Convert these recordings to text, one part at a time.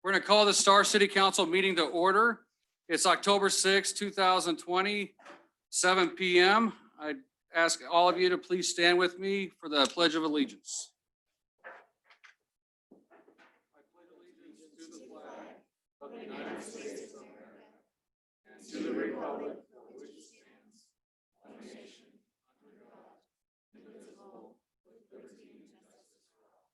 We're going to call the Star City Council meeting to order. It's October 6, 2020, 7 p.m. I ask all of you to please stand with me for the Pledge of Allegiance. I pledge allegiance to the flag of the United States of America and to the republic for which it stands, one nation, under God, indivisible, with liberty and justice for all.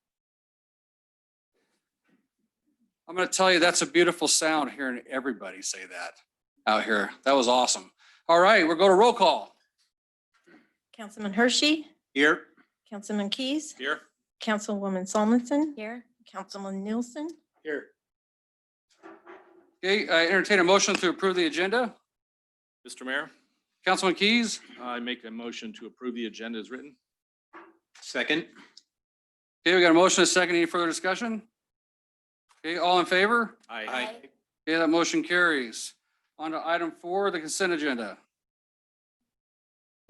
I'm going to tell you, that's a beautiful sound hearing everybody say that out here. That was awesome. All right, we'll go to roll call. Councilman Hershey. Here. Councilman Keys. Here. Councilwoman Solmonson. Here. Councilman Nielsen. Here. Okay, I entertain a motion to approve the agenda. Mr. Mayor, Councilman Keys. I make a motion to approve the agenda as written. Second. Okay, we got a motion, a second. Any further discussion? Okay, all in favor? Aye. Okay, that motion carries. On to item 4, the consent agenda.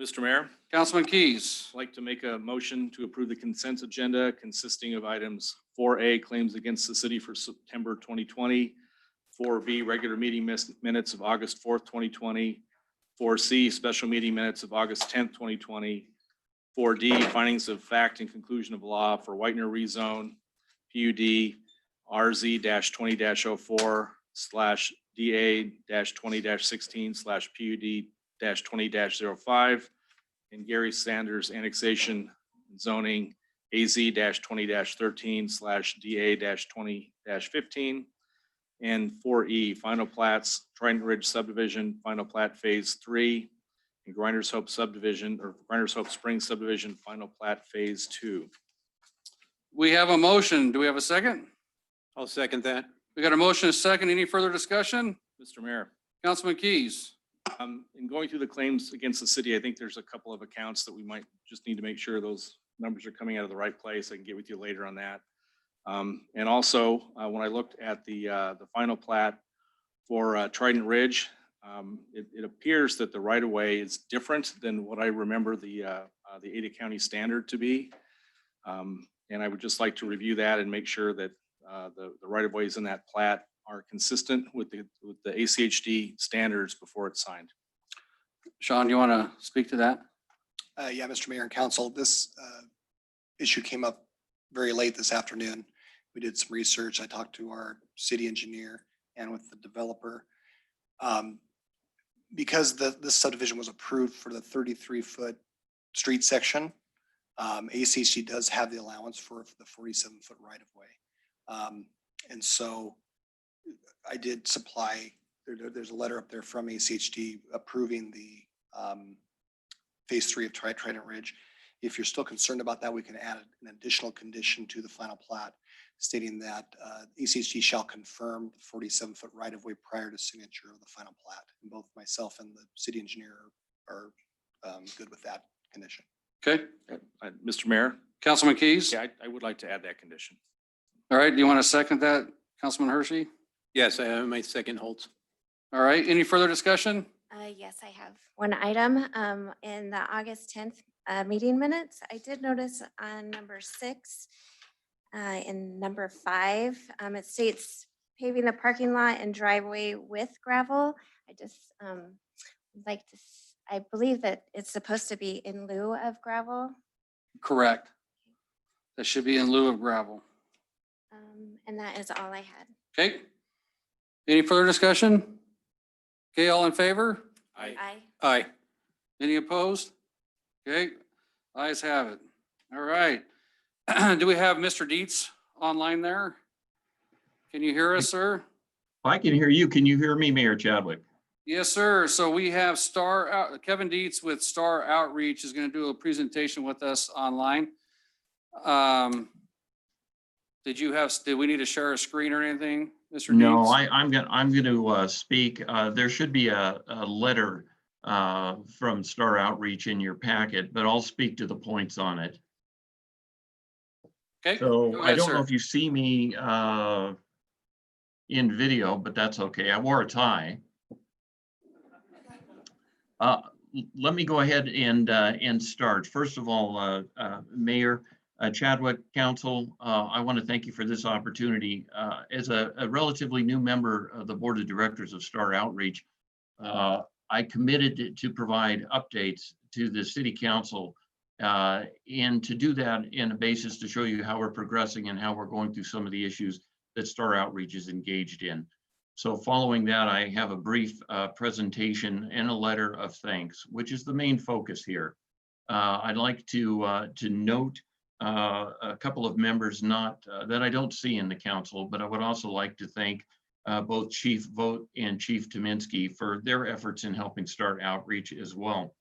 Mr. Mayor, Councilman Keys. I'd like to make a motion to approve the consent agenda consisting of items 4A, claims against the city for September 2020, 4B, regular meeting minutes of August 4th, 2020, 4C, special meeting minutes of August 10th, 2020, 4D, findings of fact and conclusion of law for Whitener rezone, PUD, RZ-20-04/DA-20-16/PUD-20-05, and Gary Sanders annexation zoning AZ-20-13/DA-20-15, and 4E final plats, Trident Ridge subdivision, final plat phase 3, and Grinders Hope subdivision or Grinders Hope Springs subdivision, final plat phase 2. We have a motion. Do we have a second? I'll second that. We got a motion, a second. Any further discussion? Mr. Mayor, Councilman Keys. in going through the claims against the city, I think there's a couple of accounts that we might just need to make sure those numbers are coming out of the right place. I can get with you later on that. And also, when I looked at the final plat for Trident Ridge, it appears that the right-of-way is different than what I remember the Ada County standard to be. And I would just like to review that and make sure that the right-of-ways in that plat are consistent with the ACHD standards before it's signed. Sean, do you want to speak to that? Yeah, Mr. Mayor and Council, this issue came up very late this afternoon. We did some research. I talked to our city engineer and with the developer. Because this subdivision was approved for the 33-foot street section, ACHD does have the allowance for the 47-foot right-of-way. And so I did supply, there's a letter up there from ACHD approving the phase 3 of Trident Ridge. If you're still concerned about that, we can add an additional condition to the final plat stating that ACHD shall confirm the 47-foot right-of-way prior to signature of the final plat. And both myself and the city engineer are good with that condition. Okay. Mr. Mayor? Councilman Keys. Yeah, I would like to add that condition. All right. Do you want to second that, Councilman Hershey? Yes, I have my second holds. All right. Any further discussion? Yes, I have one item in the August 10th meeting minutes. I did notice on number 6 in number 5, it states paving the parking lot and driveway with gravel. I just would like to, I believe that it's supposed to be in lieu of gravel. Correct. That should be in lieu of gravel. And that is all I had. Okay. Any further discussion? Okay, all in favor? Aye. Aye. Any opposed? Okay, ayes have it. All right. Do we have Mr. Dietz online there? Can you hear us, sir? I can hear you. Can you hear me, Mayor Chadwick? Yes, sir. So we have Kevin Dietz with Star Outreach is going to do a presentation with us online. Did we need to share a screen or anything, Mr. No, Dietz? I'm going to speak. There should be a letter from Star Outreach in your packet, but I'll speak to the points on it. Okay. So Go I ahead, don't sir. know if you see me in video, but that's okay. I wore a tie. Let me go ahead and start. First of all, Mayor, Chadwick Council, I want to thank you for this opportunity. As a relatively new member of the Board of Directors of Star Outreach, I committed to provide updates to the City Council and to do that in a basis to show you how we're progressing and how we're going through some of the issues that Star Outreach is engaged in. So following that, I have a brief presentation and a letter of thanks, which is the main focus here. I'd like to note a couple of members not that I don't see in the council, but I would also like to thank both Chief Vogt and Chief Tominski for their efforts in helping start outreach as well.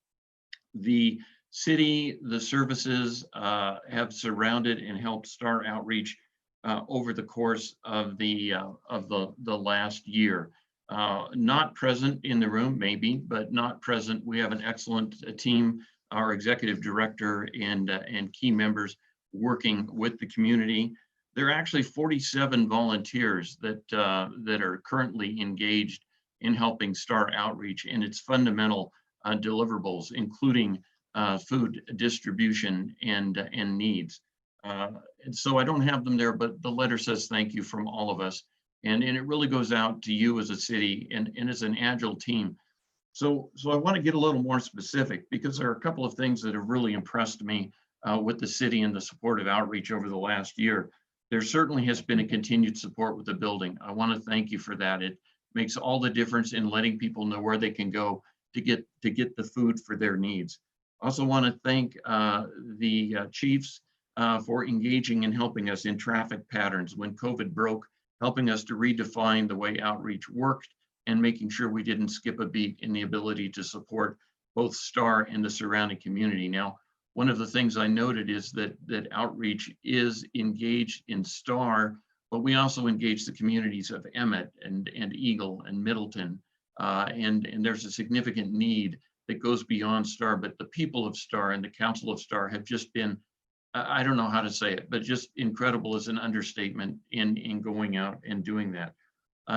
The city, the services have surrounded and helped start outreach over the course of the last year. Not present in the room, maybe, but not present. We have an excellent team, our executive director and key members working with the community. There are actually 47 volunteers that are currently engaged in helping start outreach, and its fundamental deliverables, including food distribution and needs. And so I don't have them there, but the letter says thank you from all of us. And it really goes out to you as a city and as an agile team. So I want to get a little more specific because there are a couple of things that have really impressed me with the city and the support of outreach over the last year. There certainly has been a continued support with the building. I want to thank you for that. It makes all the difference in letting people know where they can go to get the food for their needs. I also want to thank the chiefs for engaging and helping us in traffic patterns when COVID broke, helping us to redefine the way outreach worked and making sure we didn't skip a beat in the ability to support both Star and the surrounding community. Now, one of the things I noted is that outreach is engaged in Star, but we also engage the communities of Emmett and Eagle and Middleton. And there's a significant need that goes beyond Star, but the people of Star and the Council of Star have just been, I don't know how to say it, but just incredible is an understatement in going out and doing that.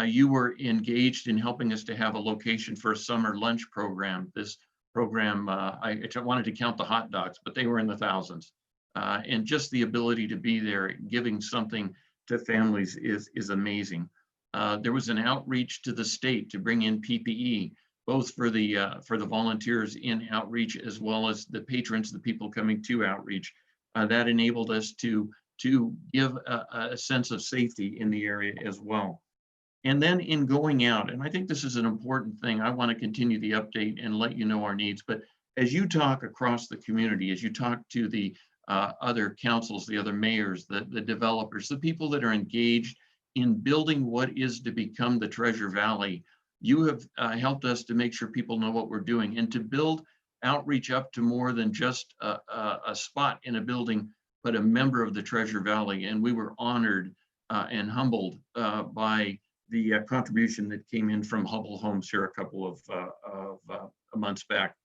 You were engaged in helping us to have a location for a summer lunch program. This program, I wanted to count the hot dogs, but they were in the thousands. And just the ability to be there, giving something to families is amazing. There was an outreach to the state to bring in PPE, both for the volunteers in outreach as well as the patrons, the people coming to outreach. That enabled us to give a sense of safety in the area as well. And then in going out, and I think this is an important thing, I want to continue the update and let you know our needs, but as you talk across the community, as you talk to the other councils, the other mayors, the developers, the people that are engaged in building what is to become the Treasure Valley, you have helped us to make sure people know what we're doing and to build outreach up to more than just a spot in a building, but a member of the Treasure Valley. And we were honored and humbled by the contribution that came in from Hubble Homes here a couple of months back.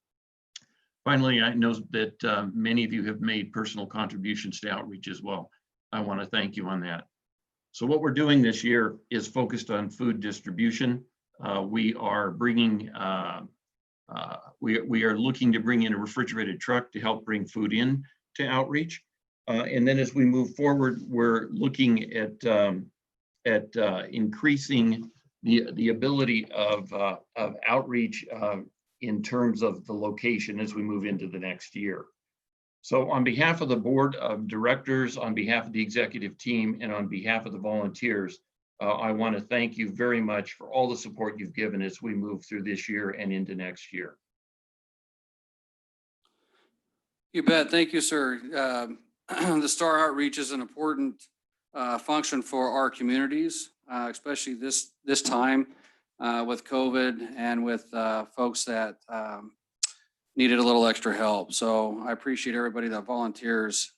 Finally, I know that many of you have made personal contributions to outreach as well. I want to thank you on that. So what we're doing this year is focused on food distribution. We are bringing, we are looking to bring in a refrigerated truck to help bring food in to outreach. And then as we move forward, we're looking at increasing the ability of outreach in terms of the location as we move into the next year. So on behalf of the board of directors, on behalf of the executive team, and on behalf of the volunteers, I want to thank you very much for all the support you've given as we move through this year and into next year. You bet. Thank you, sir. The Star Outreach is an important function for our communities, especially this time with COVID and with folks that needed a little extra help. So I appreciate everybody that volunteers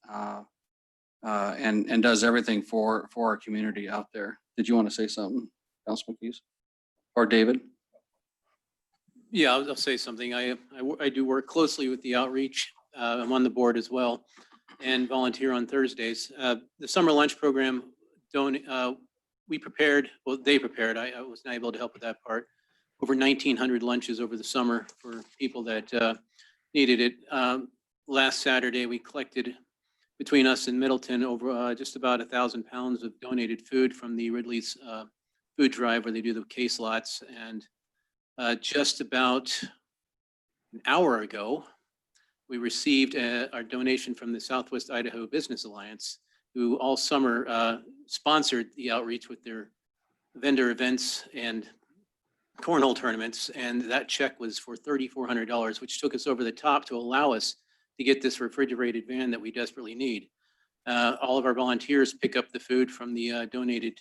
and does everything for our community out there. Did you want to say something, Councilman Keys or David? Yeah, I'll say something. I do work closely with the outreach. I'm on the board as well and volunteer on Thursdays. The summer lunch program, we prepared, well, they prepared, I was not able to help with that part, over 1,900 lunches over the summer for people that needed it. Last Saturday, we collected between us and Middleton, over just about 1,000 pounds of donated food from the Ridley's food drive where they do the case lots. And just about an hour ago, we received our donation from the Southwest Idaho Business Alliance, who all summer sponsored the outreach with their vendor events and cornhole tournaments. And that check was for $3,400, which took us over the top to allow us to get this refrigerated van that we desperately need. All of our volunteers pick up the food from the donated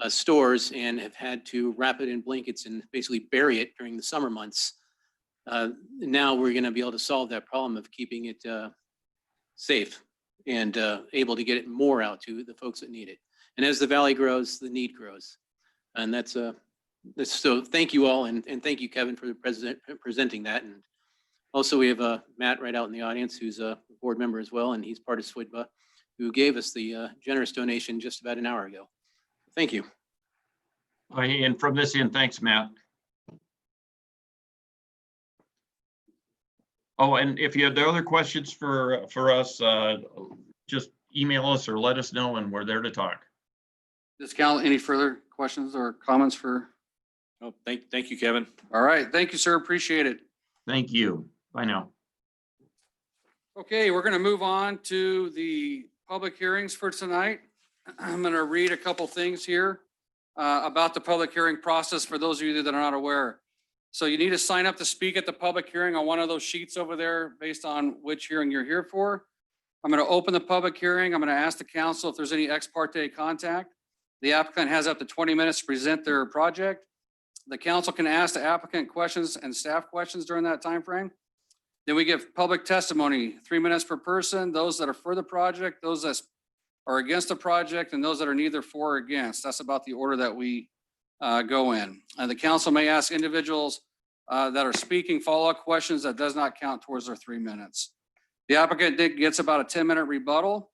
stores and have had to wrap it in blankets and basically bury it during the summer months. Now we're going to be able to solve that problem of keeping it safe and able to get it more out to the folks that need it. And as the valley grows, the need grows. And that's so thank you all. And thank you, Kevin, for presenting that. And also we have Matt right out in the audience, who's a board member as well. And he's part of SWIDBA, who gave us the generous donation just about an hour ago. Thank you. And from this end, thanks, Matt. Oh, and if you have the other questions for us, just email us or let us know, and we're there to talk. Ms. Cal, any further questions or comments for? Oh, thank you, Kevin. All right. Thank you, sir. Appreciate it. Thank you. Bye now. Okay, we're going to move on to the public hearings for tonight. I'm going to read a couple things here about the public hearing process for those of you that are not aware. So you need to sign up to speak at the public hearing on one of those sheets over there based on which hearing you're here for. I'm going to open the public hearing. I'm going to ask the council if there's any ex parte contact. The applicant has up to 20 minutes to present their project. The council can ask the applicant questions and staff questions during that time frame. Then we give public testimony, 3 minutes per person, those that are for the project, those that are against the project, and those that are neither for or against. That's about the order that we go in. And the council may ask individuals that are speaking follow-up questions that does not count towards their 3 minutes. The applicant gets about a 10-minute rebuttal,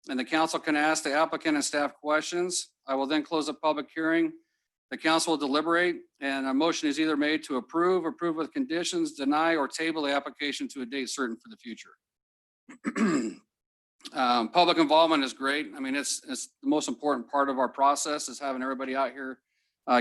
and the council can ask the applicant and staff questions. I will then close the public hearing. The council will deliberate, and a motion is either made to approve with conditions, deny, or table the application to a date certain for the future. Public involvement is great. I mean, it's the most important part of our process is having everybody out here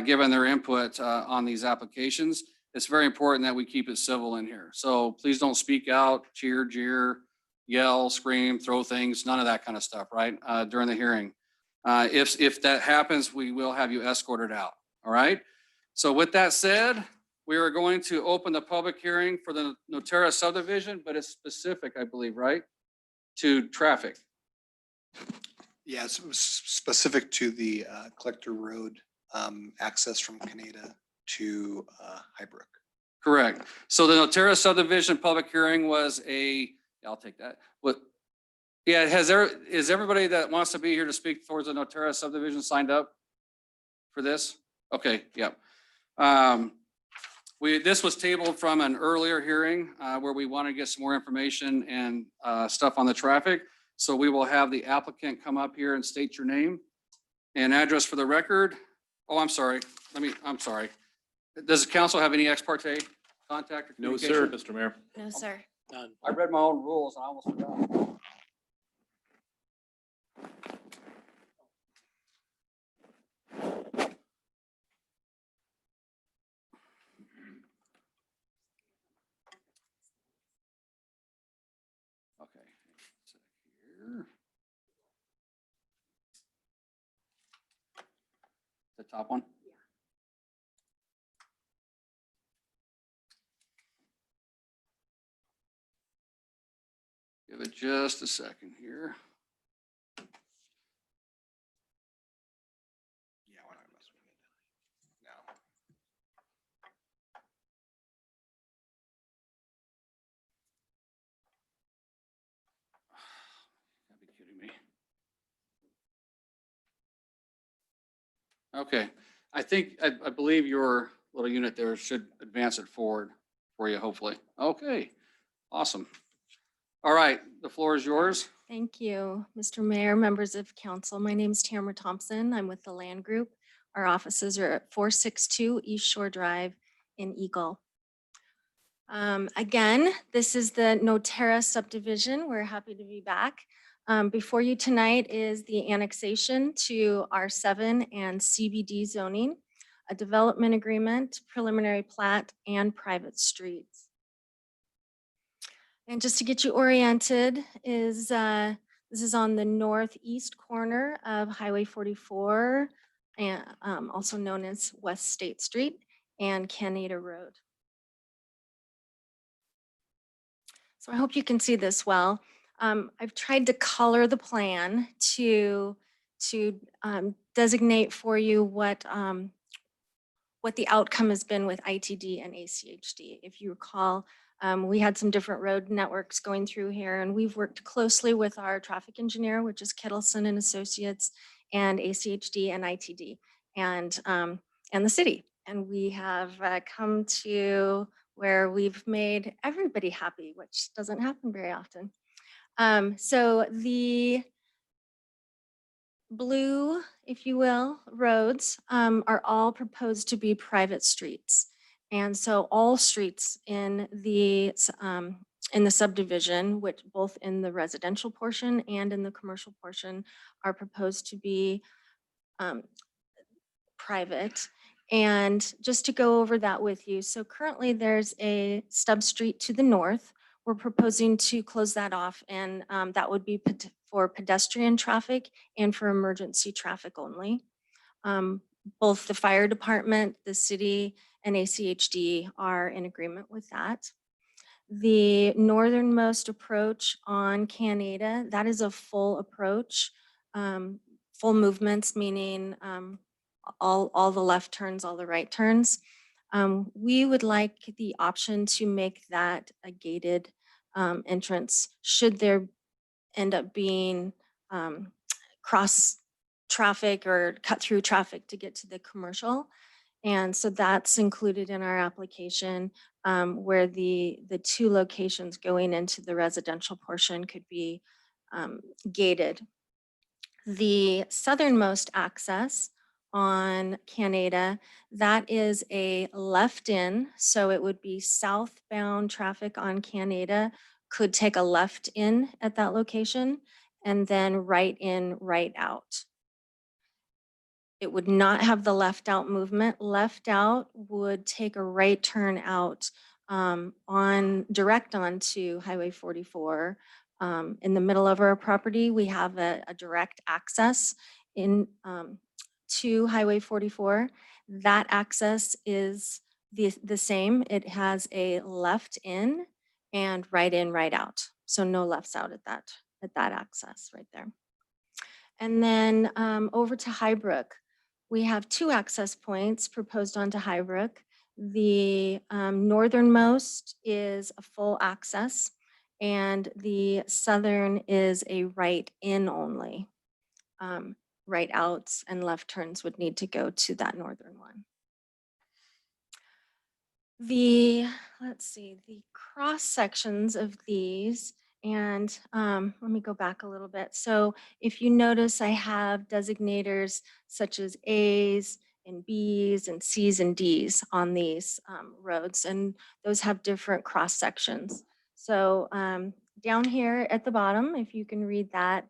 giving their input on these applications. It's very important that we keep it civil in here. So please don't speak out, cheer, jeer, yell, scream, throw things, none of that kind of stuff, right? During the hearing. If that happens, we will have you escorted out. All right. So with that said, we are going to open the public hearing for the Notera subdivision, but it's specific, I believe, right? To traffic. Yes, it was specific to the Collector Road access from Canada to Highbrook. Correct. So the Notera subdivision public hearing was I'll take that. Yeah, is everybody that wants to be here to speak towards the Notera subdivision signed up for this? Okay, yeah. This was tabled from an earlier hearing where we want to get some more information and stuff on the traffic. So we will have the applicant come up here and state your name and address for the record. Oh, I'm sorry. I'm sorry. Does the council have any ex parte contact or No, communication? sir, Mr. Mayor. No, sir. None. I read my own rules and I almost forgot. Okay. Here. The top one? Give it just a second here. Yeah, why not? No. Gotta be kidding me. Okay, I believe your little unit there should advance it forward for you, hopefully. Okay, awesome. All right, the floor is yours. Thank you, Mr. Mayor, members of council. My name is Tamara Thompson. I'm with the Land Group. Our offices are at 462 East Shore Drive in Eagle. Again, this is the Notera subdivision. We're happy to be back. Before you tonight is the annexation to R7 and CBD zoning, a development agreement, preliminary plat, and private streets. And just to get you oriented is, this is on the northeast corner of Highway 44, and also known as West State Street and Canada Road. So I hope you can see this well. I've tried to color the plan to designate for you what the outcome has been with ITD and ACHD. If you recall, we had some different road networks going through here, and we've worked closely with our traffic engineer, which is Kettleson and Associates, and ACHD and ITD, and the city. And we have come to where we've made everybody happy, which doesn't happen very often. So the blue, if you will, roads are all proposed to be private streets. And so all streets in the subdivision, which both in the residential portion and in the commercial portion, are proposed to be private. And just to go over that with you, so currently there's a stub street to the north. We're proposing to close that off, and that would be for pedestrian traffic and for emergency traffic only. Both the fire department, the city, and ACHD are in agreement with that. The northernmost approach on Canada, that is a full approach, full movements, meaning all the left turns, all the right turns. We would like the option to make that a gated entrance should there end up being cross traffic or cut through traffic to get to the commercial. And so that's included in our application, where the two locations going into the residential portion could be gated. The southernmost access on Canada, that is a left in, so it would be southbound traffic on Canada could take a left in at that location and then right in, right out. It would not have the left out movement. Left out would take a right turn out on direct onto Highway 44. In the middle of our property, we have a direct access in to Highway 44. That access is the same. It has a left in and right in, right out. So no lefts out at that access right there. And then over to Highbrook, we have two access points proposed onto Highbrook. The northernmost is a full access, and the southern is a right in only. Right outs and left turns would need to go to that northern one. Let's see, the cross sections of these, and let me go back a little bit. So if you notice, I have designators such as A's and B's and C's and D's on these roads, and those have different cross sections. So down here at the bottom, if you can read that,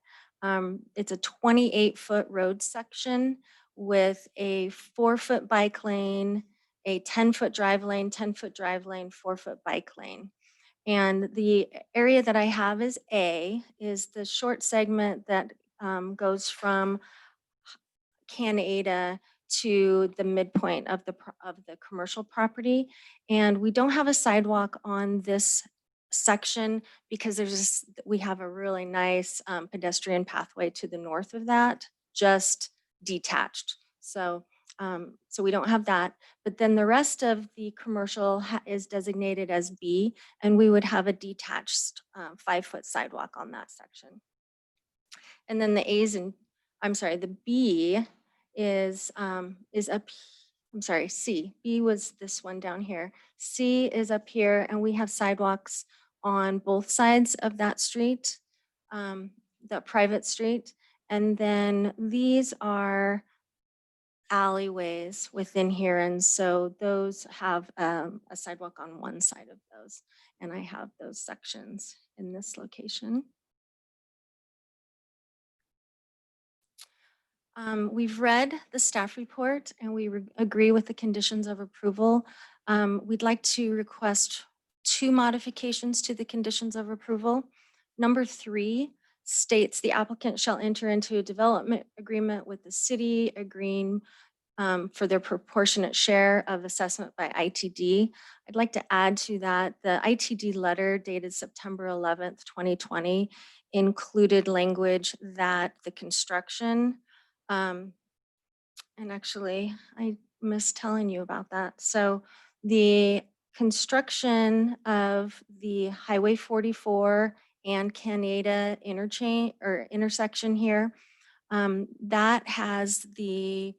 it's a 28-foot road section with a 4-foot bike lane, a 10-foot drive lane, 10-foot drive lane, 4-foot bike lane. And the area that I have is A, is the short segment that goes from Canada to the midpoint of the commercial property. And we don't have a sidewalk on this section because we have a really nice pedestrian pathway to the north of that, just detached. So we don't have that, but then the rest of the commercial is designated as B, and we would have a detached 5-foot sidewalk on that section. And then the B is up, C. B was this one down here. C is up here, and we have sidewalks on both sides of that street, that private street. And then these are alleyways within here, and so those have a sidewalk on one side of those, and I have those sections in this location. We've read the staff report and we agree with the conditions of approval. We'd like to request 2 modifications to the conditions of approval. Number 3 states the applicant shall enter into a development agreement with the city agreeing for their proportionate share of assessment by ITD. I'd like to add to that, the ITD letter dated September 11th, 2020 included language that the construction, and actually I missed telling you about that. So the construction of the Highway 44 and Canada interchange or intersection here, that has the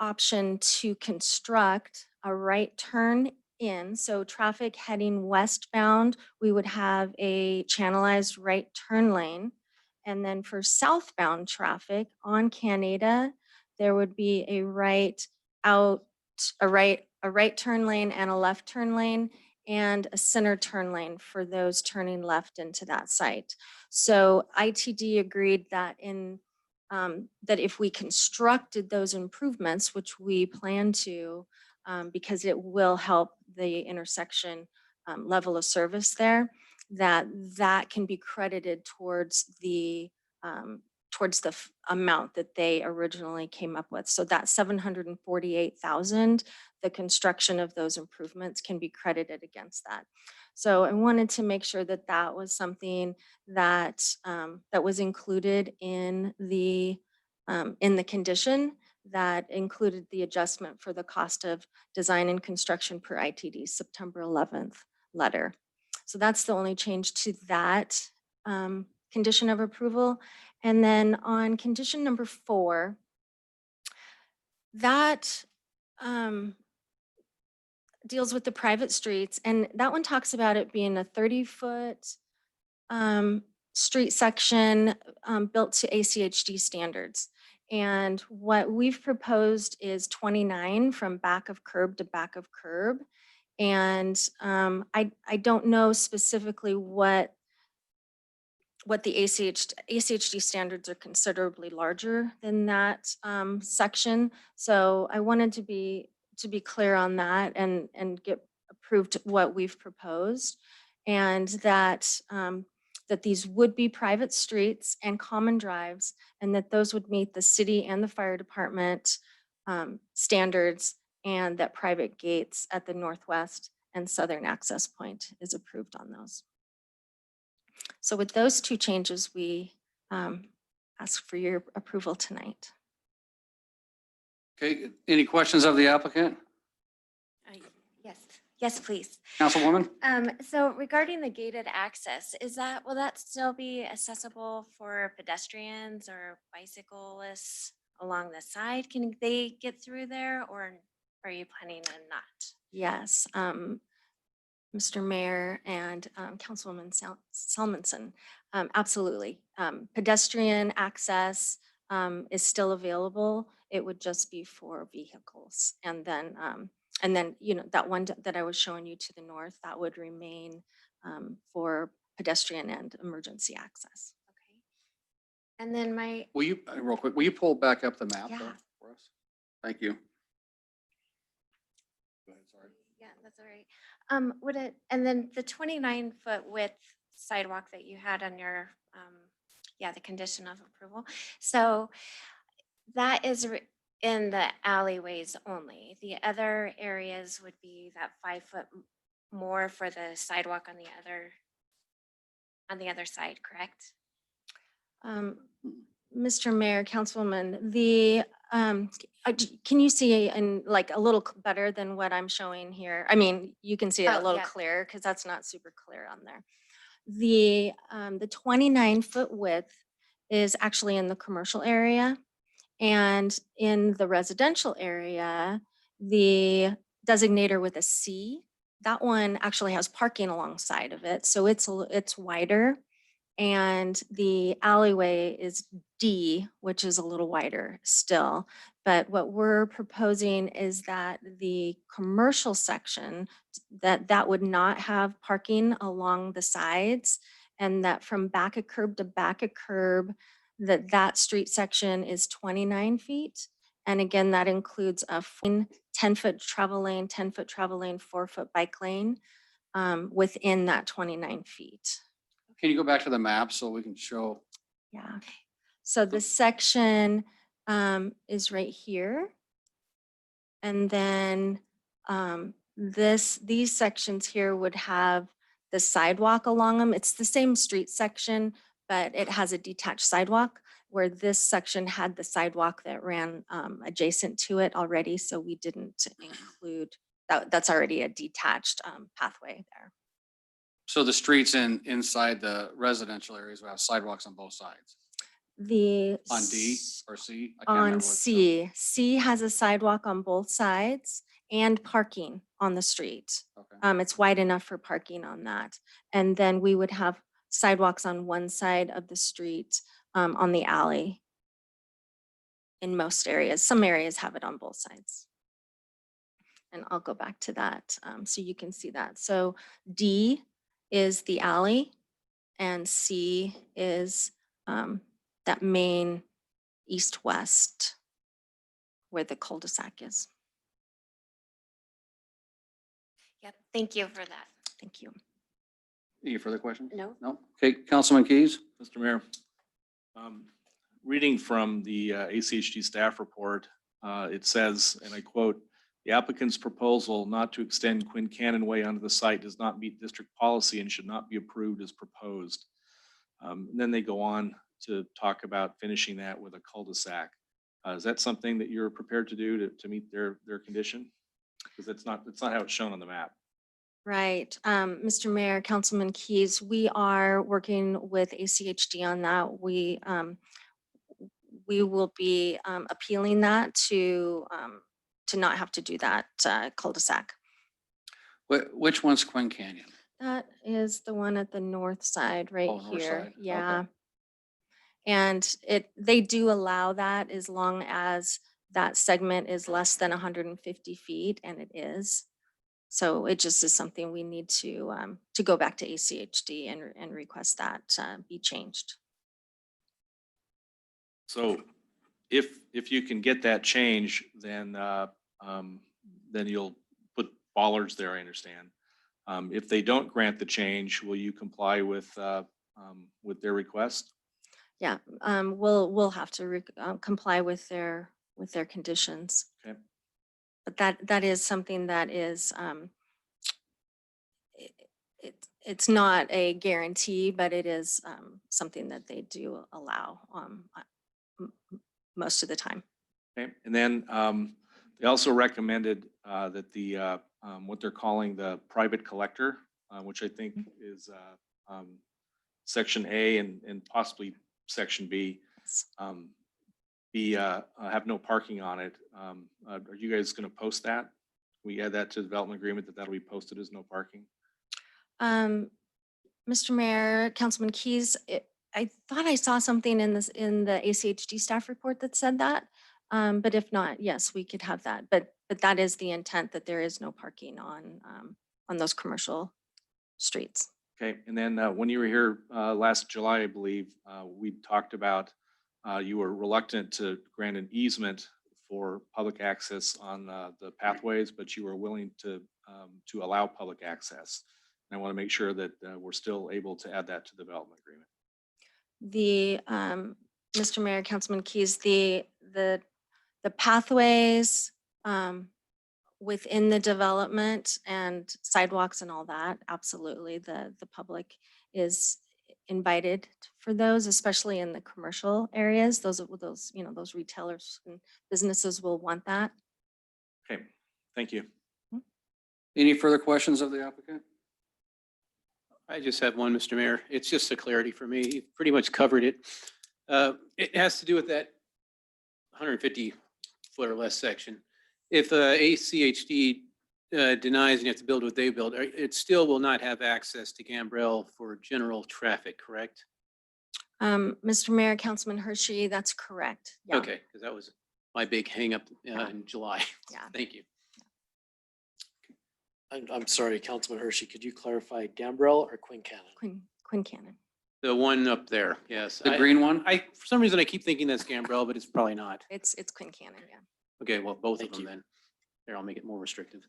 option to construct a right turn in. So traffic heading westbound, we would have a channelized right turn lane. And then for southbound traffic on Canada, there would be a right turn lane and a left turn lane and a center turn lane for those turning left into that site. So ITD agreed that that if we constructed those improvements, which we plan to, because it will help the intersection level of service there, that can be credited towards the amount that they originally came up with. So that 748,000, the construction of those improvements can be credited against that. So I wanted to make sure that that was something that that was included in the condition that included the adjustment for the cost of design and construction per ITD September 11th letter. So that's the only change to that condition of approval. And then on condition number 4, that deals with the private streets, and that one talks about it being a 30-foot street section built to ACHD standards. And what we've proposed is 29 from back of curb to back of curb. And I don't know specifically what the ACHD standards are considerably larger than that section. So I wanted to be clear on that and get approved what we've proposed, and that that these would be private streets and common drives, and that those would meet the city and the fire department standards, and that private gates at the northwest and southern access point is approved on those. So with those 2 changes, we ask for your approval tonight. Okay, any questions of the applicant? Yes, please. Councilwoman? So regarding the gated access, will that still be accessible for pedestrians or bicyclists along the side? Can they get through there, or are you planning on not? Yes, Mr. Mayor and Councilwoman Salmonson, absolutely. Pedestrian access is still available. It would just be for vehicles. And then, you know, that one that I was showing you to the north, that would remain for pedestrian and emergency access. Okay. And then Will you, real quick, will you pull back up the map though Yeah. for us? Thank you. Go ahead, sorry. yeah, that's all right. And then the 29-foot width sidewalk that you had on your, the condition of approval. So that is in the alleyways only. The other areas would be that 5-foot more for the sidewalk on the other side, correct? Mr. Mayor, Councilwoman, can you see in like a little better than what I'm showing here? I mean, you can see it a Oh, little yeah. clearer because that's not super clear on there. The 29-foot width is actually in the commercial area, and in the residential area, the designator with a C, that one actually has parking alongside of it, so it's wider. And the alleyway is D, which is a little wider still. But what we're proposing is that the commercial section, that would not have parking along the sides, and that from back of curb to back of curb, that street section is 29 feet. And again, that includes a 10-foot travel lane, 10-foot travel lane, 4-foot bike lane within that 29 feet. Can you go back to the map so we can show? Yeah. So this section is right here. And then these sections here would have the sidewalk along them. It's the same street section, but it has a detached sidewalk, where this section had the sidewalk that ran adjacent to it already. So we didn't include, that's already a detached pathway there. So the streets inside the residential areas will have sidewalks on both sides. The On D or C? I can't On remember what it's called. C has a sidewalk on both sides and parking on the street. Okay. It's wide enough for parking on that. And then we would have sidewalks on one side of the street on the alley in most areas. Some areas have it on both sides. And I'll go back to that so you can see that. So D is the alley and C is that main east-west where the cul-de-sac is. Yep, thank you for that. Thank you. Any further questions? No? No? Okay, Councilman Keys? Mr. Mayor, reading from the ACHD staff report, it says, and I quote, "The applicant's proposal not to extend Quincannon Way onto the site does not meet district policy and should not be approved as proposed." And then they go on to talk about finishing that with a cul-de-sac. Is that something that you're prepared to do to meet their condition? Because that's not how it's shown on the map. Right. Mr. Mayor, Councilman Keys, we are working with ACHD on that. We will be appealing that to not have to do that cul-de-sac. Which one's Quinn Canyon? That is the one at the north side right Oh, north here. side, okay. Yeah. And they do allow that as long as that segment is less than 150 feet, and it is. So it just is something we need to go back to ACHD and request that be changed. So if you can get that change, then you'll put bollards there, I understand. If they don't grant the change, will you comply with their request? Yeah, we'll have to comply with their conditions. Okay. But that is something that is it's not a guarantee, but it is something that they do allow most of the time. Okay, and then they also recommended that the what they're calling the private collector, which I think is section A and possibly section B, have no parking on it. Are you guys going to post that? We add that to the development agreement that'll be posted as no parking. Mr. Mayor, Councilman Keys, I thought I saw something in the ACHD staff report that said that. But if not, yes, we could have that. But that is the intent, that there is no parking on those commercial streets. Okay, and then when you were here last July, I believe, we talked about you were reluctant to grant an easement for public access on the pathways, but you were willing to allow public access. And I want to make sure that we're still able to add that to the development agreement. Mr. Mayor, Councilman Keys, the pathways within the development and sidewalks and all that, absolutely, the public is invited for those, especially in the commercial areas. Those retailers and businesses will want that. Okay, thank you. Any further questions of the applicant? I just have one, Mr. Mayor. It's just a clarity for me. You pretty much covered it. It has to do with that 150 foot or less section. If ACHD denies and you have to build what they build, it still will not have access to Gambrell for general traffic, correct? Mr. Mayor, Councilman Hershey, that's correct. Yeah. Okay, because that was my big hangup in July. Yeah. Thank you. I'm sorry, Councilman Hershey, could you clarify Gambrell or Quincannon? Quincannon. The one up there, yes. The green one? For some reason, I keep thinking that's Gambrell, but it's probably not. It's Quincannon, yeah. Okay, well, both of Thank them you. then. There, I'll make it more restrictive.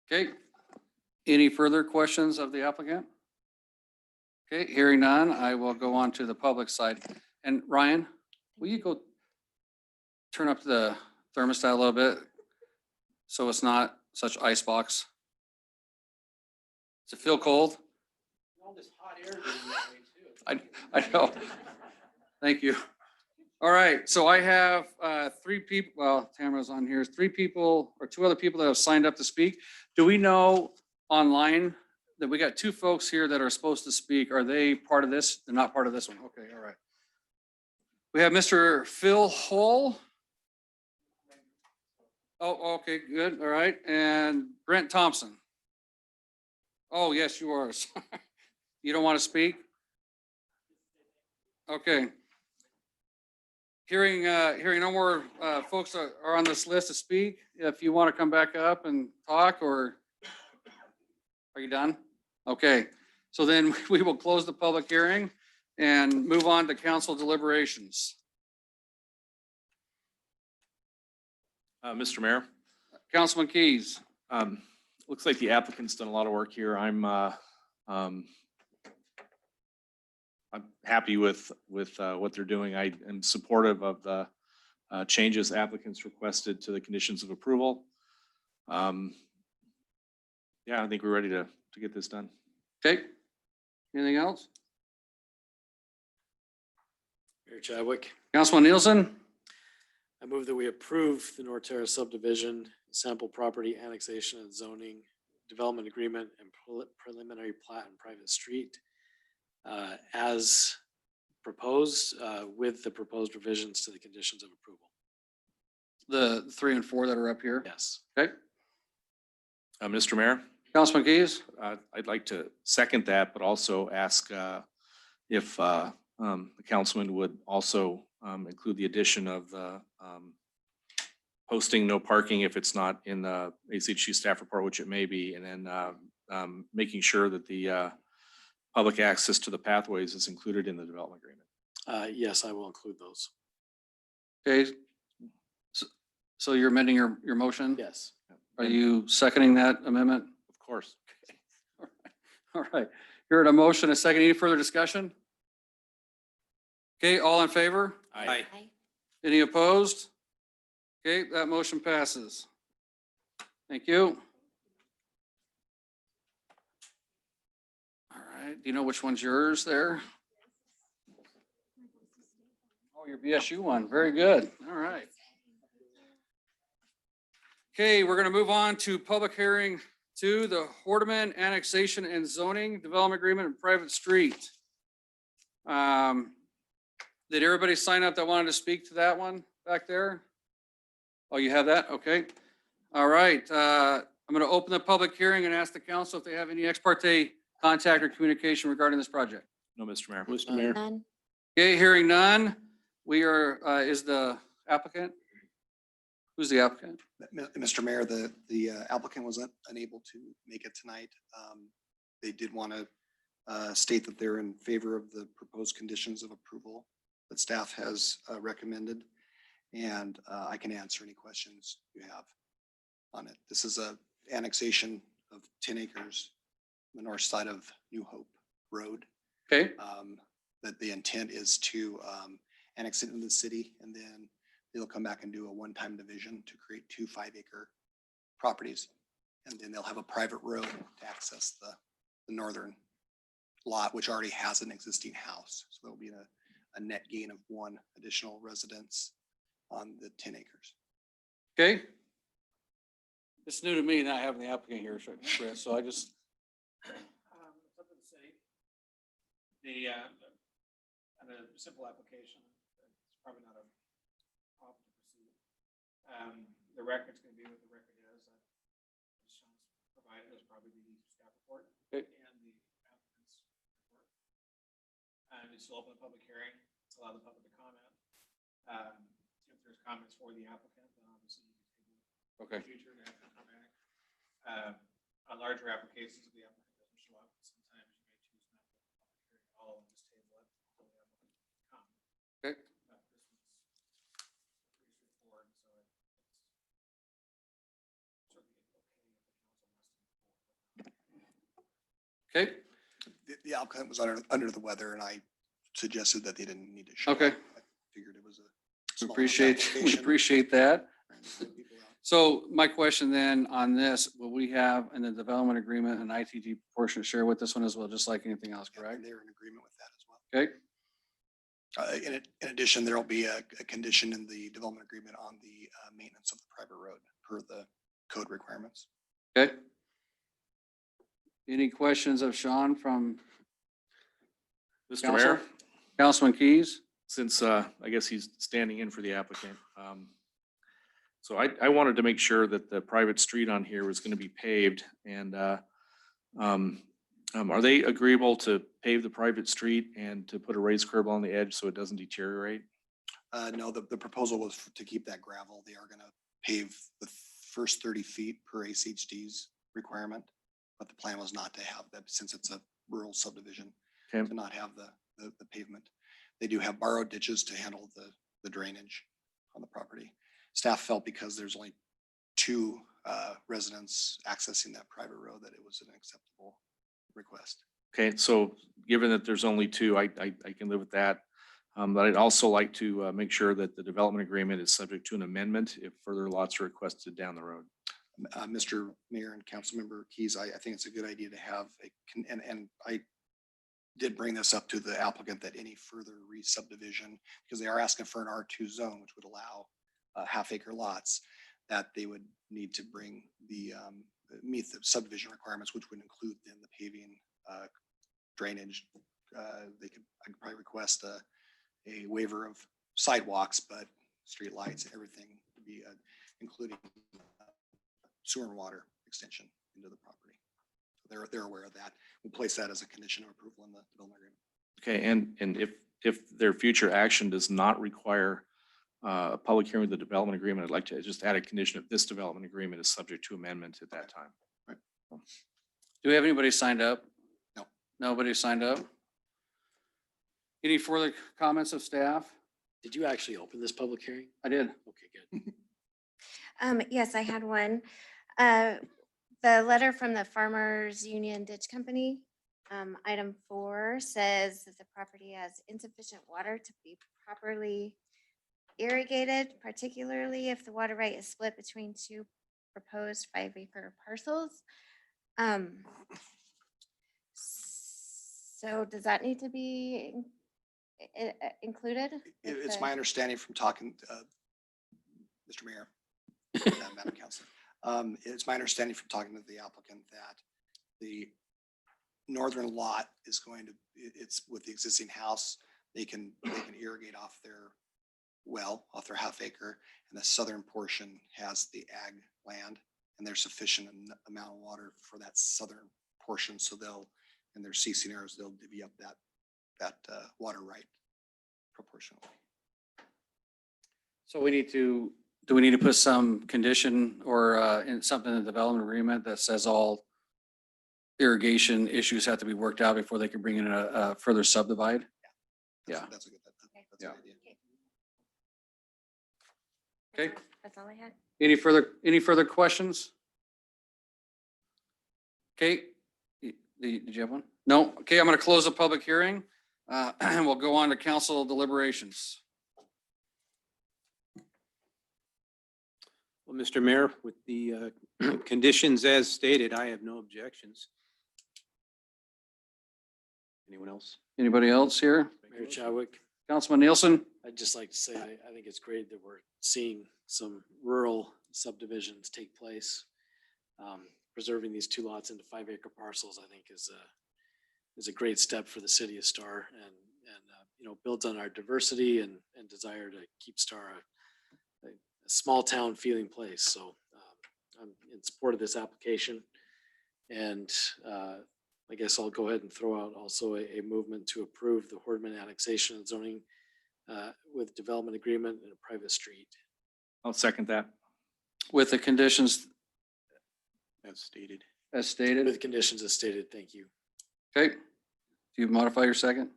Okay. Any further questions of the applicant? Okay, hearing none, I will go on to the public side. And Ryan, will you go turn up the thermostat a little bit so it's not such ice box? Does it feel cold? All this hot air that way too. I know. Thank you. All right, so I have three people, well, Tamara's on here, 3 people or 2 other people that have signed up to speak. Do we know online that we got 2 folks here that are supposed to speak? Are they part of this? They're not part of this one. Okay, all right. We have Mr. Phil Hull. Oh, okay, good, all right. And Brent Thompson. Oh, yes, you are. You don't want to speak? Okay. Hearing no more folks are on this list to speak, if you want to come back up and talk, or are you done? Okay, so then we will close the public hearing and move on to council deliberations. Mr. Mayor, Councilman Keys. looks like the applicant's done a lot of work here. I'm happy with what they're doing. I am supportive of the changes applicants requested to the conditions of approval. Yeah, I think we're ready to get this done. Okay, anything else? Mayor Chadwick, Councilman Nielsen? I move that we approve the North Terrace subdivision, sample property annexation and zoning, development agreement and preliminary plat and private street as proposed with the proposed revisions to the conditions of approval. The 3 and 4 that are up here? Yes. Okay, Mr. Mayor, Councilman Keys? I'd like to second that, but also ask if the councilman would also include the addition of the posting no parking if it's not in the ACHC staff report, which it may be, and then making sure that the public access to the pathways is included in the development agreement. Yes, I will include those. Okay. So you're amending your motion? Yes. Are you seconding that amendment? Of course. All right. Here at a motion, a second. Any further discussion? Okay, all in favor? Aye. Any opposed? Okay, that motion passes. Thank you. All right, do you know which one's yours there? Oh, your BSU one. Very good. All right. Okay, we're going to move on to public hearing 2, the Hordeman Annexation and Zoning Development Agreement and Private Street. Did everybody sign up that wanted to speak to that one back there? Oh, you have that? Okay. All right. I'm going to open the public hearing and ask the council if they have any ex parte contact or communication regarding this project. No, Mr. Mayor. Mr. Mayor. None. Okay, hearing none. We are, is the applicant? Who's the applicant? Mr. Mayor, the applicant was unable to make it tonight. They did want to state that they're in favor of the proposed conditions of approval that staff has recommended. And I can answer any questions you have on it. This is a annexation of 10 acres on the north side of New Hope Road. Okay, That the intent is to annex it into the city, and then they'll come back and do a one-time division to create 2 5-acre properties. And then they'll have a private road to access the northern lot, which already has an existing house. So there'll be a net gain of 1 additional residence on the 10 acres. okay. It's new to me not having the applicant here, Chris, so I just, It's up to the city. The simple application, it's probably not a problem to pursue. The record's gonna be what the record is. Sean's provided is probably the staff report Okay. and the applicant's report. It's still open the public hearing, allow the public to comment. If there's comments for the applicant, then obviously you can table it okay. in the future to have them come back. On larger applications, if the applicant doesn't show up, sometimes you may choose Okay, The applicant was under the weather and I suggested that they didn't need to show up. Okay. I figured it was a we small enough appreciate application. that. Send people out. So my question then on this, will we have in the development agreement an ITD proportionate share with this one as well, just like anything else, Yeah, correct? and they're in agreement with that as well. Okay, In addition, there will be a condition in the development agreement on the maintenance of the private road per the code requirements. okay. Any questions of Sean from Mr. Council? Mayor, Councilman Keys? since I guess he's standing in for the applicant. So I wanted to make sure that the private street on here was going to be paved and are they agreeable to pave the private street and to put a raised curb on the edge so it doesn't deteriorate? No, the proposal was to keep that gravel. They are going to pave the first 30 feet per ACHD's requirement. But the plan was not to have that since it's a rural subdivision, Okay. to not have the pavement. They do have borrowed ditches to handle the drainage on the property. Staff felt because there's only two residents accessing that private road that it was an acceptable request. Okay, so given that there's only two, I can live with that. But I'd also like to make sure that the development agreement is subject to an amendment if further lots are requested down the road. Mr. Mayor and Councilmember Keys, I think it's a good idea to have, and I did bring this up to the applicant that any further re-subdivision, because they are asking for an R2 zone, which would allow half-acre lots, that they would need to bring meet the subdivision requirements, which would include then the paving, drainage. I could probably request a waiver of sidewalks, but streetlights, everything would be including sewer and water extension into the property. So they're aware of that. We'll place that as a condition of approval in the development agreement. Okay, and if their future action does not require a public hearing with the development agreement, I'd like to just add a condition that this development agreement is subject to amendment at that time. Do we have anybody signed up? No. Nobody signed up? Any further comments of staff? Did you actually open this public hearing? I did. Okay, good. Yes, I had one. The letter from the Farmers Union Ditch Company, item 4 says that the property has insufficient water to be properly irrigated, particularly if the water right is split between two proposed 5-acre parcels. So does that need to be included? It's my understanding from talking, Mr. Mayor, Madam Councilor, it's my understanding from talking to the applicant that the northern lot is going to, it's with the existing house, they can irrigate off their well, off their half-acre, and the southern portion has the ag land, and there's sufficient amount of water for that southern portion, so they'll, in their C scenarios, they'll divvy up that water right proportionally. So do we need to put some condition or in something in the development agreement that says all irrigation issues have to be worked out before they can bring in a further subdivide? Yeah. That's a good Yeah. idea. Okay. That's all I had. Any further questions? Okay, did you have one? No? Okay, I'm going to close the public hearing. And we'll go on to council deliberations. Well, Mr. Mayor, with the conditions as stated, I have no objections. Anyone else? Anybody else here? Mayor Chadwick, Councilman Nielsen? I'd just like to say, I think it's great that we're seeing some rural subdivisions take place. Preserving these 2 lots into 5-acre parcels, I think is a great step for the city of Star and builds on our diversity and desire to keep Star a small town feeling place. So I'm in support of this application. And I guess I'll go ahead and throw out also a movement to approve the Hordman annexation and zoning with development agreement in a private street. I'll second that. With the conditions As stated. as stated. With conditions as stated, thank you. Okay. Do you modify your second?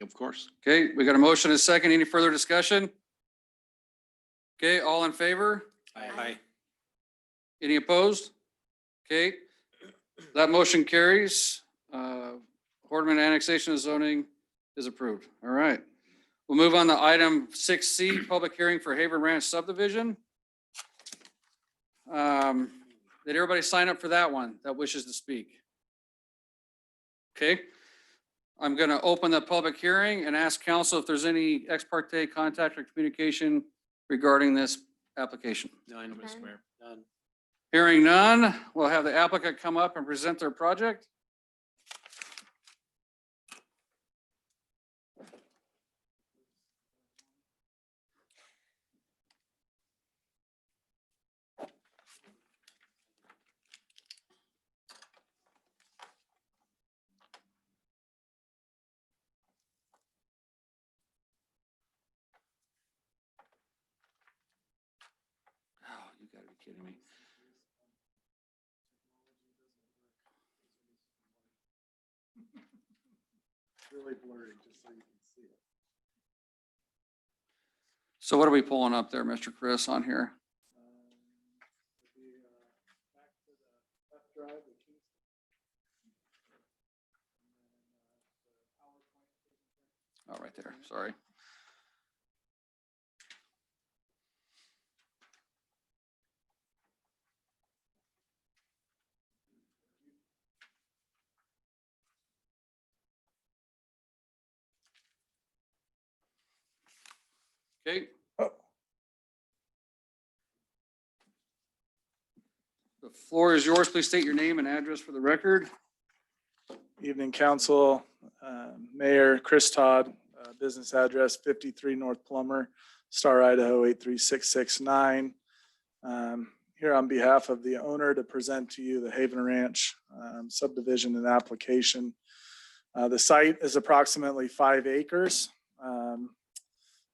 Of course. Okay, we got a motion and a second. Any further discussion? Okay, all in favor? Aye. Any opposed? Okay, that motion carries. Boardman annexation of zoning is approved. All right. We'll move on to item 6C, public hearing for Hayward Ranch subdivision. Did everybody sign up for that one that wishes to speak? Okay. I'm going to open the public hearing and ask council if there's any ex parte contact or communication regarding this application. None, Mr. None. Mayor. None. Hearing none, we'll have the applicant come up and present their project. Oh, you gotta be kidding me. Really blurry, just so you can see it. So what are we pulling up there, Mr. Chris, on here? Back to the left drive, the Kingston. Oh, right there, sorry. Okay. The floor is yours. Please state your name and address for the record. Evening, council, Mayor Chris Todd, business address 53 North Plummer, Star, Idaho 83669. Here on behalf of the owner to present to you the Haven Ranch subdivision and application. The site is approximately 5 acres.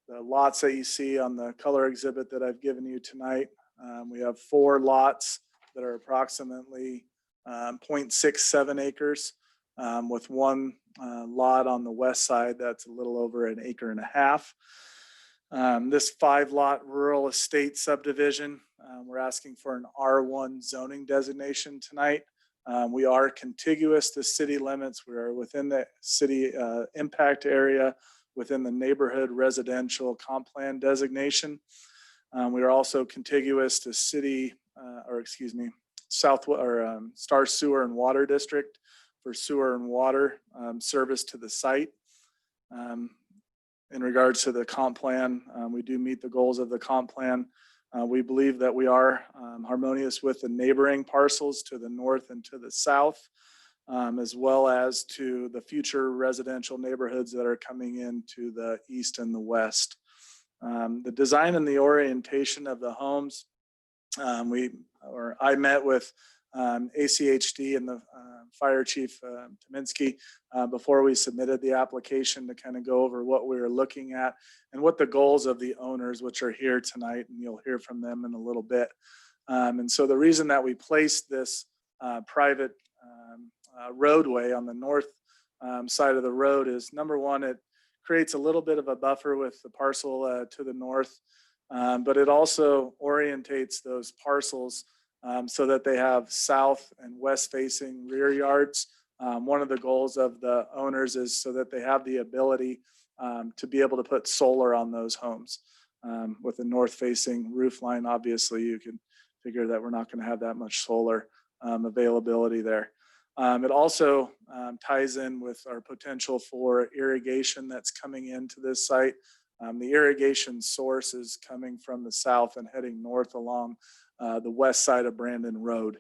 The lots that you see on the color exhibit that I've given you tonight, we have 4 lots that are approximately 0.67 acres, with one lot on the west side that's a little over 1.5 acres. This 5-lot rural estate subdivision, we're asking for an R1 zoning designation tonight. We are contiguous to city limits. We are within the city impact area, within the neighborhood residential comp plan designation. We are also contiguous to Star Sewer and Water District for sewer and water service to the site. In regards to the comp plan, we do meet the goals of the comp plan. We believe that we are harmonious with the neighboring parcels to the north and to the south, as well as to the future residential neighborhoods that are coming into the east and the west. The design and the orientation of the homes, I met with ACHD and the fire chief Tominski before we submitted the application to kind of go over what we were looking at and what the goals of the owners, which are here tonight, and you'll hear from them in a little bit. And so the reason that we placed this private roadway on the north side of the road is, number one, it creates a little bit of a buffer with the parcel to the north, but it also orientates those parcels so that they have south and west facing rear yards. One of the goals of the owners is so that they have the ability to be able to put solar on those homes. With a north facing roof line, obviously you can figure that we're not going to have that much solar availability there. It also ties in with our potential for irrigation that's coming into this site. The irrigation source is coming from the south and heading north along the west side of Brandon Road.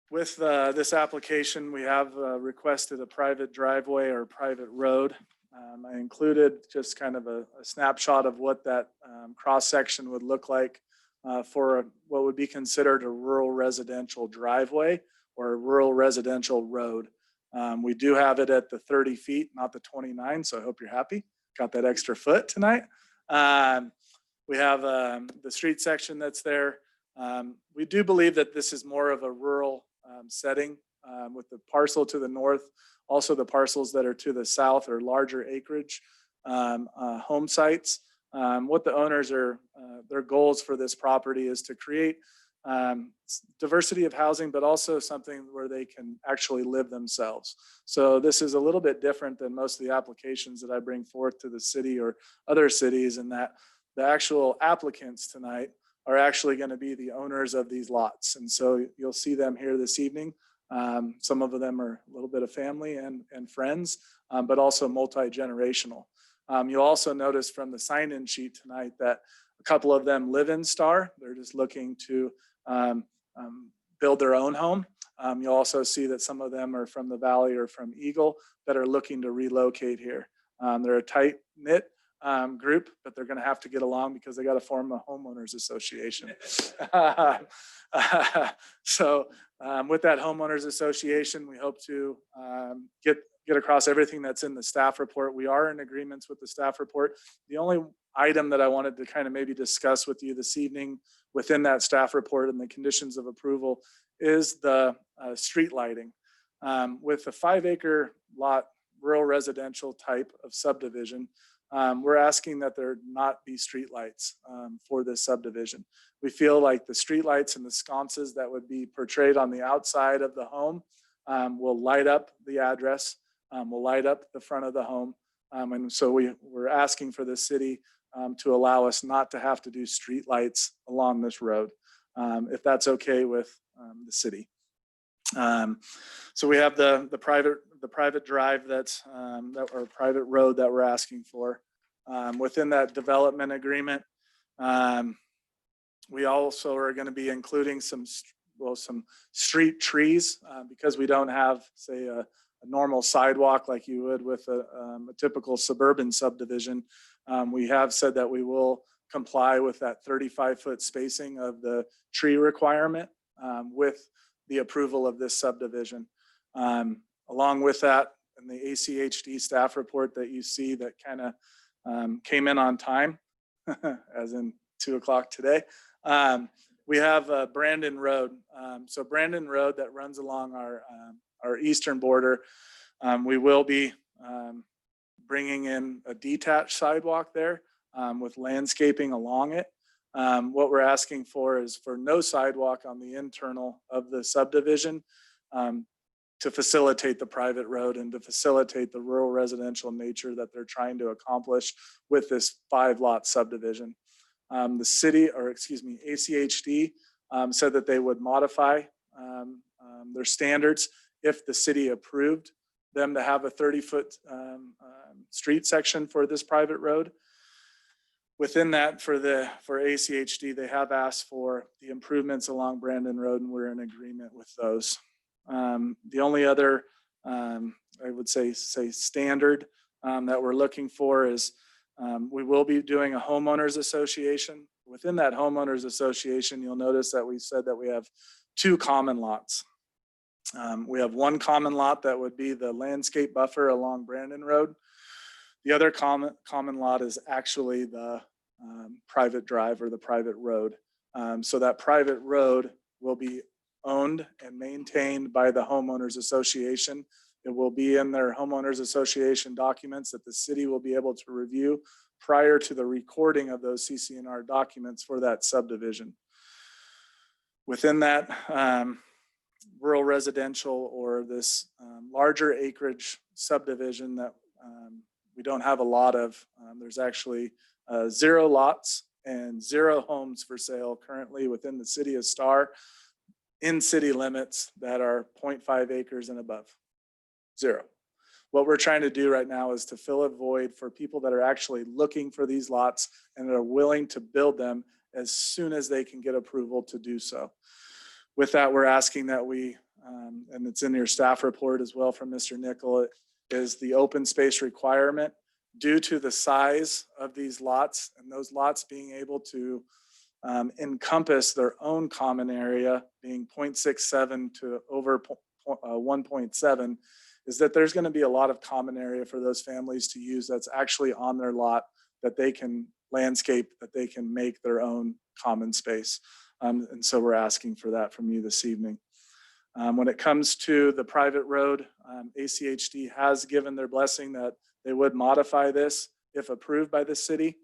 With this application, we have requested a private driveway or private road. I included just kind of a snapshot of what that cross section would look like for what would be considered a rural residential driveway or a rural residential road. We do have it at the 30 feet, not the 29, so I hope you're happy. Got that extra foot tonight. We have the street section that's there. We do believe that this is more of a rural setting with the parcel to the north. Also, the parcels that are to the south are larger acreage home sites. What the owners are, their goals for this property is to create diversity of housing, but also something where they can actually live themselves. So this is a little bit different than most of the applications that I bring forth to the city or other cities, in that the actual applicants tonight are actually going to be the owners of these lots. And so you'll see them here this evening. Some of them are a little bit of family and friends, but also multi-generational. You'll also notice from the sign-in sheet tonight that a couple of them live in Star. They're just looking to build their own home. You'll also see that some of them are from the Valley or from Eagle that are looking to relocate here. They're a tight-knit group, but they're going to have to get along because they got to form a homeowners association. So with that homeowners association, we hope to get across everything that's in the staff report. We are in agreements with the staff report. The only item that I wanted to kind of maybe discuss with you this evening within that staff report and the conditions of approval is the street lighting. With the 5-acre lot, rural residential type of subdivision, we're asking that there not be street lights for this subdivision. We feel like the street lights and the sconces that would be portrayed on the outside of the home will light up the address, will light up the front of the home. And so we're asking for the city to allow us not to have to do street lights along this road, if that's okay with the city. So we have the private drive that's or private road that we're asking for. Within that development agreement, we also are going to be including some street trees because we don't have, say, a normal sidewalk like you would with a typical suburban subdivision. We have said that we will comply with that 35-foot spacing of the tree requirement with the approval of this subdivision. Along with that, in the ACHD staff report that you see that kind of came in on time, as in 2 o'clock today, we have Brandon Road. So Brandon Road that runs along our eastern border, we will be bringing in a detached sidewalk there with landscaping along it. What we're asking for is for no sidewalk on the internal of the subdivision to facilitate the private road and to facilitate the rural residential nature that they're trying to accomplish with this 5-lot subdivision. The city, or excuse me, ACHD said that they would modify their standards if the city approved them to have a 30-foot street section for this private road. Within that, for ACHD, they have asked for the improvements along Brandon Road, and we're in agreement with those. The only other, I would say standard that we're looking for is we will be doing a homeowners association. Within that homeowners association, you'll notice that we said that we have 2 common lots. We have 1 common lot that would be the landscape buffer along Brandon Road. The other common lot is actually the private drive or the private road. So that private road will be owned and maintained by the homeowners association. It will be in their homeowners association documents that the city will be able to review prior to the recording of those CC&R documents for that subdivision. Within that rural residential or this larger acreage subdivision that we don't have a lot of, there's actually 0 lots and 0 homes for sale currently within the city of Star in city limits that are 0.5 acres and above. 0. What we're trying to do right now is to fill a void for people that are actually looking for these lots and are willing to build them as soon as they can get approval to do so. With that, we're asking that we, and it's in your staff report as well from Mr. Nickel, is the open space requirement due to the size of these lots and those lots being able to encompass their own common area being 0.67 to over 1.7, is that there's going to be a lot of common area for those families to use that's actually on their lot that they can landscape, that they can make their own common space. And so we're asking for that from you this evening. When it comes to the private road, ACHD has given their blessing that they would modify this if approved by the city.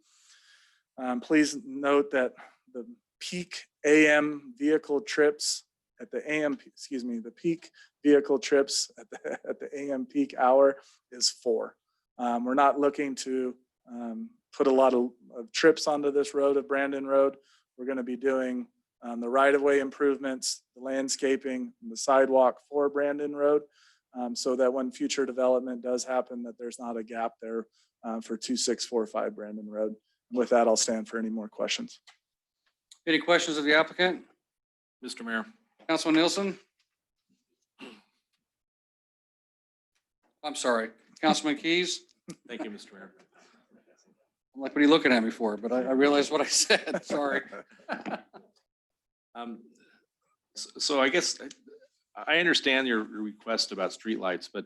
Please note that the peak AM vehicle trips at the AM, excuse me, the peak vehicle trips at the AM peak hour is 4. We're not looking to put a lot of trips onto this road of Brandon Road. We're going to be doing the right-of-way improvements, the landscaping, and the sidewalk for Brandon Road, so that when future development does happen, that there's not a gap there for 2645 Brandon Road. With that, I'll stand for any more questions. Any questions of the applicant? Mr. Mayor. Councilman Nielsen? I'm sorry, Councilman Keys? Thank you, Mr. Mayor. I'm like, what are you looking at me for? But I realized what I said, sorry. So I guess I understand your request about streetlights, but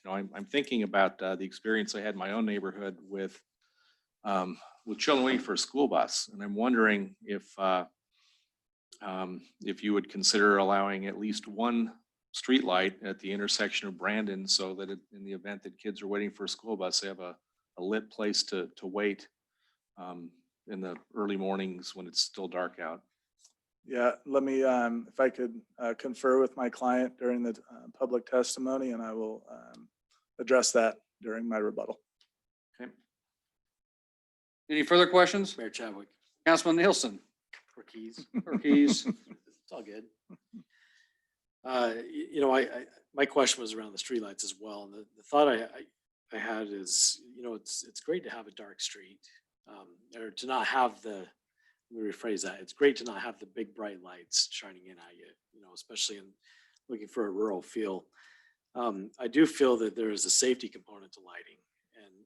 I'm thinking about the experience I had in my own neighborhood with children waiting for a school bus, and I'm wondering if you would consider allowing at least one streetlight at the intersection of Brandon, so that in the event that kids are waiting for a school bus, they have a lit place to wait in the early mornings when it's still dark out. Yeah, let me, if I could confer with my client during the public testimony, and I will address that during my rebuttal. Okay. Any further questions? Mayor Chadwick. Councilman Nielsen? Or Keys. Or Keys? It's all good. My question was around the streetlights as well. And the thought I had is, it's great to have a dark street, or to not have let me rephrase that. It's great to not have the big bright lights shining in at you, especially in looking for a rural feel. I do feel that there is a safety component to lighting.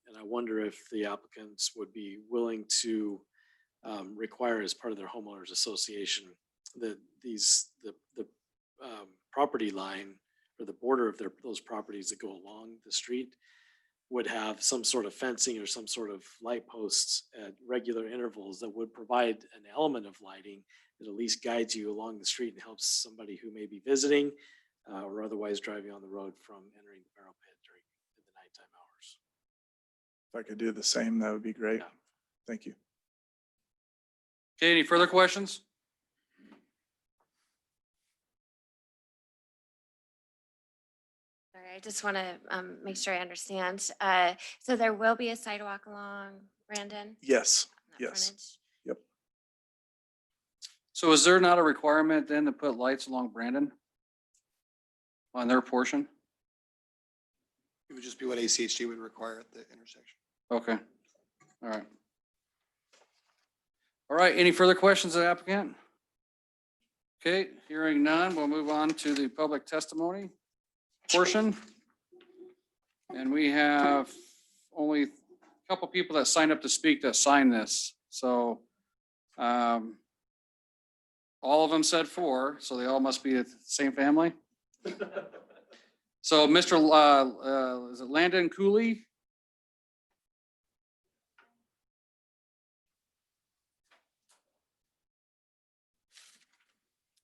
And I wonder if the applicants would be willing to require, as part of their homeowners association, that the property line or the border of those properties that go along the street would have some sort of fencing or some sort of light posts at regular intervals that would provide an element of lighting that at least guides you along the street and helps somebody who may be visiting or otherwise driving on the road from entering the barrel pit during the nighttime hours. If I could do the same, that would be great. Yeah. Thank you. Okay, any further questions? Sorry, I just want to make sure I understand. So there will be a sidewalk along Brandon? Yes, on that yes. frontage? So is there not a requirement then to put lights along Brandon on their portion? It would just be what ACHD would require at the intersection. Okay, all right. All right, any further questions of the applicant? Okay, hearing none, we'll move on to the public testimony portion. And we have only a couple people that signed up to speak that signed this. So all of them said 4, so they all must be the same family. So Mr. Is it Landon Cooley?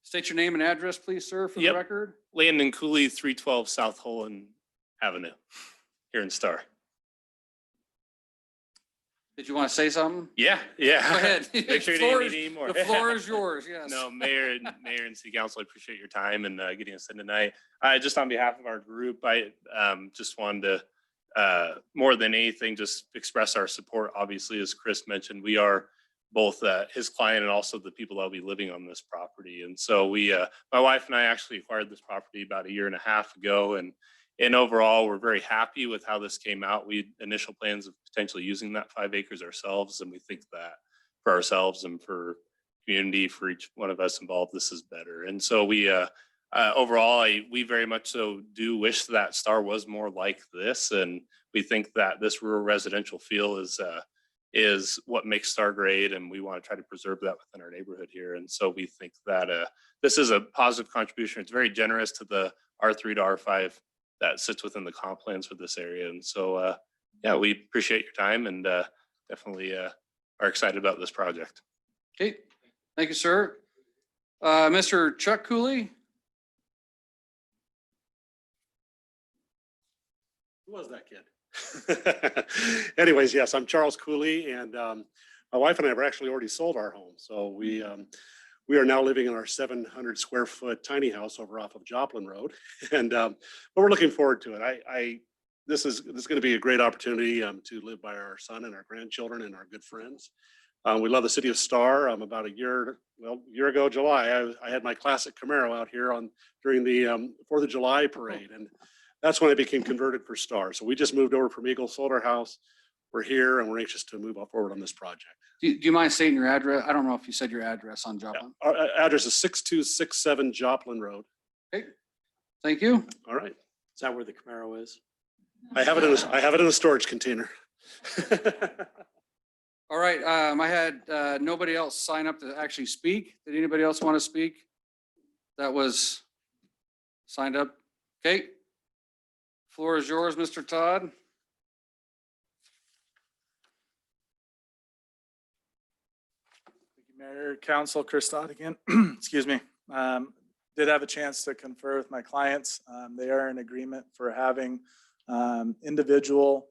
State your name and address, please, sir, for the Yep. record. Landon Cooley, 312 South Holland Avenue, here in Star. Did you want to say something? Yeah. Go ahead. Make sure you The floor didn't is- need any more. The floor is yours, yes. No, Mayor and City Council, I appreciate your time and getting us in tonight. Just on behalf of our group, I just wanted to, more than anything, just express our support. Obviously, as Chris mentioned, we are both his client and also the people that will be living on this property. And so my wife and I actually acquired this property about 1.5 years ago. And overall, we're very happy with how this came out. We had initial plans of potentially using that 5 acres ourselves. And we think that for ourselves and for community, for each one of us involved, this is better. And so overall, we very much so do wish that Star was more like this. And we think that this rural residential feel is what makes Star great, and we want to try to preserve that within our neighborhood here. And so we think that this is a positive contribution. It's very generous to the R3 to R5 that sits within the comp plans for this area. And so, yeah, we appreciate your time and definitely are excited about this project. Okay, thank you, sir. Mr. Chuck Cooley? Who was that kid? Anyways, yes, I'm Charles Cooley, and my wife and I have actually already sold our home. So we are now living in our 700 square foot tiny house over off of Joplin Road. And, but we're looking forward to it. This is going to be a great opportunity to live by our son and our grandchildren and our good friends. We love the city of Star. About a year ago, July, I had my classic Camaro out here during the 4th of July parade. And that's when I became converted for Star. So we just moved over from Eagle, sold our house. We're here and we're anxious to move forward on this project. Do you mind stating your address? I don't know if you said your address on Joplin. Our address is 6267 Joplin Road. Thank you. All right. Is that where the Camaro is? I have it in a storage container. All right, I had nobody else sign up to actually speak. Did anybody else want to speak? That was signed up. Okay. Floor is yours, Mr. Todd. Thank you, Mayor, Council, Chris Dodd again. Excuse me. Did have a chance to confer with my clients. They are in agreement for having individual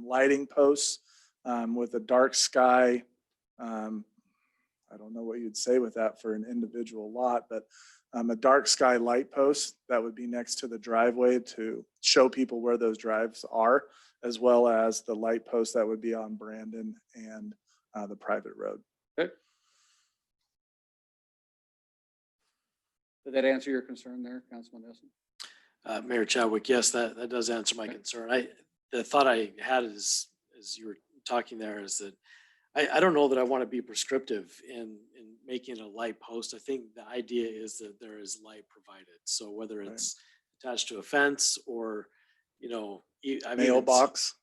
lighting posts with a dark sky. I don't know what you'd say with that for an individual lot, but a dark sky light post that would be next to the driveway to show people where those drives are, as well as the light post that would be on Brandon and the private road. Okay. Did that answer your concern there, Councilman Essen? Mayor Chadwick, yes, that does answer my concern. The thought I had is, as you were talking there, is that I don't know that I want to be prescriptive in making a light post. I think the idea is that there is light provided. So whether it's attached to a fence or, Mailbox.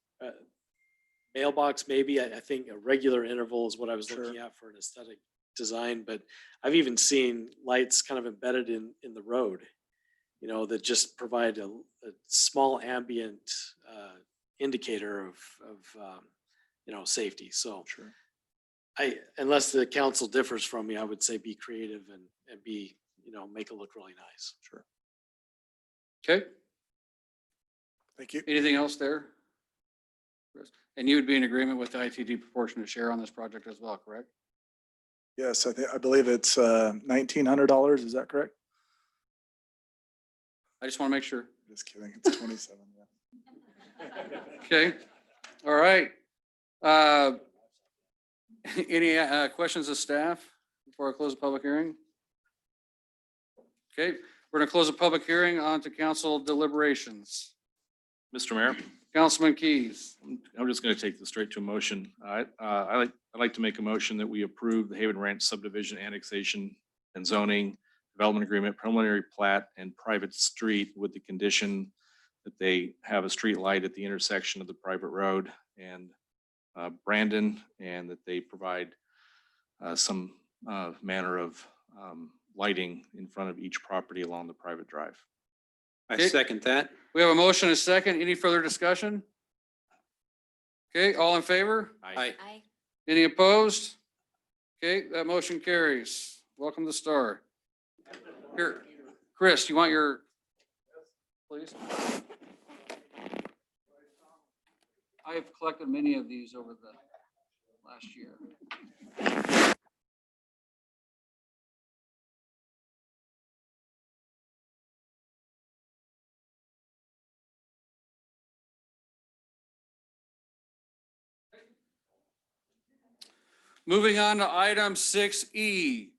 Mailbox, maybe. I think a regular interval is what I was looking at for an aesthetic design, but I've even seen lights kind of embedded in the road, that just provide a small ambient indicator of safety. So Sure. unless the council differs from me, I would say be creative and be, make it look really nice. Sure. Okay, Thank you. anything else there? Chris? And you would be in agreement with the ITD proportionate share on this project as well, correct? Yes, I believe it's $1,900. Is that correct? I just want to make sure. Just kidding. It's 27. Yeah. Okay, all right. Any questions of staff before I close the public hearing? Okay, we're going to close the public hearing on to council deliberations. Mr. Mayor, Councilman Keys. I'm just going to take this straight to a motion. I'd like to make a motion that we approve the Hayward Ranch subdivision annexation and zoning development agreement, preliminary plat, and private street with the condition that they have a street light at the intersection of the private road and Brandon, and that they provide some manner of lighting in front of each property along the private drive. I Okay. second that. We have a motion and a second. Any further discussion? Okay, all in favor? Aye. Aye. Any opposed? Okay, that motion carries. Welcome to Star. Here, Chris, you want your, please? I have collected many of these over the last year. Moving on to item 6E.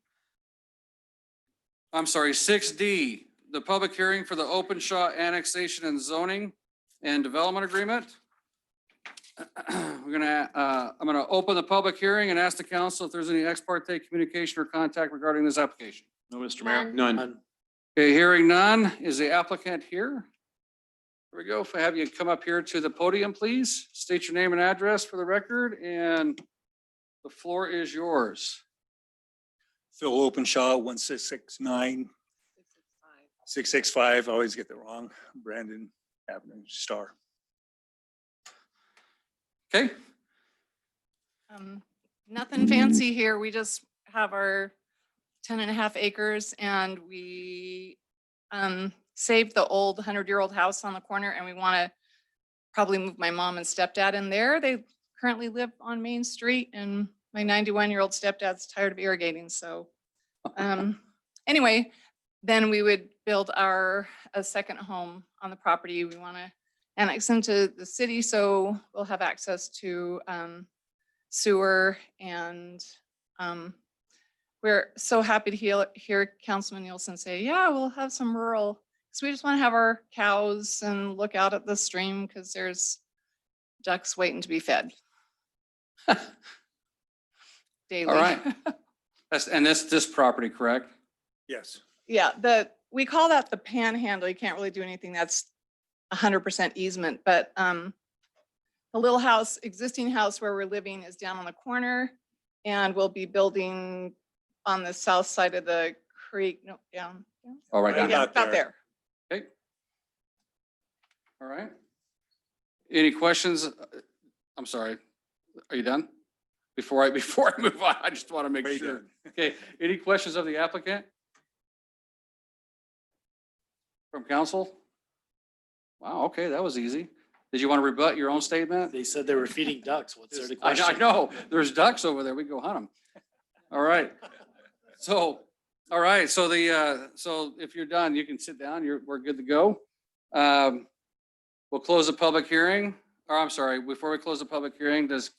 I'm sorry, 6D, the public hearing for the Open Shaw Annexation and Zoning and Development Agreement. I'm gonna open the public hearing and ask the council if there's any ex parte communication or contact regarding this application. No, Mr. Mayor. None. Okay, hearing none. Is the applicant here? Here we go. If I have you come up here to the podium, please. State your name and address for the record, and the floor is yours. Phil Openshaw, 1669. 665, I always get that wrong. Brandon Avenue, Star. Okay, Nothing fancy here. We just have our 10.5 acres and we saved the old 100-year-old house on the corner, and we want to probably move my mom and stepdad in there. They currently live on Main Street, and my 91-year-old stepdad's tired of irrigating, so Anyway, then we would build a second home on the property. We want to annex into the city, so we'll have access to sewer, and we're so happy to hear Councilman Nielsen say, yeah, we'll have some rural, because we just want to have our cows and look out at the stream because there's ducks waiting to be fed. Daily. All right. And this property, correct? Yes. Yeah, we call that the panhandle. You can't really do anything that's 100% easement, but the little house, existing house where we're living is down on the corner, and we'll be building on the south side of the creek. No, down. All right. Right Yeah, about about there. there. Okay. All right. Any questions? I'm sorry. Are you done? Before I move on, I just want to make Very sure. good. Okay. Any questions of the applicant? From council? Wow. Okay. That was easy. Did you want to rebut your own statement? They said they were feeding ducks. What's there to I question? know. There's ducks over there. We go hunt them. All right. So, all right. So so if you're done, you can sit down. We're good to go. We'll close the public hearing. Or I'm sorry, before we close the public hearing, does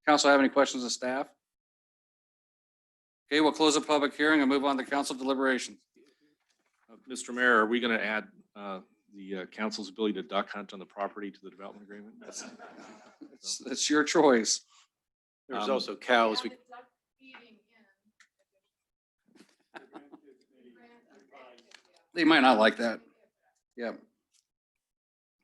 council have any questions of staff? Okay, we'll close the public hearing and move on to council deliberations. Mr. Mayor, are we going to add the council's ability to duck hunt on the property to the development agreement? It's your choice. There's also cows. They might not like that. Yeah.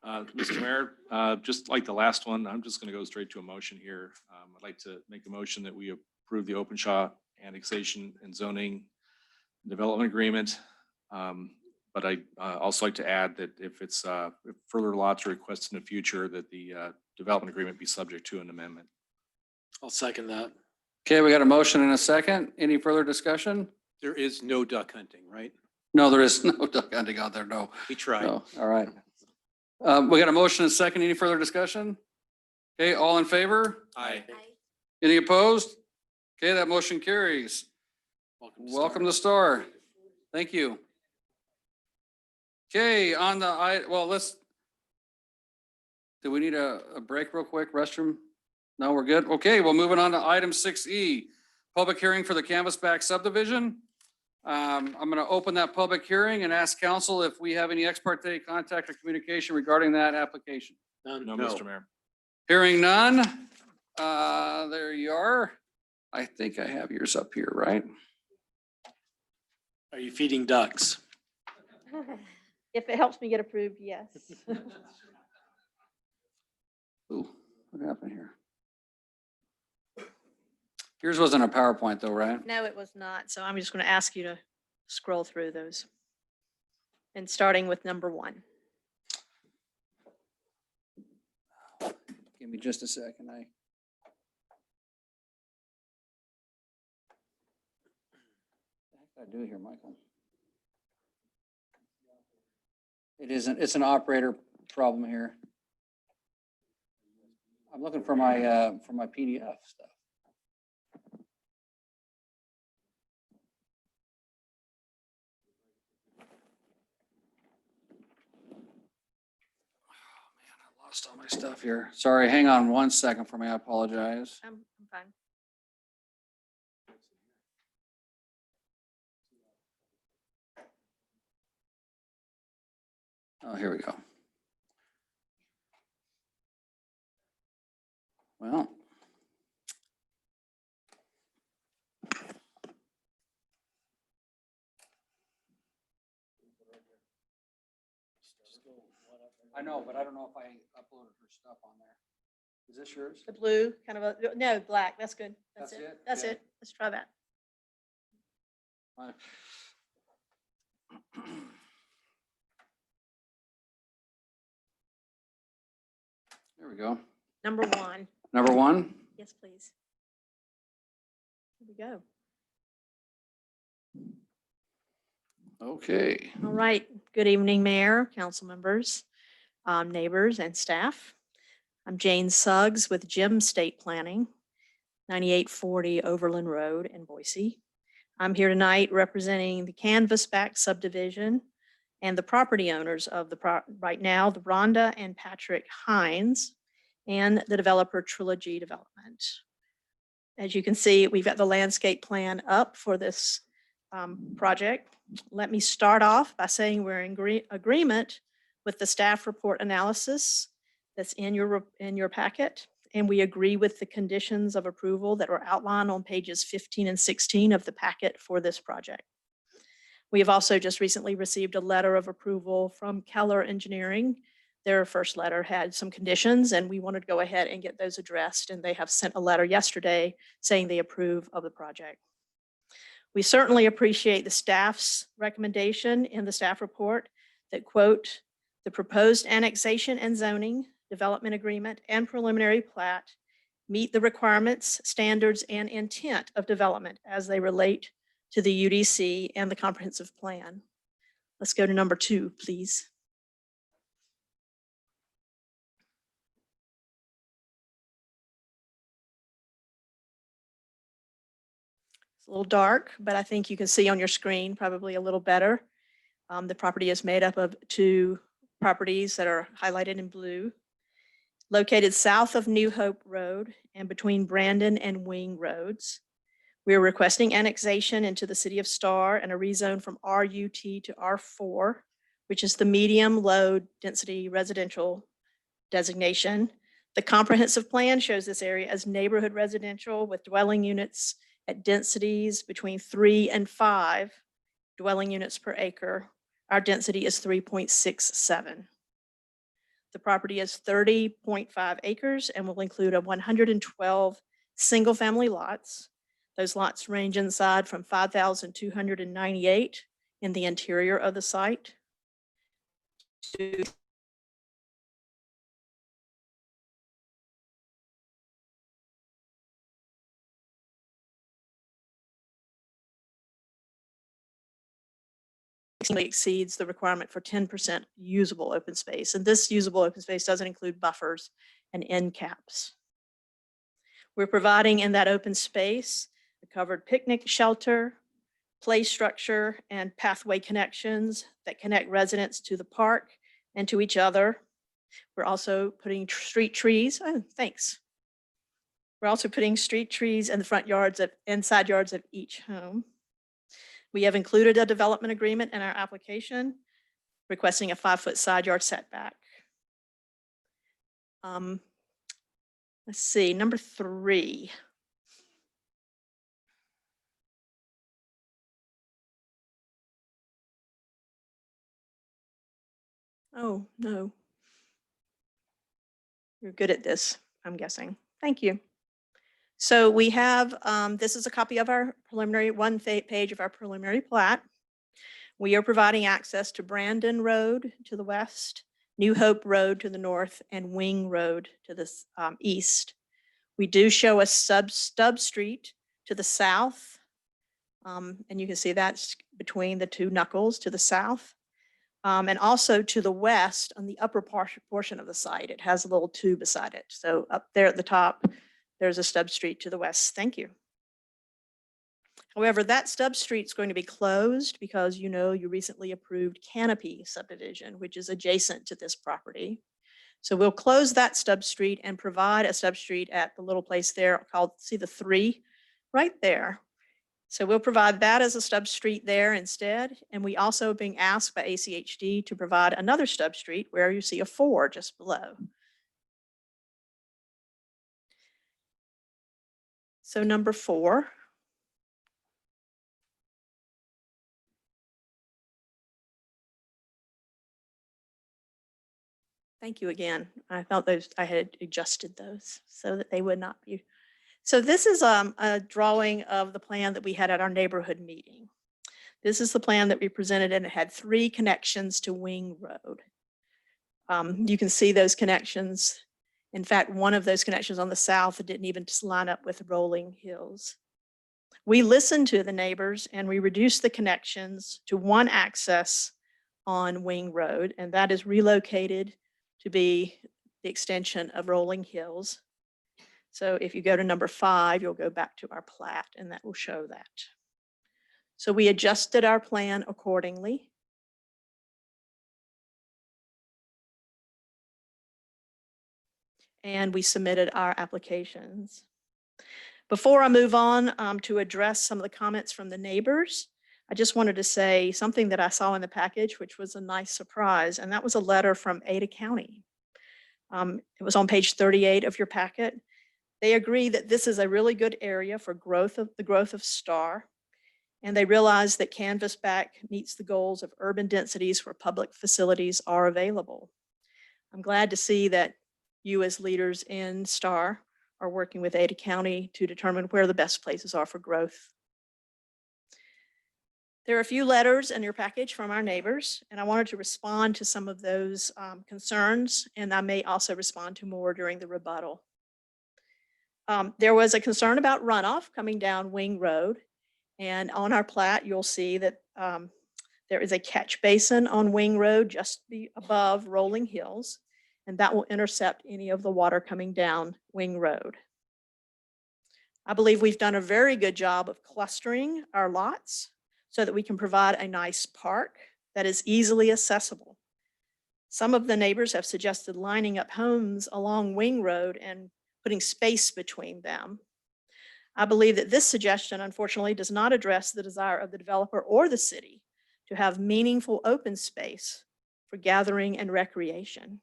Mr. Mayor, just like the last one, I'm just going to go straight to a motion here. I'd like to make a motion that we approve the Openshaw annexation and zoning development agreement. But I also like to add that if if further lots are requested in the future, that the development agreement be subject to an amendment. I'll second that. Okay, we got a motion and a second. Any further discussion? There is no duck hunting, right? No, there is no duck hunting out there. No. We tried. No. All right. We got a motion and a second. Any further discussion? Okay, all in favor? Aye. Any opposed? Okay, that motion carries. Welcome to Star. Thank you. Okay, on the, do we need a break real quick? Restroom? No, we're good. Okay, well, moving on to item 6E, public hearing for the Canvasback subdivision. I'm going to open that public hearing and ask council if we have any ex parte contact or communication regarding that application. None. No, Mr. Mayor. Hearing none. There you are. I think I have yours up here, right? Are you feeding ducks? If it helps me get approved, yes. Ooh, what happened here? Yours wasn't a PowerPoint though, right? No, it was not. So I'm just going to ask you to scroll through those. And starting with number 1. Give me just a second. What the heck did I do here, Michael? It's an operator problem here. I'm looking for my PDF stuff. Lost all my stuff here. Sorry, hang on 1 second for me. I apologize. I'm fine. Oh, here we go. Well. I know, but I don't know if I uploaded her stuff on there. Is this yours? The blue, kind of no, black. That's good. That's That's it. it? That's Yeah. it. Let's try that. There we go. Number 1. Number 1. Yes, please. Here we go. Okay. All right. Good evening, Mayor, council members, neighbors, and staff. I'm Jane Suggs with Jim State Planning, 9840 Overland Road in Boise. I'm here tonight representing the Canvasback subdivision and the property owners of right now, the Rhonda and Patrick Hines, and the developer Trilogy Development. As you can see, we've got the landscape plan up for this project. Let me start off by saying we're in agreement with the staff report analysis that's in your packet, and we agree with the conditions of approval that are outlined on pages 15 and 16 of the packet for this project. We have also just recently received a letter of approval from Keller Engineering. Their first letter had some conditions, and we wanted to go ahead and get those addressed, and they have sent a letter yesterday saying they approve of the project. We certainly appreciate the staff's recommendation in the staff report that, quote, "The proposed annexation and zoning, development agreement, and preliminary plat meet the requirements, standards, and intent of development as they relate to the UDC and the comprehensive plan." Let's go to number 2, please. It's a little dark, but I think you can see on your screen probably a little better. The property is made up of 2 properties that are highlighted in blue, located south of New Hope Road and between Brandon and Wing Roads. We are requesting annexation into the city of Star and a rezone from RUT to R4, which is the medium low density residential designation. The comprehensive plan shows this area as neighborhood residential with dwelling units at densities between 3 and 5 dwelling units per acre. Our density is 3.67. The property is 30.5 acres and will include 112 single-family lots. Those lots range inside from 5,298 in the interior of the site to exceeds the requirement for 10% usable open space. And this usable open space doesn't include buffers and end caps. We're providing in that open space a covered picnic shelter, play structure, and pathway connections that connect residents to the park and to each other. We're also putting street trees. Oh, thanks. We're also putting street trees in the front yards and side yards of each home. We have included a development agreement in our application requesting a 5-foot side yard setback. Let's see, number 3. Oh, no. You're good at this, I'm guessing. Thank you. So we have, this is a copy of our preliminary, one page of our preliminary plat. We are providing access to Brandon Road to the west, New Hope Road to the north, and Wing Road to the east. We do show a stub street to the south. And you can see that's between the 2 knuckles to the south. And also to the west on the upper portion of the site, it has a little 2 beside it. So up there at the top, there's a stub street to the west. Thank you. However, that stub street is going to be closed because you recently approved Canopy Subdivision, which is adjacent to this property. So we'll close that stub street and provide a stub street at the little place there called, see the 3 right there. So we'll provide that as a stub street there instead. And we also are being asked by ACHD to provide another stub street where you see a 4 just below. So number 4. Thank you again. I felt I had adjusted those so that they would not be. So this is a drawing of the plan that we had at our neighborhood meeting. This is the plan that we presented, and it had 3 connections to Wing Road. You can see those connections. In fact, one of those connections on the south didn't even just line up with Rolling Hills. We listened to the neighbors and we reduced the connections to 1 access on Wing Road, and that is relocated to be the extension of Rolling Hills. So if you go to number 5, you'll go back to our plat and that will show that. So we adjusted our plan accordingly. And we submitted our applications. Before I move on to address some of the comments from the neighbors, I just wanted to say something that I saw in the package, which was a nice surprise, and that was a letter from Ada County. It was on page 38 of your packet. They agree that this is a really good area for the growth of STAR, and they realize that Canvasback meets the goals of urban densities where public facilities are available. I'm glad to see that you as leaders in STAR are working with Ada County to determine where the best places are for growth. There are a few letters in your package from our neighbors, and I wanted to respond to some of those concerns, and I may also respond to more during the rebuttal. There was a concern about runoff coming down Wing Road, and on our plat, you'll see that there is a catch basin on Wing Road just above Rolling Hills, and that will intercept any of the water coming down Wing Road. I believe we've done a very good job of clustering our lots so that we can provide a nice park that is easily accessible. Some of the neighbors have suggested lining up homes along Wing Road and putting space between them. I believe that this suggestion, unfortunately, does not address the desire of the developer or the city to have meaningful open space for gathering and recreation.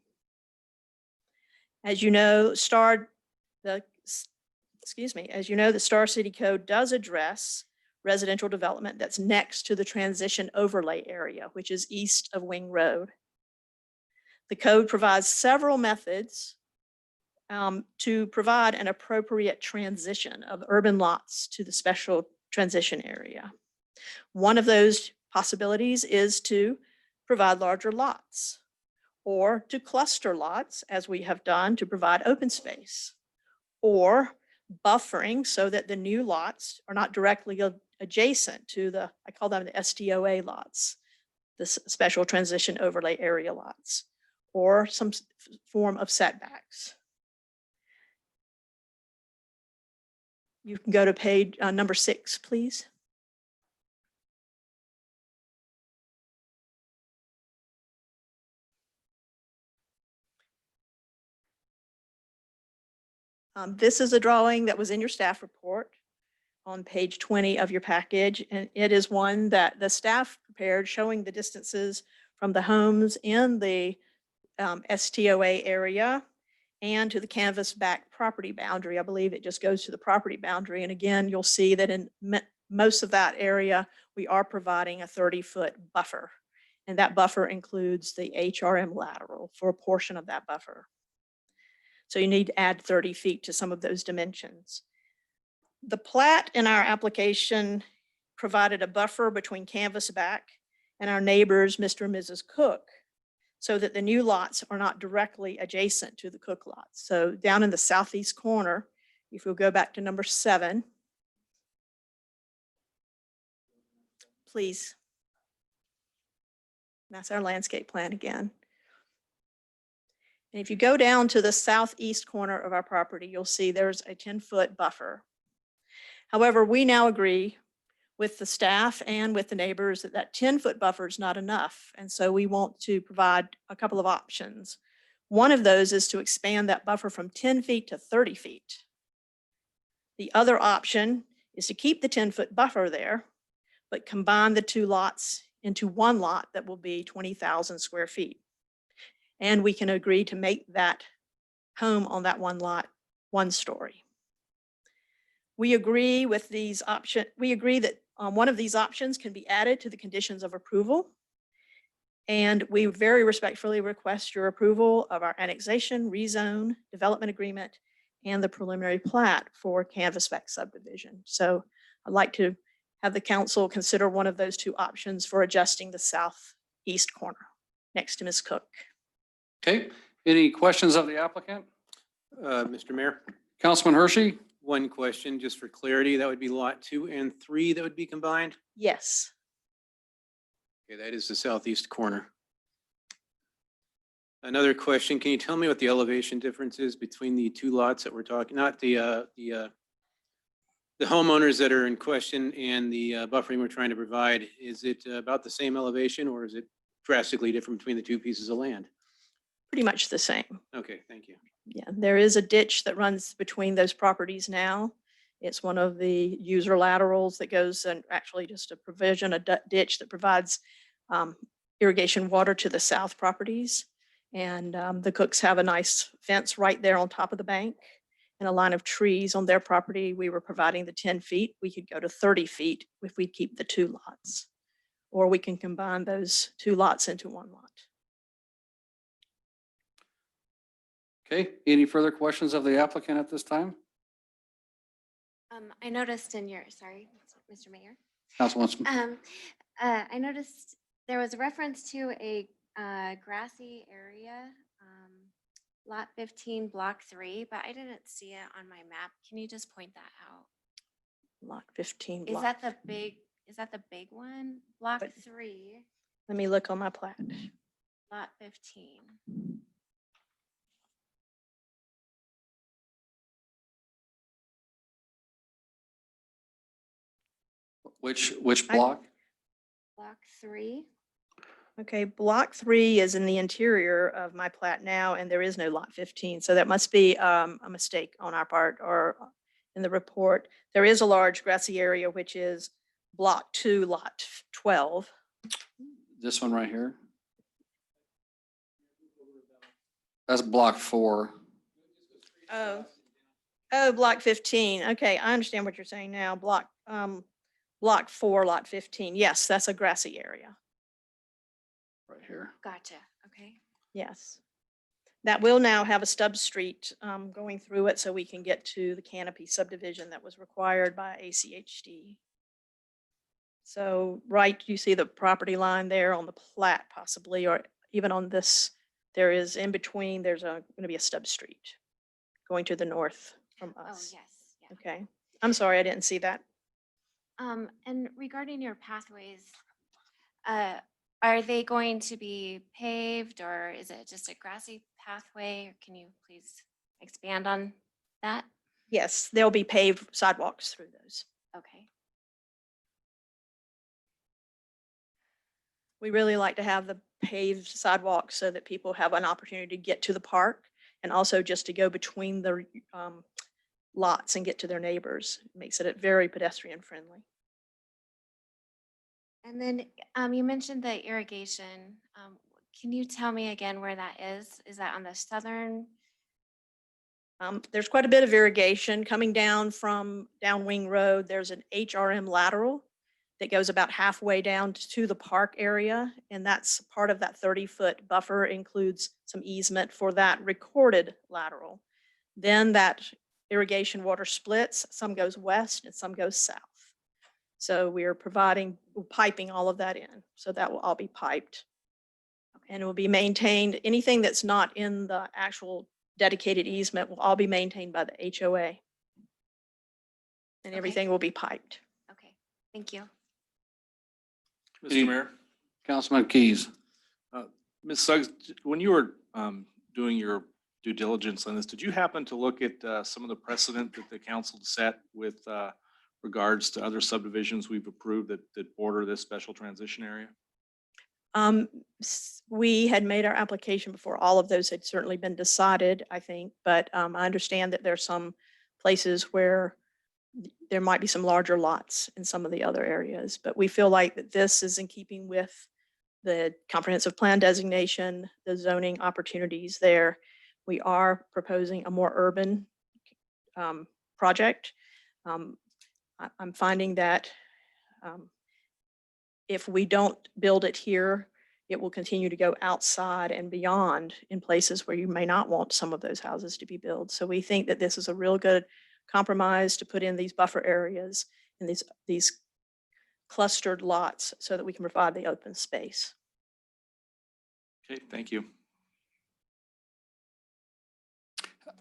As you know, the Star City Code does address residential development that's next to the transition overlay area, which is east of Wing Road. The code provides several methods to provide an appropriate transition of urban lots to the special transition area. One of those possibilities is to provide larger lots, or to cluster lots, as we have done, to provide open space, or buffering so that the new lots are not directly adjacent to I call them the STOA lots, the special transition overlay area lots, or some form of setbacks. You can go to page number 6, please. This is a drawing that was in your staff report on page 20 of your package, and it is one that the staff prepared showing the distances from the homes in the STOA area and to the Canvasback property boundary. I believe it just goes to the property boundary. And again, you'll see that in most of that area, we are providing a 30-foot buffer. And that buffer includes the HRM lateral for a portion of that buffer. So you need to add 30 feet to some of those dimensions. The plat in our application provided a buffer between Canvasback and our neighbors, Mr. and Mrs. Cook, so that the new lots are not directly adjacent to the Cook lots. So down in the southeast corner, if we'll go back to number 7, please. That's our landscape plan again. And if you go down to the southeast corner of our property, you'll see there's a 10-foot buffer. However, we now agree with the staff and with the neighbors that that 10-foot buffer is not enough. And so we want to provide a couple of options. One of those is to expand that buffer from 10 feet to 30 feet. The other option is to keep the 10-foot buffer there, but combine the two lots into one lot that will be 20,000 square feet. And we can agree to make that home on that one lot 1 story. We agree with these options. We agree that one of these options can be added to the conditions of approval. And we very respectfully request your approval of our annexation, rezone, development agreement, and the preliminary plat for Canvasback subdivision. So I'd like to have the council consider one of those 2 options for adjusting the southeast corner next to Ms. Cook. Okay, any questions of the applicant? Mr. Mayor, Councilman Hershey? one question just for clarity. That would be lot 2 and 3 that would be combined? Yes. Okay, that is the southeast corner. Another question, can you tell me what the elevation difference is between the 2 lots that we're talking, not the The homeowners that are in question and the buffering we're trying to provide, is it about the same elevation or is it drastically different between the two pieces of land? Pretty much the same. Okay, thank you. Yeah, there is a ditch that runs between those properties now. It's one of the user laterals that goes, and actually just a provision, a ditch that provides irrigation water to the south properties. And the Cooks have a nice fence right there on top of the bank and a line of trees on their property. We were providing the 10 feet. We could go to 30 feet if we keep the 2 lots. Or we can combine those 2 lots into 1 lot. Okay, any further questions of the applicant at this time? I noticed in your, sorry, Mr. Mayor. Councilwoman, I noticed there was a reference to a grassy area, lot 15, block 3, but I didn't see it on my map. Can you just point that out? Lot 15 Is block. that the big one? Block But- 3, Let me look on my plat. lot 15. which I- block? Block 3. Okay, block 3 is in the interior of my plat now, and there is no lot 15. So that must be a mistake on our part or in the report. There is a large grassy area, which is block 2, lot 12. This one right here? That's block 4. Oh, block 15. Okay, I understand what you're saying now. Block 4, lot 15. Yes, that's a grassy area. Right here. Gotcha. Okay. Yes. That will now have a stub street going through it so we can get to the canopy subdivision that was required by ACHD. So, right, you see the property line there on the plat possibly, or even on this, there is in between, there's going to be a stub street going to the north from Oh, us. yes. Yeah. Okay. I'm sorry, I didn't see that. And regarding your pathways, are they going to be paved or is it just a grassy pathway? Or can you please expand on that? Yes, there'll be paved sidewalks through those. Okay. We really like to have the paved sidewalks so that people have an opportunity to get to the park and also just to go between the lots and get to their neighbors. It makes it very pedestrian friendly. And then you mentioned the irrigation. Can you tell me again where that is? Is that on the southern? There's quite a bit of irrigation coming down from Down Wing Road. There's an HRM lateral that goes about halfway down to the park area. And that's part of that 30-foot buffer includes some easement for that recorded lateral. Then that irrigation water splits. Some goes west and some goes south. So we are piping all of that in. So that will all be piped. And it will be maintained. Anything that's not in the actual dedicated easement will all be maintained by the HOA. And everything will be piped. Okay, thank you. Mr. Mayor, Councilman Keys. Ms. Suggs, when you were doing your due diligence on this, did you happen to look at some of the precedent that the council set with regards to other subdivisions we've approved that border this special transition area? We had made our application before all of those had certainly been decided, I think, but I understand that there are some places where there might be some larger lots in some of the other areas, but we feel like that this is in keeping with the comprehensive plan designation, the zoning opportunities there. We are proposing a more urban project. I'm finding that if we don't build it here, it will continue to go outside and beyond in places where you may not want some of those houses to be built. So we think that this is a real good compromise to put in these buffer areas and these clustered lots so that we can provide the open space. Okay, thank you.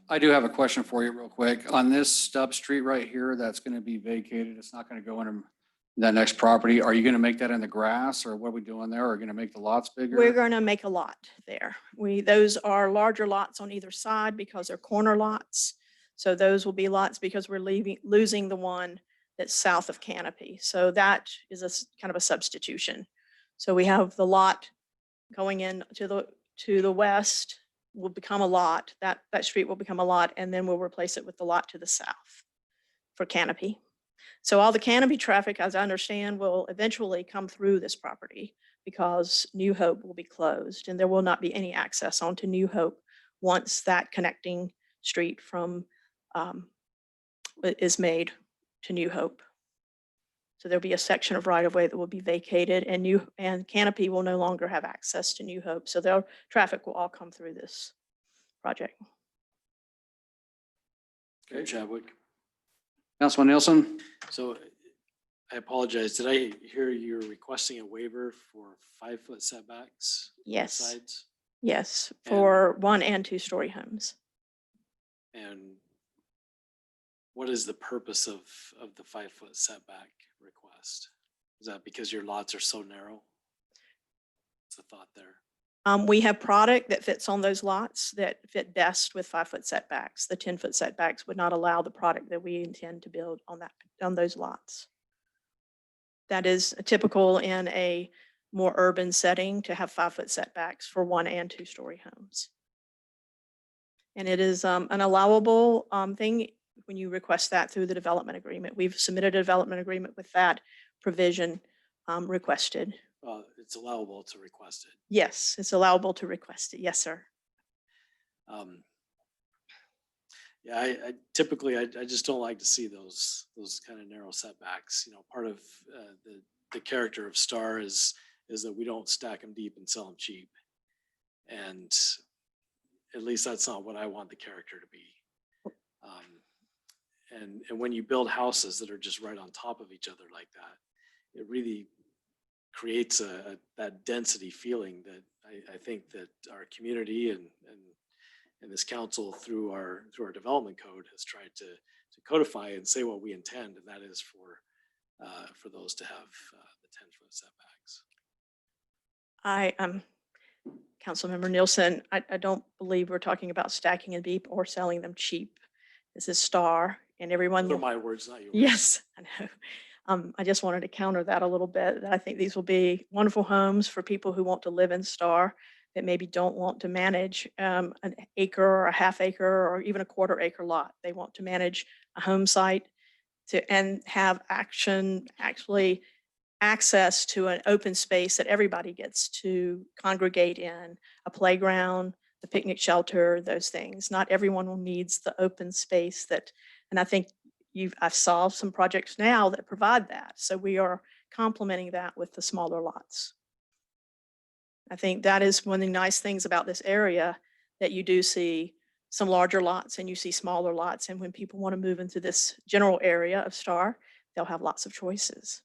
I do have a question for you real quick. On this stub street right here, that's going to be vacated. It's not going to go into that next property. Are you going to make that in the grass or what are we doing there? Are we going to make the lots bigger? We're going to make a lot there. Those are larger lots on either side because they're corner lots. So those will be lots because we're losing the one that's south of Canopy. So that is kind of a substitution. So we have the lot going in to the west will become a lot. That street will become a lot, and then we'll replace it with the lot to the south for Canopy. So all the Canopy traffic, as I understand, will eventually come through this property because New Hope will be closed and there will not be any access onto New Hope once that connecting street from is made to New Hope. So there'll be a section of right of way that will be vacated and Canopy will no longer have access to New Hope. So their traffic will all come through this project. Okay, Chadwick. Councilman Nielsen? So I apologize. Did I hear you're requesting a waiver for 5-foot setbacks? on Yes. Sides? Yes, And- for 1 and 2 story homes. And what is the purpose of the 5-foot setback request? Is that because your lots are so narrow? What's the thought there? We have product that fits on those lots that fit best with 5-foot setbacks. The 10-foot setbacks would not allow the product that we intend to build on those lots. That is typical in a more urban setting to have 5-foot setbacks for 1 and 2 story homes. And it is an allowable thing when you request that through the development agreement. We've submitted a development agreement with that provision requested. It's allowable to request it. Yes, it's allowable to request it. Yes, sir. Yeah, I typically, I just don't like to see those kind of narrow setbacks. You know, part of the character of Star is that we don't stack them deep and sell them cheap. And at least that's not what I want the character to be. And when you build houses that are just right on top of each other like that, it really creates that density feeling that I think that our community and this council through our development code has tried to codify and say what we intend, and that is for those to have the 10-foot setbacks. Councilmember Nielsen, I don't believe we're talking about stacking them deep or selling them cheap. This is Star and everyone. Those are my words, not yours. Yes, I know. I just wanted to counter that a little bit. I think these will be wonderful homes for people who want to live in Star that maybe don't want to manage an acre or a half acre or even a quarter acre lot. They want to manage a home site and have actually access to an open space that everybody gets to congregate in, a playground, the picnic shelter, those things. Not everyone needs the open space and I think I've solved some projects now that provide that. So we are complementing that with the smaller lots. I think that is one of the nice things about this area, that you do see some larger lots and you see smaller lots. And when people want to move into this general area of Star, they'll have lots of choices.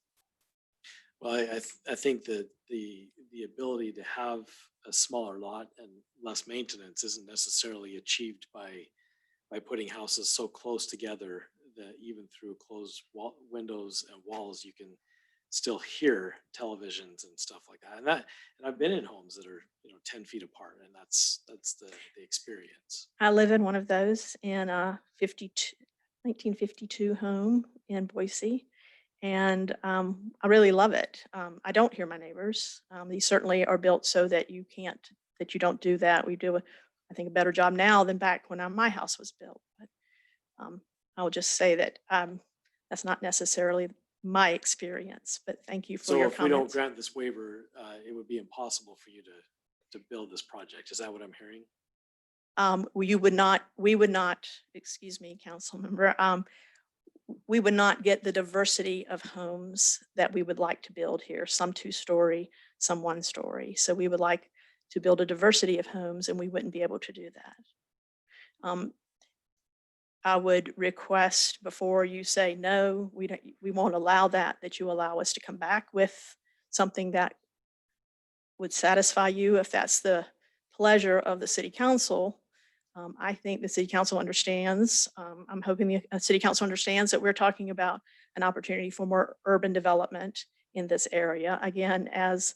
Well, I think that the ability to have a smaller lot and less maintenance isn't necessarily achieved by putting houses so close together that even through closed windows and walls, you can still hear televisions and stuff like that. And I've been in homes that are 10 feet apart, and that's the experience. I live in one of those in a 1952 home in Boise. And I really love it. I don't hear my neighbors. These certainly are built so that you don't do that. We do, I think, a better job now than back when my house was built. But I'll just say that that's not necessarily my experience, but thank you for So your if we don't comments. grant this waiver, it would be impossible for you to build this project. Is that what I'm hearing? We would not, excuse me, council member, we would not get the diversity of homes that we would like to build here, some 2-story, some 1-story. So we would like to build a diversity of homes and we wouldn't be able to do that. I would request before you say no, we won't allow that you allow us to come back with something that would satisfy you if that's the pleasure of the city council. I think the city council understands. I'm hoping the city council understands that we're talking about an opportunity for more urban development in this area. Again, as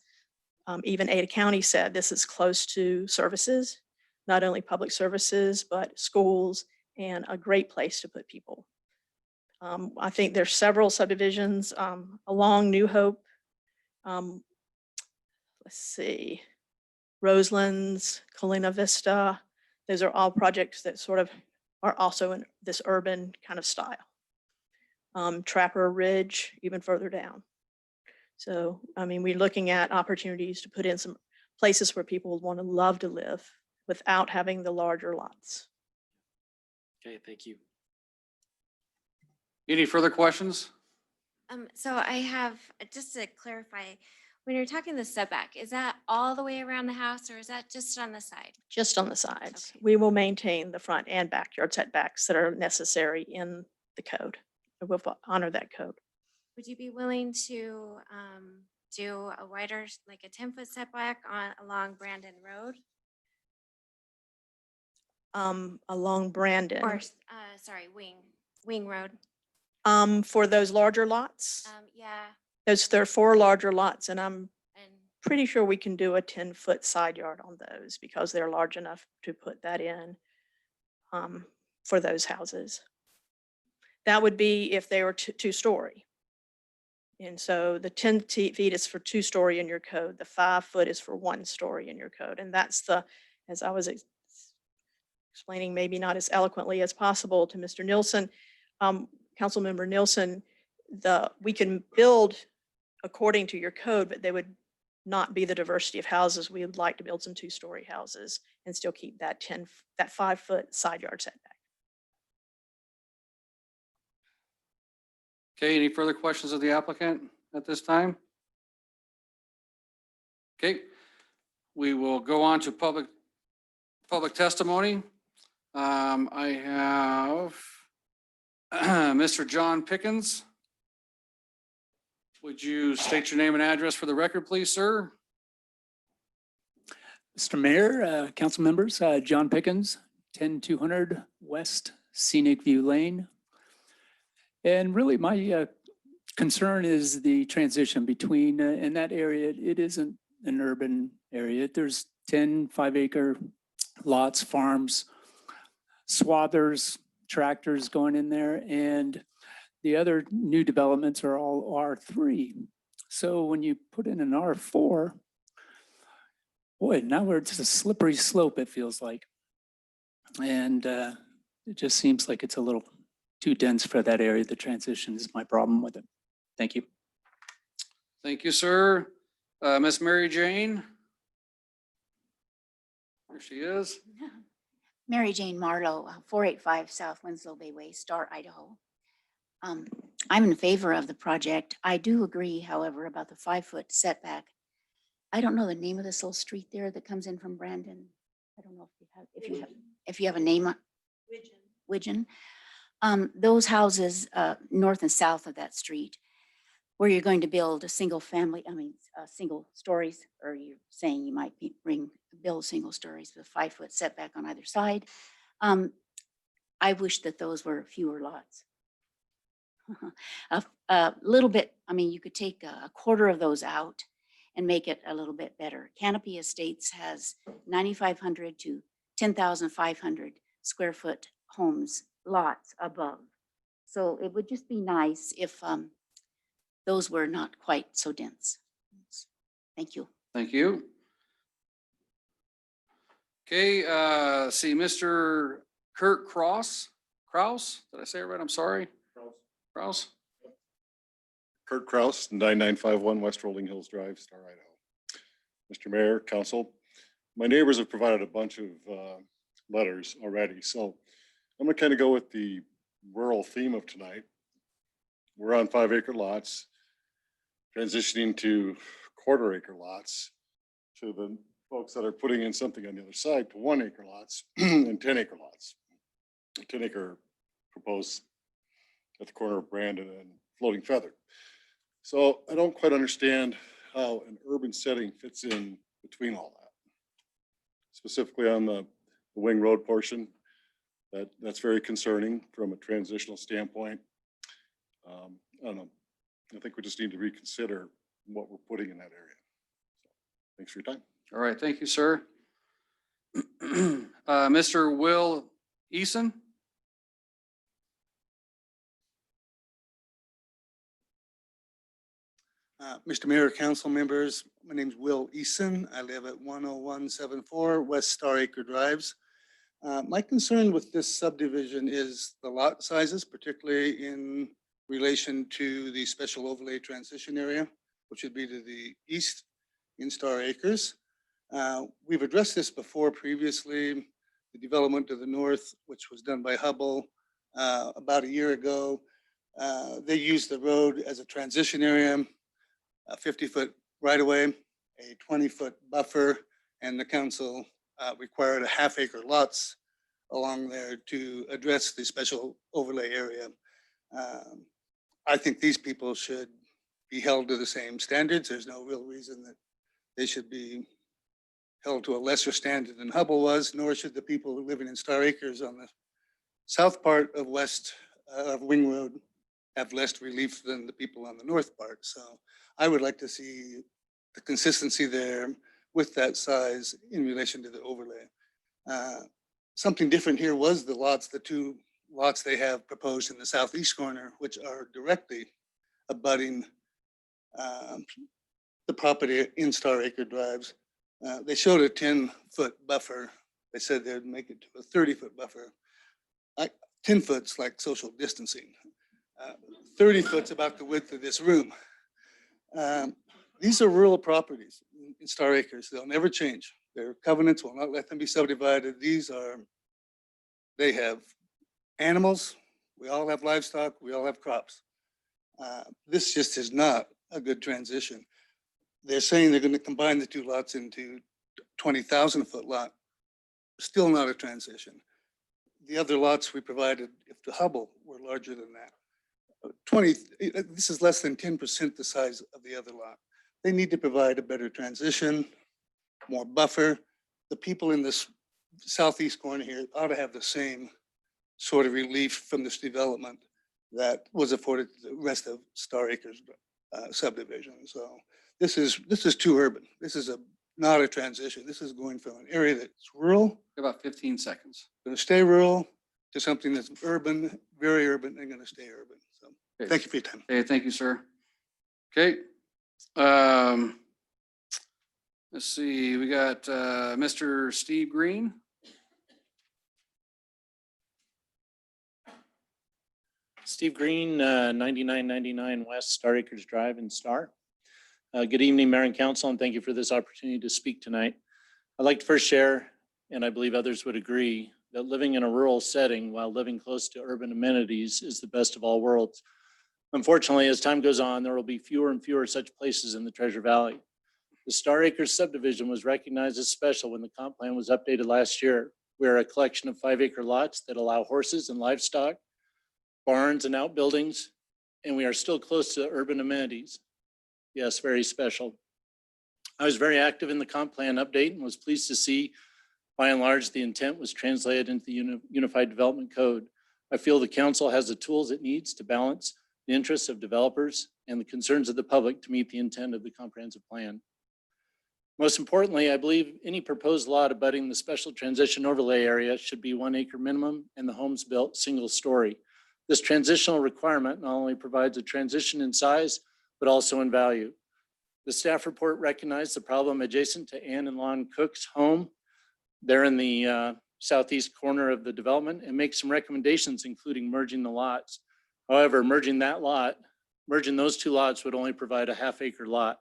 even Ada County said, this is close to services, not only public services, but schools and a great place to put people. I think there's several subdivisions along New Hope. Let's see, Roselands, Colina Vista. Those are all projects that sort of are also in this urban kind of style. Trapper Ridge, even further down. So, I mean, we're looking at opportunities to put in some places where people would want to love to live without having the larger lots. Okay, thank you. Any further questions? So I have, just to clarify, when you're talking the setback, is that all the way around the house or is that just on the side? Just on the sides. Okay. We will maintain the front and backyard setbacks that are necessary in the code. We'll honor that code. Would you be willing to do a wider, like a 10-foot setback along Brandon Road? Along Brandon. Or, sorry, Wing Road? For those larger lots, Yeah, there are 4 larger lots, and I'm and pretty sure we can do a 10-foot side yard on those because they're large enough to put that in for those houses. That would be if they were 2-story. And so the 10 feet is for 2-story in your code. The 5 foot is for 1-story in your code. And that's as I was explaining, maybe not as eloquently as possible to Mr. Nielsen, Councilmember Nielsen, we can build according to your code, but they would not be the diversity of houses. We would like to build some 2-story houses and still keep that 5 foot side yard setback. Okay, any further questions of the applicant at this time? Okay, we will go on to public testimony. I have Mr. John Pickens. Would you state your name and address for the record, please, sir? Mr. Mayor, council members, John Pickens, 10200 West Scenic View Lane. And really my concern is the transition between, in that area, it isn't an urban area. There's 10 5-acre lots, farms, swathers, tractors going in there, and the other new developments are all R3. So when you put in an R4, boy, now we're just a slippery slope, it feels like. And it just seems like it's a little too dense for that area. The transition is my problem with it. Thank you. Thank you, sir. Miss Mary Jane. There she is. Mary Jane Marlowe, 485 South Winslow Bay Way, Star, Idaho. I'm in favor of the project. I do agree, however, about the 5-foot setback. I don't know the name of this little street there that comes in from Brandon. I don't know if you have a name. Widgeon. Those houses north and south of that street, where you're going to build a single stories, or you're saying you might build single stories with a 5-foot setback on either side. I wish that those were fewer lots. A little bit, I mean, you could take a quarter of those out and make it a little bit better. Canopy Estates has 9,500 to 10,500 square foot homes, lots above. So it would just be nice if those were not quite so dense. Thank you. Thank you. Okay, see Mr. Kurt Kraus, did I say it right? I'm sorry. Kraus. Kurt Kraus, 9951 West Rolling Hills Drive, Star, Idaho. Mr. Mayor, Council, my neighbors have provided a bunch of letters already, so I'm gonna kind of go with the rural theme of tonight. We're on 5-acre lots, transitioning to 1/4-acre lots, to the folks that are putting in something on the other side to 1-acre lots and 10-acre lots. 10-acre proposed at the corner of Brandon and Floating Feather. So I don't quite understand how an urban setting fits in between all that. Specifically on the Wing Road portion, that's very concerning from a transitional standpoint. I don't know. I think we just need to reconsider what we're putting in that area. So, thanks for your time. All right, thank you, sir. Mr. Will Eason. Mr. Mayor, council members, my name's Will Eason. I live at 10174 West Star Acre Drives. My concern with this subdivision is the lot sizes, particularly in relation to the special overlay transition area, which would be to the east in Star Acres. We've addressed this before previously, the development to the north, which was done by Hubble about a year ago. They used the road as a transition area, a 50-foot right-of-way, a 20-foot buffer, and the council required a half-acre lots along there to address the special overlay area. I think these people should be held to the same standards. There's no real reason that they should be held to a lesser standard than Hubble was, nor should the people living in Star Acres on the south part of Wing Road have less relief than the people on the north part. So I would like to see the consistency there with that size in relation to the overlay. Something different here was the two lots they have proposed in the southeast corner, which are directly abutting the property in Star Acre Drives. They showed a 10-foot buffer. They said they'd make it to a 30-foot buffer. 10 foot's like social distancing. 30 foot's about the width of this room. These are rural properties in Star Acres. They'll never change. Their covenants will not let them be subdivided. They have animals. We all have livestock. We all have crops. This just is not a good transition. They're saying they're going to combine the two lots into 20,000-foot lot. Still not a transition. The other lots we provided, if the Hubble, were larger than that. This is less than 10% the size of the other lot. They need to provide a better transition, more buffer. The people in this southeast corner here ought to have the same sort of relief from this development that was afforded to the rest of Star Acres subdivision. So this is too urban. This is not a transition. This is going from an area that's rural. About 15 seconds. Going to stay rural to something that's urban, very urban, and going to stay urban. So Okay. thank you for your time. Okay, thank you, sir. Okay. Let's see, we got Mr. Steve Green. Steve Green, 9999 West Star Acres Drive in Star. Good evening, Mayor and Council, and thank you for this opportunity to speak tonight. I'd like to first share, and I believe others would agree, that living in a rural setting while living close to urban amenities is the best of all worlds. Unfortunately, as time goes on, there will be fewer and fewer such places in the Treasure Valley. The Star Acres subdivision was recognized as special when the comp plan was updated last year. We are a collection of 5-acre lots that allow horses and livestock, barns and outbuildings, and we are still close to urban amenities. Yes, very special. I was very active in the comp plan update and was pleased to see, by and large, the intent was translated into the Unified Development Code. I feel the council has the tools it needs to balance the interests of developers and the concerns of the public to meet the intent of the comprehensive plan. Most importantly, I believe any proposed lot abutting the special transition overlay area should be 1 acre minimum and the homes built single story. This transitional requirement not only provides a transition in size, but also in value. The staff report recognized the problem adjacent to Ann and Lon Cook's home. They're in the southeast corner of the development and make some recommendations, including merging the lots. However, merging those two lots would only provide a half-acre lot.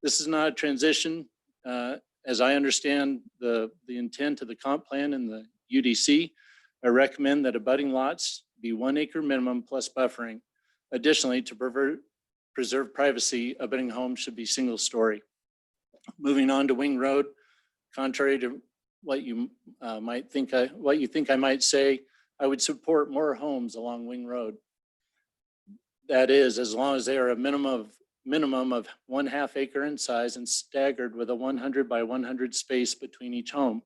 This is not a transition. As I understand the intent of the comp plan and the UDC, I recommend that abutting lots be 1 acre minimum plus buffering. Additionally, to preserve privacy, abutting homes should be single story. Moving on to Wing Road, contrary to what you think I might say, I would support more homes along Wing Road. That is, as long as they are a minimum of 1/2 acre in size and staggered with a 100 by 100 space between each home.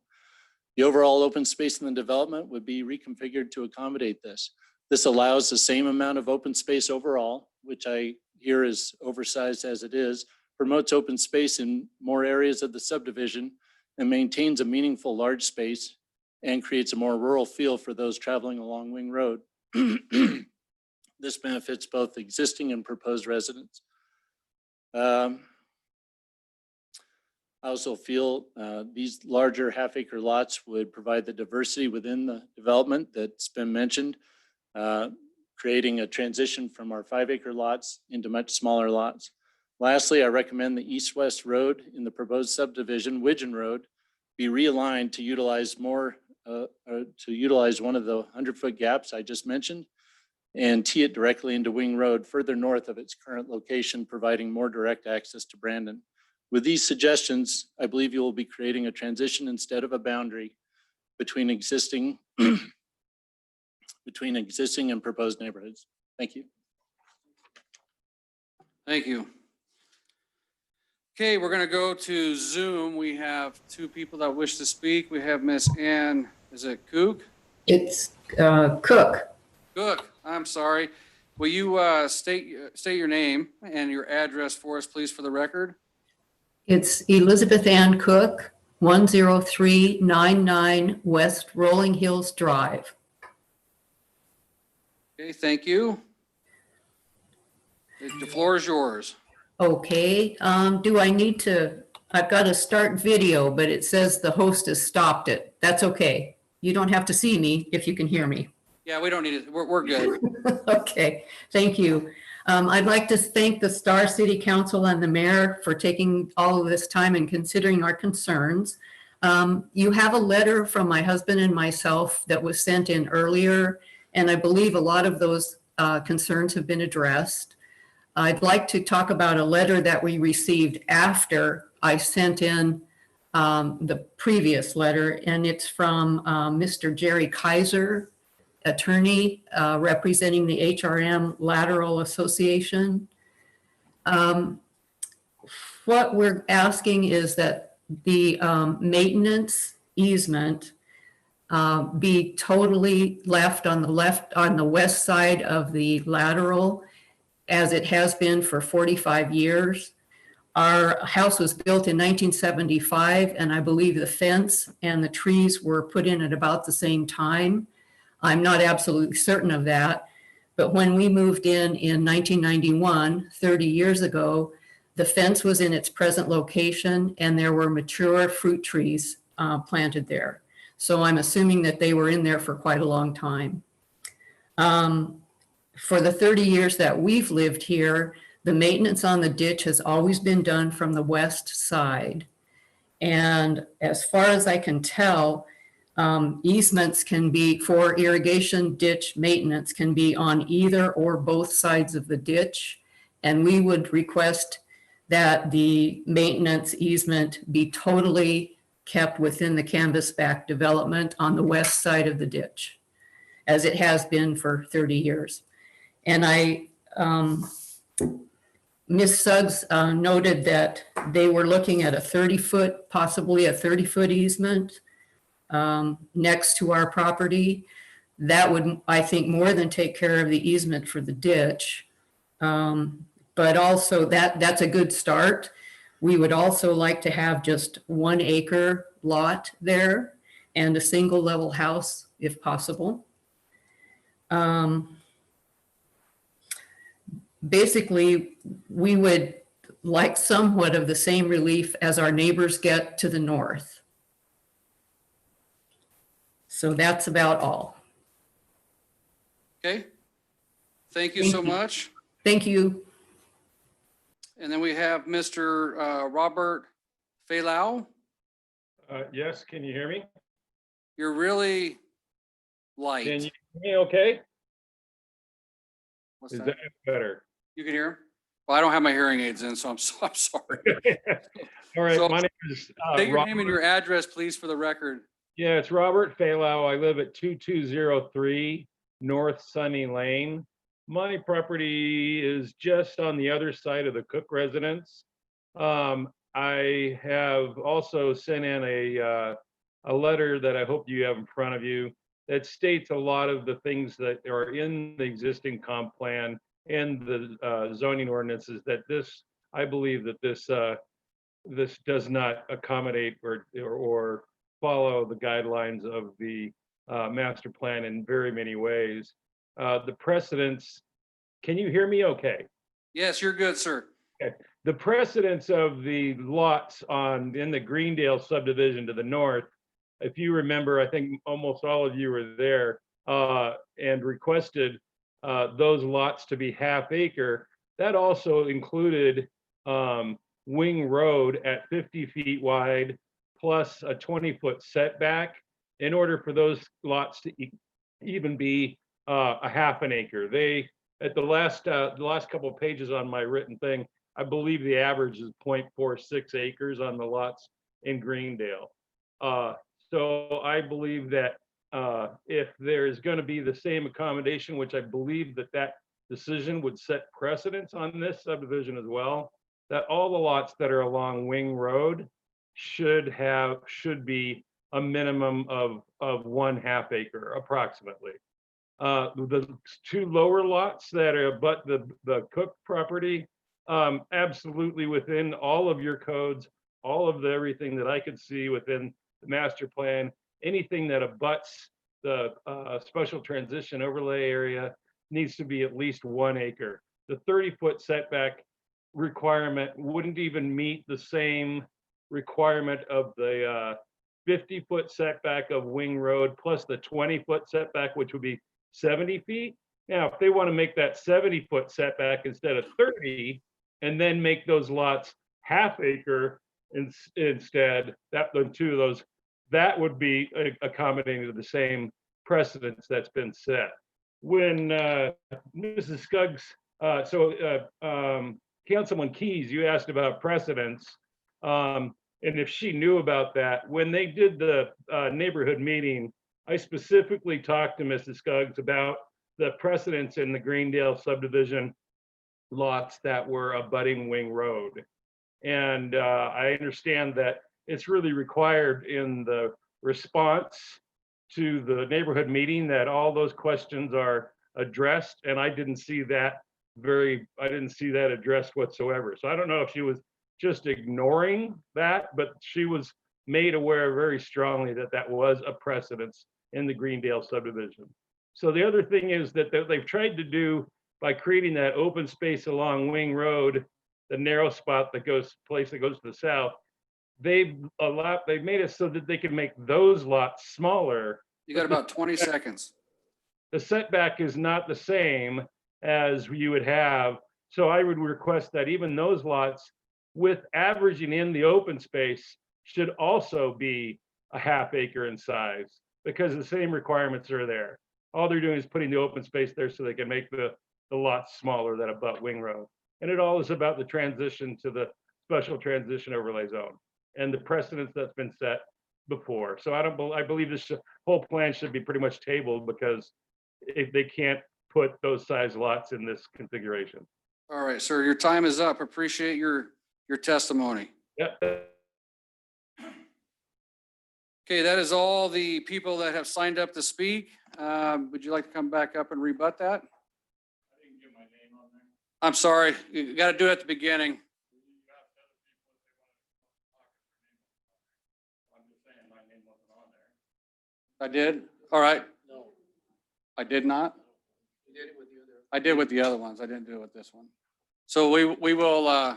The overall open space in the development would be reconfigured to accommodate this. This allows the same amount of open space overall, which I hear is oversized as it is, promotes open space in more areas of the subdivision, and maintains a meaningful large space and creates a more rural feel for those traveling along Wing Road. This benefits both existing and proposed residents. I also feel these larger half-acre lots would provide the diversity within the development that's been mentioned, creating a transition from our 5-acre lots into much smaller lots. Lastly, I recommend the east-west road in the proposed subdivision, Widgeon Road, be realigned to utilize more, to utilize one of the 100-foot gaps I just mentioned and tee it directly into Wing Road further north of its current location, providing more direct access to Brandon. With these suggestions, I believe you will be creating a transition instead of a boundary between existing and proposed neighborhoods. Thank you. Thank you. Okay, we're going to go to Zoom. We have two people that wish to speak. We have Miss Ann, is it Cook? It's Cook. Cook, I'm sorry. Will you state your name and your address for us, please, for the record? It's Elizabeth Ann Cook, 10399 West Rolling Hills Drive. Okay, thank you. The floor is yours. Okay, do I need to, I've got to start video, but it says the host has stopped it. That's okay. You don't have to see me if you can hear me. Yeah, we don't need it. We're good. Okay, thank you. I'd like to thank the Star City Council and the mayor for taking all of this time and considering our concerns. You have a letter from my husband and myself that was sent in earlier, and I believe a lot of those concerns have been addressed. I'd like to talk about a letter that we received after I sent in the previous letter, and it's from Mr. Jerry Kaiser, attorney representing the HRM Lateral Association. What we're asking is that the maintenance easement be totally left on the west side of the lateral, as it has been for 45 years. Our house was built in 1975, and I believe the fence and the trees were put in at about the same time. I'm not absolutely certain of that, but when we moved in 1991, 30 years ago, the fence was in its present location and there were mature fruit trees planted there. So I'm assuming that they were in there for quite a long time. For the 30 years that we've lived here, the maintenance on the ditch has always been done from the west side. And as far as I can tell, easements can be for irrigation ditch maintenance can be on either or both sides of the ditch. And we would request that the maintenance easement be totally kept within the Canvasback development on the west side of the ditch, as it has been for 30 years. And Ms. Suggs noted that they were looking at a 30-foot, possibly a 30-foot easement next to our property. That would, I think, more than take care of the easement for the ditch. But also that's a good start. We would also like to have just 1 acre lot there and a single level house if possible. Basically, we would like somewhat of the same relief as our neighbors get to the north. So that's about all. Okay. Thank you so much. Thank you. And then we have Mr. Robert Falau. Yes, can you hear me? You're really light. Can you hear me okay? What's Is that? that better? You can hear him? Well, I don't have my hearing aids in, so I'm sorry. All right, So, my name is State your Robert. name and your address, please, for the record. Yeah, it's Robert Falau. I live at 2203 North Sunny Lane. My property is just on the other side of the Cook residence. I have also sent in a letter that I hope you have in front of you that states a lot of the things that are in the existing comp plan and the zoning ordinances that this, I believe that this does not accommodate or follow the guidelines of the master plan in very many ways. The precedents, can you hear me okay? Yes, you're good, sir. Okay. the precedence of the lots in the Greendale subdivision to the north, if you remember, I think almost all of you were there and requested those lots to be half acre. That also included Wing Road at 50 feet wide plus a 20-foot setback in order for those lots to even be a half an acre. They, at the last couple of pages on my written thing, I believe the average is 0.46 acres on the lots in Greendale. So I believe that if there is going to be the same accommodation, which I believe that decision would set precedence on this subdivision as well, that all the lots that are along Wing Road should be a minimum of 1/2 acre approximately. The two lower lots that are abut the Cook property, absolutely within all of your codes, all of everything that I could see within the master plan, anything that abuts the special transition overlay area needs to be at least 1 acre. The 30-foot setback requirement wouldn't even meet the same requirement of the 50-foot setback of Wing Road plus the 20-foot setback, which would be 70 feet. Now, if they want to make that 70-foot setback instead of 30, and then make those lots half acre instead, the two of those, that would be accommodating to the same precedence that's been set. When Mrs. Scuggs, Councilman Keys, you asked about precedence, and if she knew about that, when they did the neighborhood meeting, I specifically talked to Mrs. Scuggs about the precedence in the Greendale subdivision lots that were abutting Wing Road. And I understand that it's really required in the response to the neighborhood meeting that all those questions are addressed. And I didn't see that addressed whatsoever. So I don't know if she was just ignoring that, but she was made aware very strongly that that was a precedence in the Greendale subdivision. So the other thing is that they've tried to do by creating that open space along Wing Road, the narrow spot that goes to the south, they've made it so that they can make those lots smaller. You got about 20 seconds. The setback is not the same as you would have. So I would request that even those lots with averaging in the open space should also be a half acre in size because the same requirements are there. All they're doing is putting the open space there so they can make the lots smaller that abut Wing Road. And it all is about the transition to the special transition overlay zone and the precedence that's been set before. So I believe this whole plan should be pretty much tabled because if they can't put those size lots in this configuration. All right, sir, your time is up. Appreciate your testimony. Yep. Okay, that is all the people that have signed up to speak. Would you like to come back up and rebut that? I'm sorry, you got to do it at the beginning. I did? All right. No. I did not? You did it with the other. I did with the other ones. I didn't do it with this one. So we will, huh?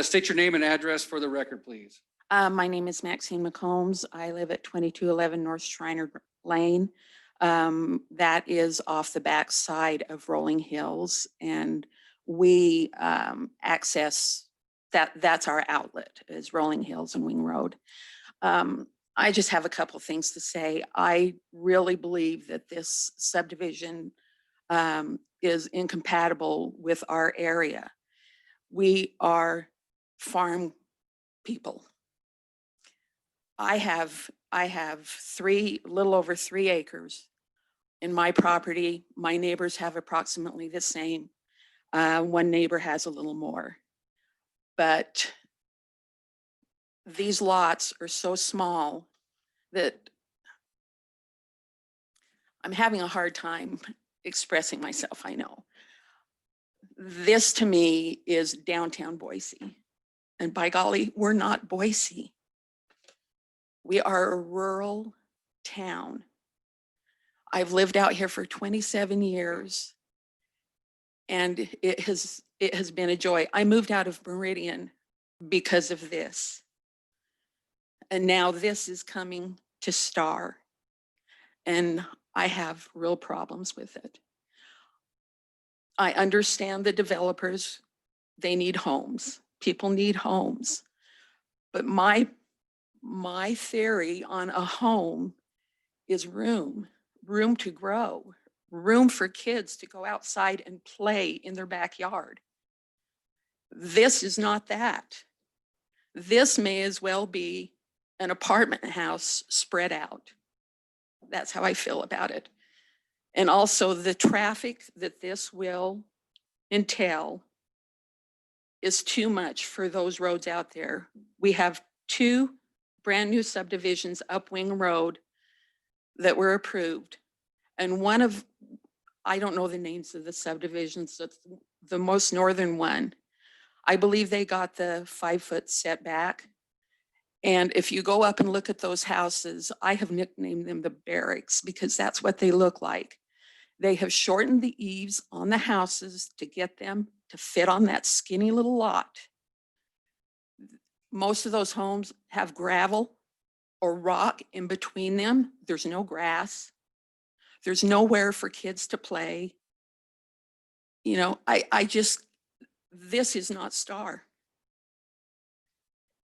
State your name and address for the record, please. My name is Maxine McCombs. I live at 2211 North Shriner Lane. That is off the back side of Rolling Hills, and we access that. That's our outlet is Rolling Hills and Wing Road. I just have a couple things to say. I really believe that this subdivision is incompatible with our area. We are farm people. I have little over 3 acres in my property. My neighbors have approximately the same. One neighbor has a little more, but these lots are so small that I'm having a hard time expressing myself, I know. This to me is downtown Boise. And by golly, we're not Boise. We are a rural town. I've lived out here for 27 years and it has been a joy. I moved out of Meridian because of this. And now this is coming to Star. And I have real problems with it. I understand the developers, they need homes. People need homes. But my theory on a home is room to grow, room for kids to go outside and play in their backyard. This is not that. This may as well be an apartment house spread out. That's how I feel about it. And also the traffic that this will entail is too much for those roads out there. We have 2 brand new subdivisions up Wing Road that were approved. And one of, I don't know the names of the subdivisions, that's the most northern one. I believe they got the 5-foot setback. And if you go up and look at those houses, I have nicknamed them the barracks because that's what they look like. They have shortened the eaves on the houses to get them to fit on that skinny little lot. Most of those homes have gravel or rock in between them. There's no grass. There's nowhere for kids to play. You know, this is not Star.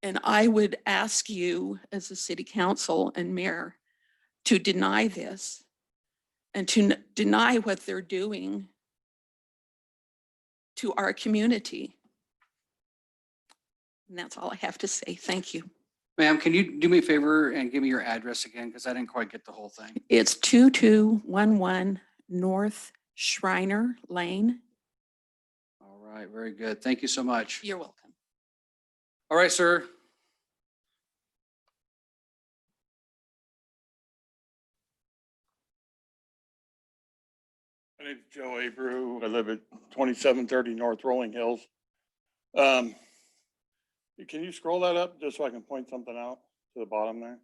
And I would ask you as a city council and mayor to deny this and to deny what they're doing to our community. And that's all I have to say. Thank you. Ma'am, can you do me a favor and give me your address again? Because I didn't quite get the whole thing. It's 2211 North Shriner Lane. All right, very good. Thank you so much. You're welcome. All right, sir. My name's Joe Abreu. I live at 2730 North Rolling Hills. Can you scroll that up just so I can point something out to the bottom there?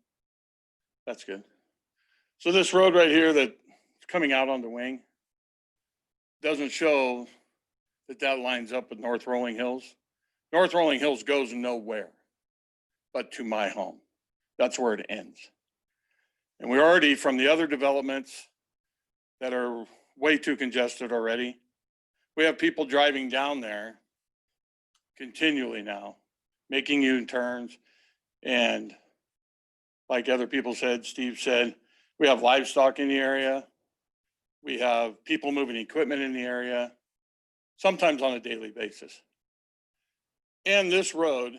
That's good. So this road right here that's coming out on the wing doesn't show that lines up with North Rolling Hills. North Rolling Hills goes nowhere but to my home. That's where it ends. And we already, from the other developments that are way too congested already, we have people driving down there continually now, making U-turns. And like other people said, Steve said, we have livestock in the area. We have people moving equipment in the area, sometimes on a daily basis. And this road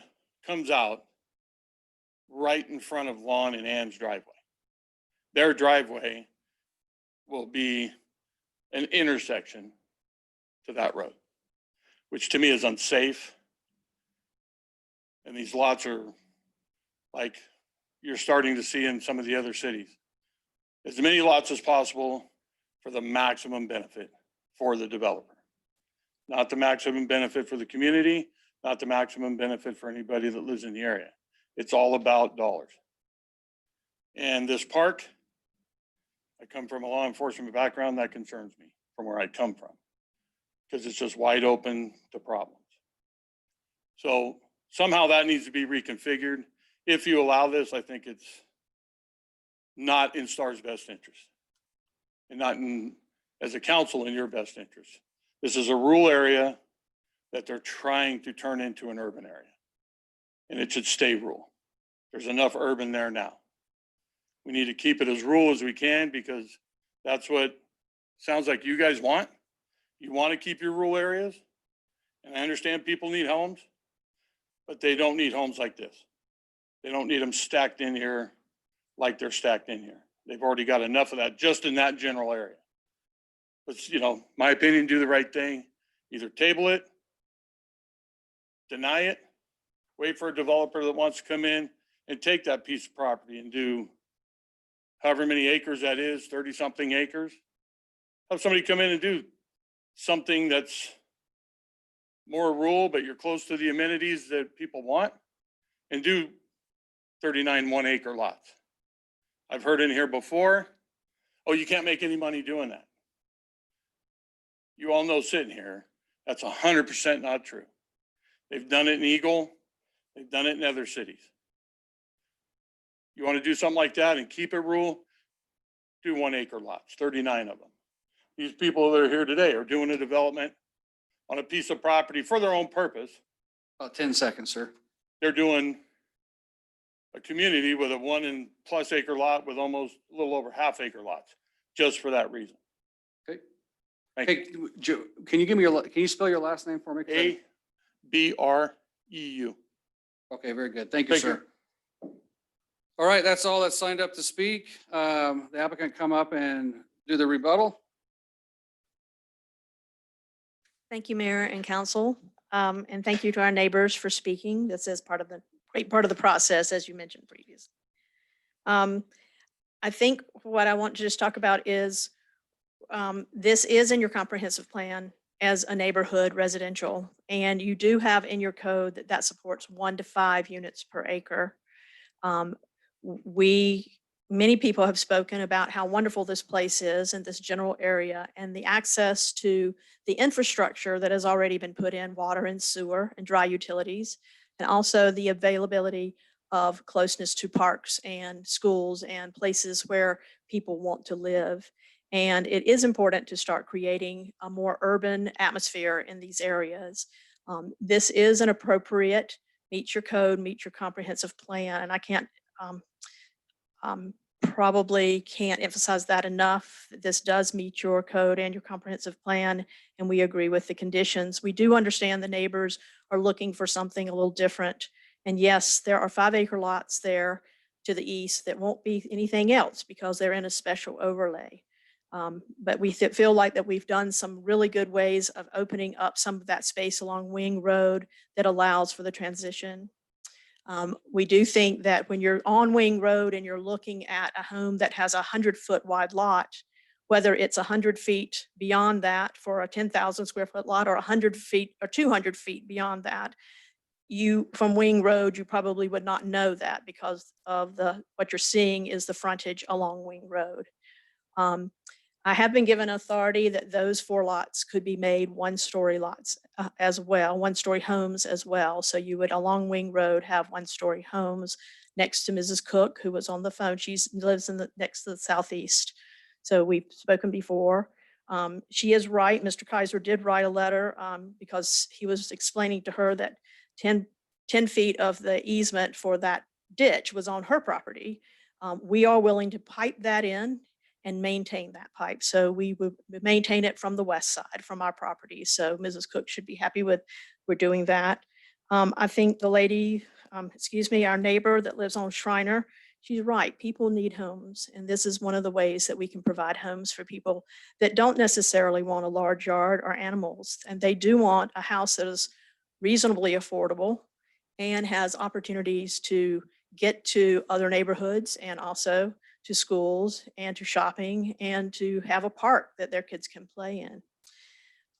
comes out right in front of Lon and Ann's driveway. Their driveway will be an intersection to that road, which to me is unsafe. And these lots are like you're starting to see in some of the other cities. As many lots as possible for the maximum benefit for the developer. Not the maximum benefit for the community, not the maximum benefit for anybody that lives in the area. It's all about dollars. And this park, I come from a law enforcement background, that concerns me from where I come from, because it's just wide open to problems. So somehow that needs to be reconfigured. If you allow this, I think it's not in STAR's best interest and not in, as a council, in your best interest. This is a rural area that they're trying to turn into an urban area, and it should stay rural. There's enough urban there now. We need to keep it as rural as we can because that's what sounds like you guys want. You want to keep your rural areas, and I understand people need homes, but they don't need homes like this. They don't need them stacked in here like they're stacked in here. They've already got enough of that just in that general area. But, you know, my opinion, do the right thing. Either table it, deny it, wait for a developer that wants to come in and take that piece of property and do however many acres that is, 30-something acres. Have somebody come in and do something that's more rural, but you're close to the amenities that people want, and do 39 1-acre lots. I've heard in here before, oh, you can't make any money doing that. You all know sitting here, that's 100% not true. They've done it in Eagle. They've done it in other cities. You want to do something like that and keep it rural, do 1-acre lots, 39 of them. These people that are here today are doing a development on a piece of property for their own purpose. About 10 seconds, sir. They're doing a community with a 1+ acre lot with almost a little over ½ acre lots, just for that reason. Okay. Thank Hey, Joe, can you give me can you spell your last name for me? 'Cause ABREU. Okay, very good. Thank you, Thank you. sir. All right, that's all that's signed up to speak. The applicant come up and do the rebuttal. Thank you, Mayor and Council. And thank you to our neighbors for speaking. This is great part of the process, as you mentioned previously. I think what I want to just talk about is this is in your comprehensive plan as a neighborhood residential, and you do have in your code that supports 1 to 5 units per acre. Many people have spoken about how wonderful this place is in this general area, and the access to the infrastructure that has already been put in, water and sewer and dry utilities, and also the availability of closeness to parks and schools and places where people want to live. And it is important to start creating a more urban atmosphere in these areas. This is an appropriate, meet your code, meet your comprehensive plan, and I can't probably can't emphasize that enough. This does meet your code and your comprehensive plan, and we agree with the conditions. We do understand the neighbors are looking for something a little different. And yes, there are 5-acre lots there to the east that won't be anything else because they're in a special overlay. But we feel like that we've done some really good ways of opening up some of that space along Wing Road that allows for the transition. We do think that when you're on Wing Road and you're looking at a home that has a 100-foot wide lot, whether it's 100 feet beyond that for a 10,000 square foot lot or 100 feet or 200 feet beyond that, from Wing Road, you probably would not know that because of what you're seeing is the frontage along Wing Road. I have been given authority that those 4 lots could be made 1-story lots as well, 1-story homes as well. So you would along Wing Road have 1-story homes next to Mrs. Cook, who was on the phone. She lives next to the southeast. So we've spoken before. She is right. Mr. Kaiser did write a letter because he was explaining to her that 10 feet of the easement for that ditch was on her property. We are willing to pipe that in and maintain that pipe. So we would maintain it from the west side, from our property. So Mrs. Cook should be happy with, we're doing that. I think the lady, our neighbor that lives on Shriner, she's right. People need homes. And this is one of the ways that we can provide homes for people that don't necessarily want a large yard or animals. And they do want a house that is reasonably affordable and has opportunities to get to other neighborhoods and also to schools and to shopping and to have a park that their kids can play in.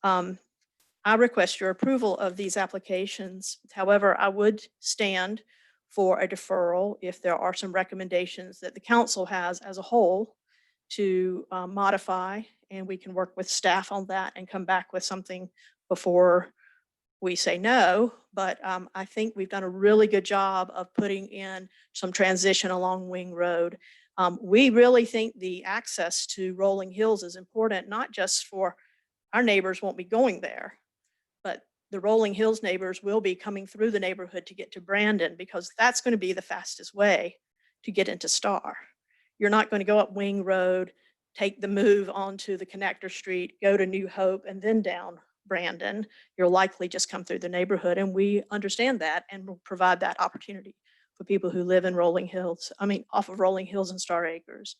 I request your approval of these applications. However, I would stand for a deferral if there are some recommendations that the council has as a whole to modify, and we can work with staff on that and come back with something before we say no. But I think we've done a really good job of putting in some transition along Wing Road. We really think the access to Rolling Hills is important, not just for our neighbors won't be going there, but the Rolling Hills neighbors will be coming through the neighborhood to get to Brandon because that's going to be the fastest way to get into Star. You're not going to go up Wing Road, take the move onto the connector street, go to New Hope, and then down Brandon. You'll likely just come through the neighborhood, and we understand that and will provide that opportunity for people who live in Rolling Hills, off of Rolling Hills and Star Acres.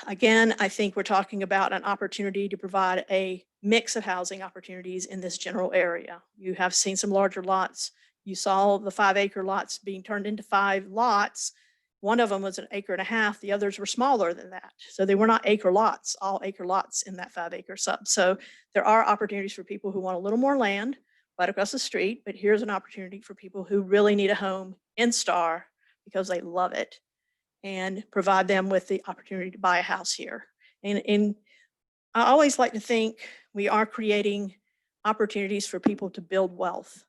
Again, I think we're talking about an opportunity to provide a mix of housing opportunities in this general area. You have seen some larger lots. You saw the 5-acre lots being turned into 5 lots. One of them was 1.5 acres. The others were smaller than that. So they were not acre lots, all acre lots in that 5-acre sub. So there are opportunities for people who want a little more land right across the street, but here's an opportunity for people who really need a home in Star because they love it, and provide them with the opportunity to buy a house here. And I always like to think we are creating opportunities for people to build wealth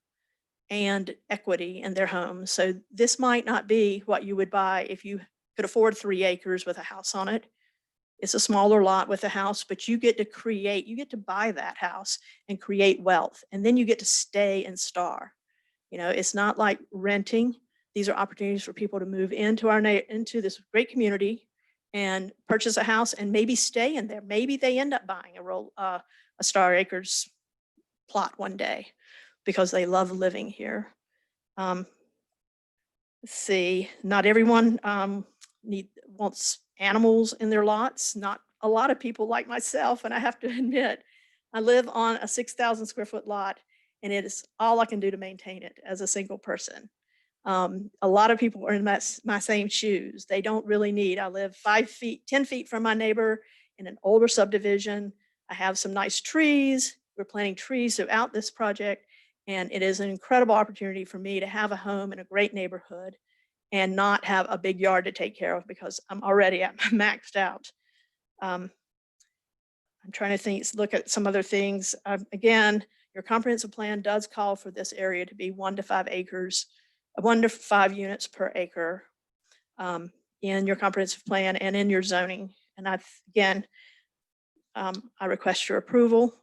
and equity in their homes. So this might not be what you would buy if you could afford 3 acres with a house on it. It's a smaller lot with a house, but you get to buy that house and create wealth. And then you get to stay in Star. It's not like renting. These are opportunities for people to move into this great community and purchase a house and maybe stay in there. Maybe they end up buying a Star Acres plot one day because they love living here. Let's see, not everyone wants animals in their lots. Not a lot of people like myself, and I have to admit, I live on a 6,000 square foot lot, and it is all I can do to maintain it as a single person. A lot of people are in my same shoes. They don't really need. I live 10 feet from my neighbor in an older subdivision. I have some nice trees. We're planting trees throughout this project, and it is an incredible opportunity for me to have a home in a great neighborhood and not have a big yard to take care of because I'm already maxed out. I'm trying to look at some other things. Again, your comprehensive plan does call for this area to be 1 to 5 acres, 1 to 5 units per acre in your comprehensive plan and in your zoning. And I request your approval.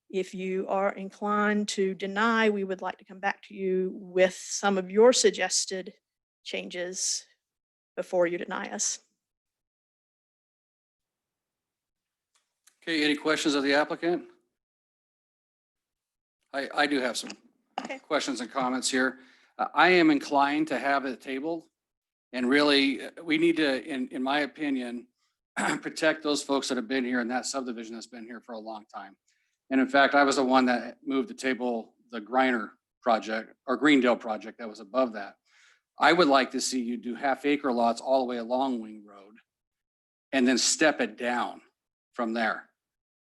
If you are inclined to deny, we would like to come back to you with some of your suggested changes before you deny us. Okay, any questions of the applicant? I do have some questions and comments here. I am inclined to have it tabled, and really we need to, in my opinion, protect those folks that have been here in that subdivision that's been here for a long time. And in fact, I was the one that moved the table, the Griner project or Greendale project that was above that. I would like to see you do 1/2 acre lots all the way along Wing Road and then step it down from there,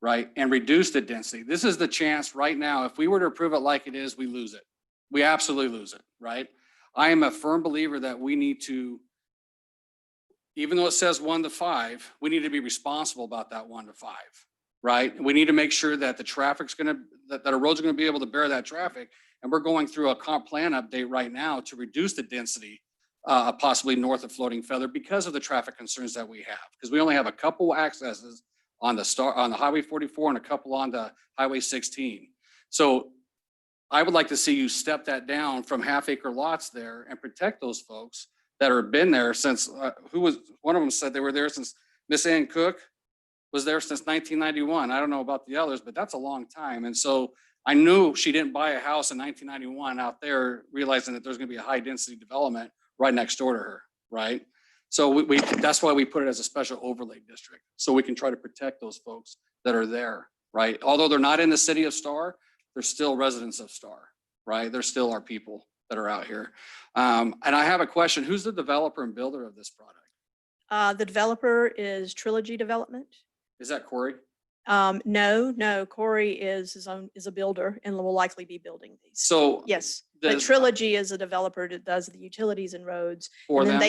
right? And reduce the density. This is the chance right now. If we were to approve it like it is, we lose it. We absolutely lose it, right? I am a firm believer that we need to, even though it says 1 to 5, we need to be responsible about that 1 to 5, right? We need to make sure that the traffic's that a road's gonna be able to bear that traffic. And we're going through a comp plan update right now to reduce the density possibly north of Floating Feather because of the traffic concerns that we have. Because we only have a couple accesses on the Highway 44 and a couple on the Highway 16. So I would like to see you step that down from 1/2 acre lots there and protect those folks that have been there since, one of them said they were there since Miss Ann Cook was there since 1991. I don't know about the others, but that's a long time. And so I knew she didn't buy a house in 1991 out there, realizing that there's gonna be a high density development right next door to her, right? So that's why we put it as a special overlay district. So we can try to protect those folks that are there, right? Although they're not in the city of Star, they're still residents of Star, right? They're still our people that are out here. And I have a question. Who's the developer and builder of this product? The developer is Trilogy Development. Is that Corey? No, Corey is a builder and will likely be building these. So Yes, but Trilogy is a developer that does the utilities and roads. For And then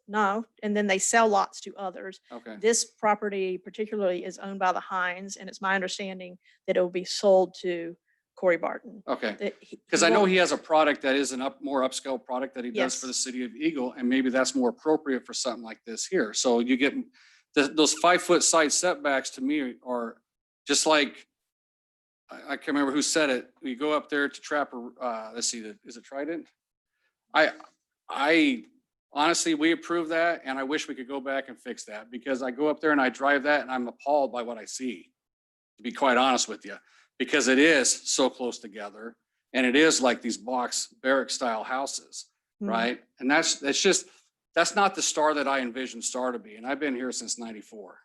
them? and then they sell lots to others. Okay. This property particularly is owned by the Hines, and it's my understanding that it will be sold to Corey Barton. Okay. Because I know he has a product that is more upscale product that he does for the city of Eagle, and maybe that's more appropriate for something like this here. So you get those 5-foot side setbacks to me are just like, I can't remember who said it. You go up there to trap let's see, is it Trident? I honestly, we approve that, and I wish we could go back and fix that, because I go up there and I drive that and I'm appalled by what I see, to be quite honest with you, because it is so close together and it is like these box barrack style houses, right? And that's not the Star that I envisioned Star to be. And I've been here since '94,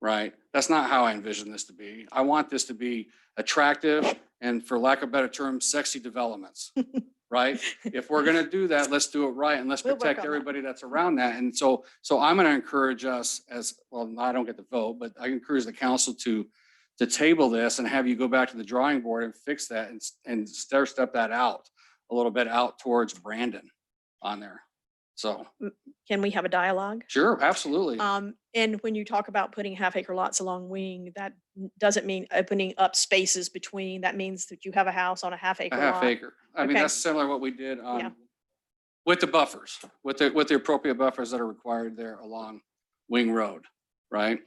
right? That's not how I envision this to be. I want this to be attractive and, for lack of a better term, sexy developments, right? If we're gonna do that, let's do it right and let's We'll work protect on that. everybody that's around that. And so I'm gonna encourage us as, well, I don't get the vote, but I encourage the council to table this and have you go back to the drawing board and fix that and step that out a little bit out towards Brandon on there. So, Can we have a dialogue? sure, absolutely. And when you talk about putting half-acre lots along Wing, that doesn't mean opening up spaces between. That means that you have a house on a half-acre A lot. half acre. I mean, Okay. that's similar to what we did Yeah. on with the buffers, with the appropriate buffers that are required there along Wing Road, right?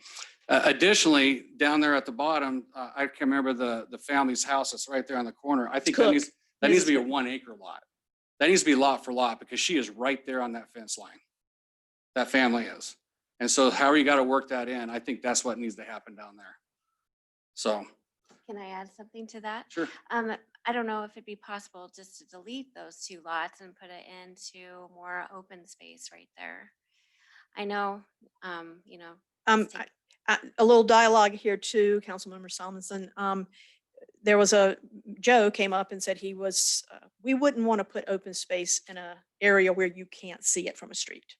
Additionally, down there at the bottom, I can remember the family's house that's right there on the corner. I think that Cook. needs to be a Mrs. 1 acre lot. That needs to be lot for lot because she is right there on that fence line. That family is. And so however you got to work that in, I think that's what needs to happen down there. So, Can I add something to that? sure. I don't know if it'd be possible just to delete those 2 lots and put it into more open space right there. I know, you know. it's take- A little dialogue here too, Councilmember Salmonson. There was Joe came up and said we wouldn't want to put open space in a area where you can't see it from a street.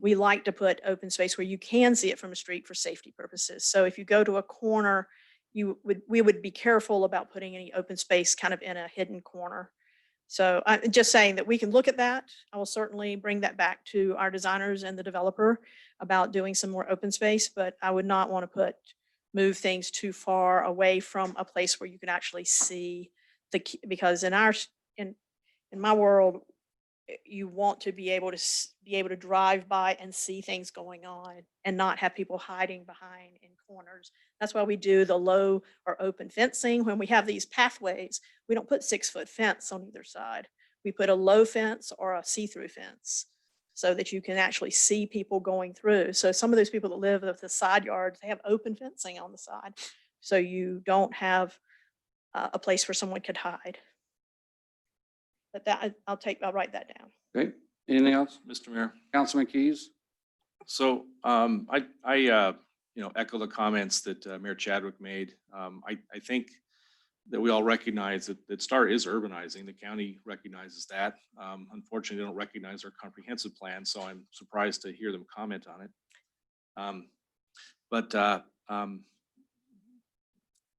We like to put open space where you can see it from a street for safety purposes. So if you go to a corner, we would be careful about putting any open space kind of in a hidden corner. So I'm just saying that we can look at that. I will certainly bring that back to our designers and the developer about doing some more open space, but I would not want to move things too far away from a place where you can actually see because in my world, you want to be able to drive by and see things going on and not have people hiding behind in corners. That's why we do the low or open fencing. When we have these pathways, we don't put 6-foot fence on either side. We put a low fence or a see-through fence so that you can actually see people going through. So some of those people that live with the side yards, they have open fencing on the side. So you don't have a place where someone could hide. But I'll write that down. Okay. Anything else? Mr. Mayor. Councilman Keys? So echo the comments that Mayor Chadwick made. I think that we all recognize that STAR is urbanizing. The county recognizes that. Unfortunately, they don't recognize our comprehensive plan, so I'm surprised to hear them comment on it.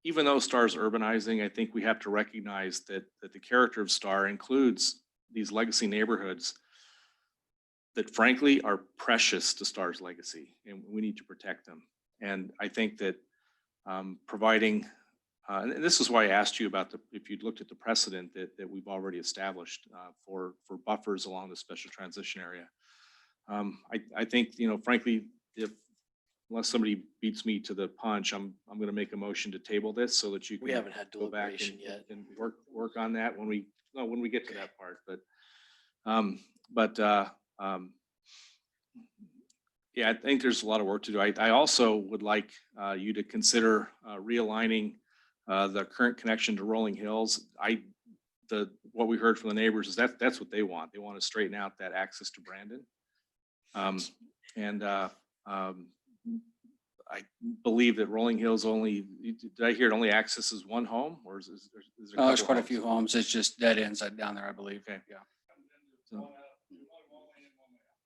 Even though STAR is urbanizing, I think we have to recognize that the character of STAR includes these legacy neighborhoods that frankly are precious to STAR's legacy, and we need to protect them. And I think that providing, and this is why I asked you about if you'd looked at the precedent that we've already established for buffers along the special transition area. I think, frankly, unless somebody beats me to the punch, I'm going to make a motion to table this so that you can We haven't had go back deliberation yet. and work on that when we get to that part. Yeah, I think there's a lot of work to do. I also would like you to consider realigning the current connection to Rolling Hills. What we heard from the neighbors is that's what they want. They want to straighten out that access to Brandon. I believe that Rolling Hills did I hear it only accesses one home, or is there? There's quite a few homes. It's just dead ends down there, I believe. Okay. Yeah.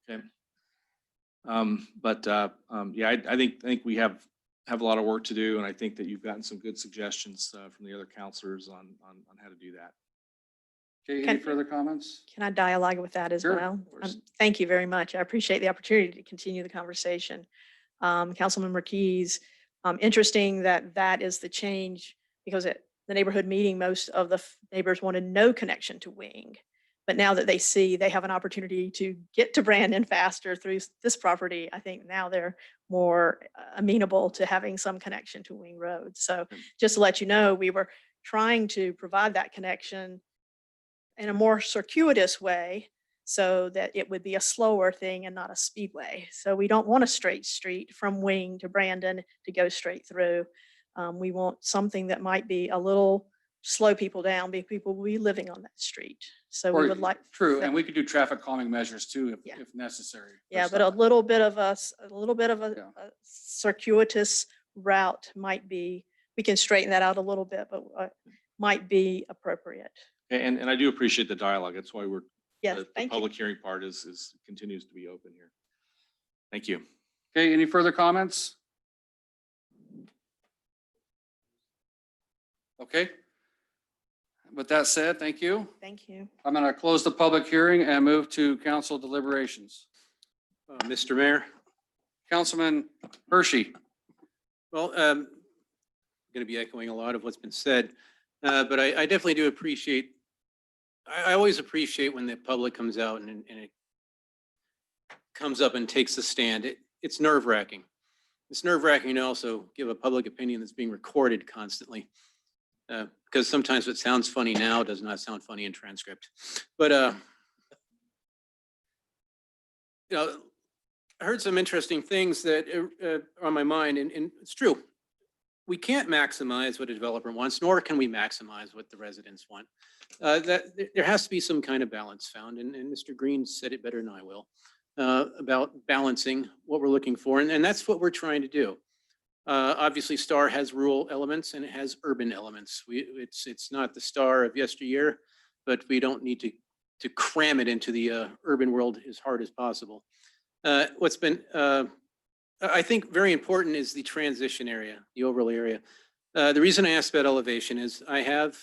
Okay. I think we have a lot of work to do, and I think that you've gotten some good suggestions from the other counselors on how to do that. Okay, any further comments? Can I dialogue with that as Sure, well? of course. Thank you very much. I appreciate the opportunity to continue the conversation. Councilmember Keys, interesting that is the change because at the neighborhood meeting, most of the neighbors wanted no connection to Wing. But now that they see they have an opportunity to get to Brandon faster through this property, I think now they're more amenable to having some connection to Wing Road. So just to let you know, we were trying to provide that connection in a more circuitous way so that it would be a slower thing and not a speedway. So we don't want a straight street from Wing to Brandon to go straight through. We want something that might be a little slow people down, because people will be living on that street. So we would like. True, and we could do traffic calming measures too Yeah. if necessary. Yeah, but a little bit of a circuitous route might be, we can straighten that out a little bit, but might be appropriate. And I do appreciate the dialogue. That's why Yes, the thank you. public hearing part continues to be open here. Thank you. Okay, any further comments? Okay. With that said, thank you. Thank you. I'm going to close the public hearing and move to council deliberations. Mr. Mayor, Councilman Hershey. well, I'm going to be echoing a lot of what's been said, but I definitely do appreciate, I always appreciate when the public comes out and it comes up and takes a stand. It's nerve-wracking. It's nerve-wracking to also give a public opinion that's being recorded constantly. Because sometimes what sounds funny now does not sound funny in transcript. But, you know, I heard some interesting things that are on my mind, and it's true. We can't maximize what a developer wants, nor can we maximize what the residents want. There has to be some kind of balance found, and Mr. Green said it better than I will, about balancing what we're looking for, and that's what we're trying to do. Obviously, STAR has rural elements and it has urban elements. It's not the STAR of yesteryear, but we don't need to cram it into the urban world as hard as possible. What's been, I think, very important is the transition area, the overlay area. The reason I asked about elevation is I have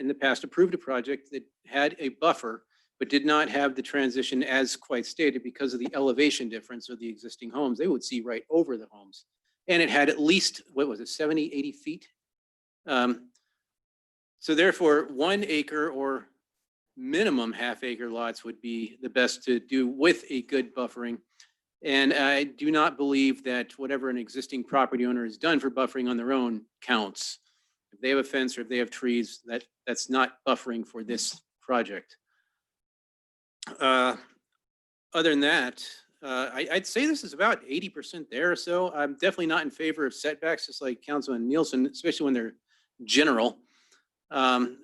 in the past approved a project that had a buffer, but did not have the transition as quite stated because of the elevation difference of the existing homes. They would see right over the homes. And it had at least, what was it, 70, 80 feet? So therefore, 1 acre or minimum half-acre lots would be the best to do with a good buffering. And I do not believe that whatever an existing property owner has done for buffering on their own counts. If they have a fence or if they have trees, that's not buffering for this project. Other than that, I'd say this is about 80% there or so. I'm definitely not in favor of setbacks, just like Councilman Nielsen, especially when they're general.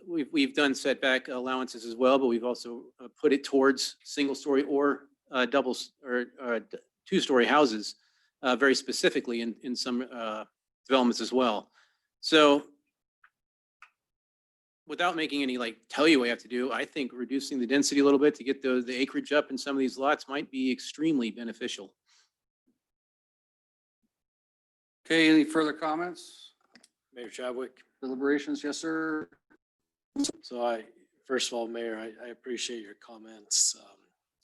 We've done setback allowances as well, but we've also put it towards single-story or doubles or two-story houses very specifically in some developments as well. So without making any tell you what you have to do, I think reducing the density a little bit to get the acreage up in some of these lots might be extremely beneficial. Okay, any further comments? Mayor Chadwick. Deliberations, yes, sir. So first of all, Mayor, I appreciate your comments,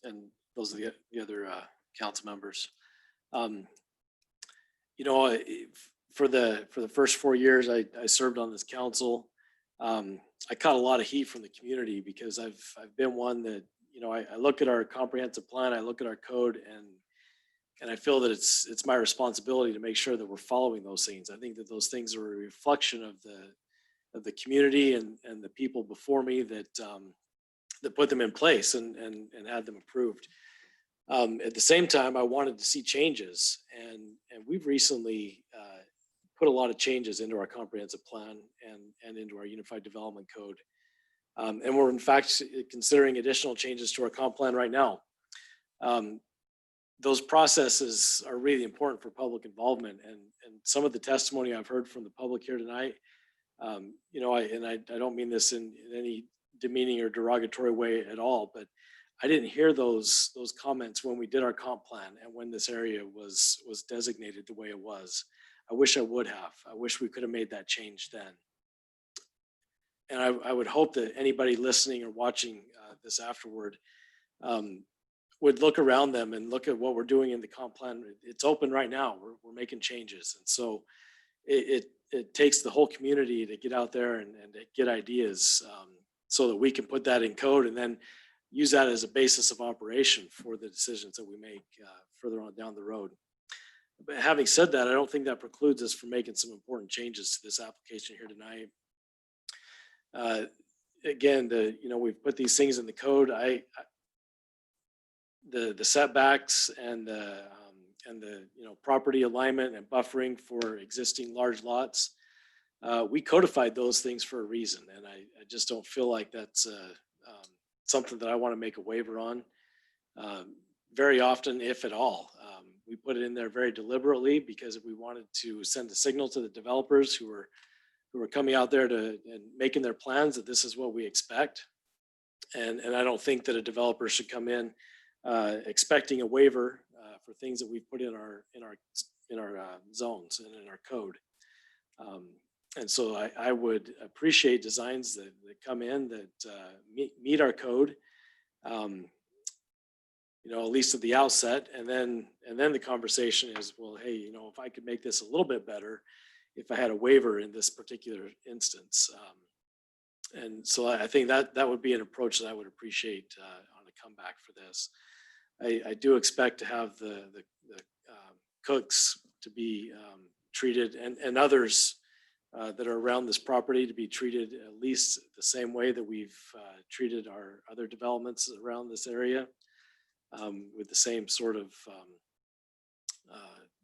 and those are the other council members. You know, for the first 4 years I served on this council, I caught a lot of heat from the community because I've been one that, you know, I look at our comprehensive plan, I look at our code, and I feel that it's my responsibility to make sure that we're following those things. I think that those things are a reflection of the community and the people before me that put them in place and had them approved. At the same time, I wanted to see changes, and we've recently put a lot of changes into our comprehensive plan and into our unified development code. And we're in fact considering additional changes to our comp plan right now. Those processes are really important for public involvement, and some of the testimony I've heard from the public here tonight, you know, I don't mean this in any demeaning or derogatory way at all, but I didn't hear those comments when we did our comp plan and when this area was designated the way it was. I wish I would have. I wish we could have made that change then. And I would hope that anybody listening or watching this afterward would look around them and look at what we're doing in the comp plan. It's open right now. We're making changes. And so it takes the whole community to get out there and to get ideas so that we can put that in code and then use that as a basis of operation for the decisions that we make further on down the road. But having said that, I don't think that precludes us from making some important changes to this application here tonight. Again, you know, we've put these things in the code. The setbacks and the you know, property alignment and buffering for existing large lots, we codified those things for a reason, and I just don't feel like that's something that I want to make a waiver on. Very often, if at all, we put it in there very deliberately because we wanted to send a signal to the developers who are coming out there and making their plans that this is what we expect. And I don't think that a developer should come in expecting a waiver for things that we've put in our zones and in our code. And so I would appreciate designs that come in that meet our code, you know, at least at the outset. And then the conversation is, well, hey, you know, if I could make this a little bit better, if I had a waiver in this particular instance. And so I think that would be an approach that I would appreciate on a comeback for this. I do expect to have the cooks to be treated and others that are around this property to be treated at least the same way that we've treated our other developments around this area, with the same sort of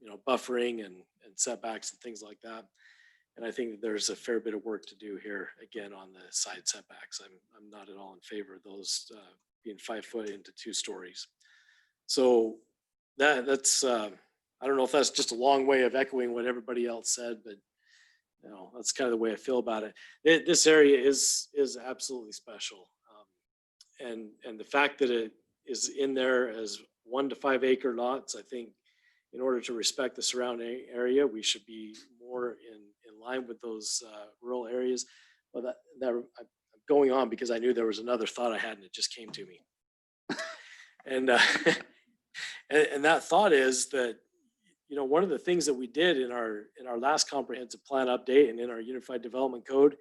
you know, buffering and setbacks and things like that. And I think that there's a fair bit of work to do here, again, on the side setbacks. I'm not at all in favor of those being 5 foot into 2 stories. So that's I don't know if that's just a long way of echoing what everybody else said, but you know, that's kind of the way I feel about it. This area is absolutely special. And the fact that it is in there as 1 to 5 acre lots, I think in order to respect the surrounding area, we should be more in line with those rural areas. But I'm going on because I knew there was another thought I had and it just came to me. And and that thought is that, you know, one of the things that we did in our last comprehensive plan update and in our unified development code,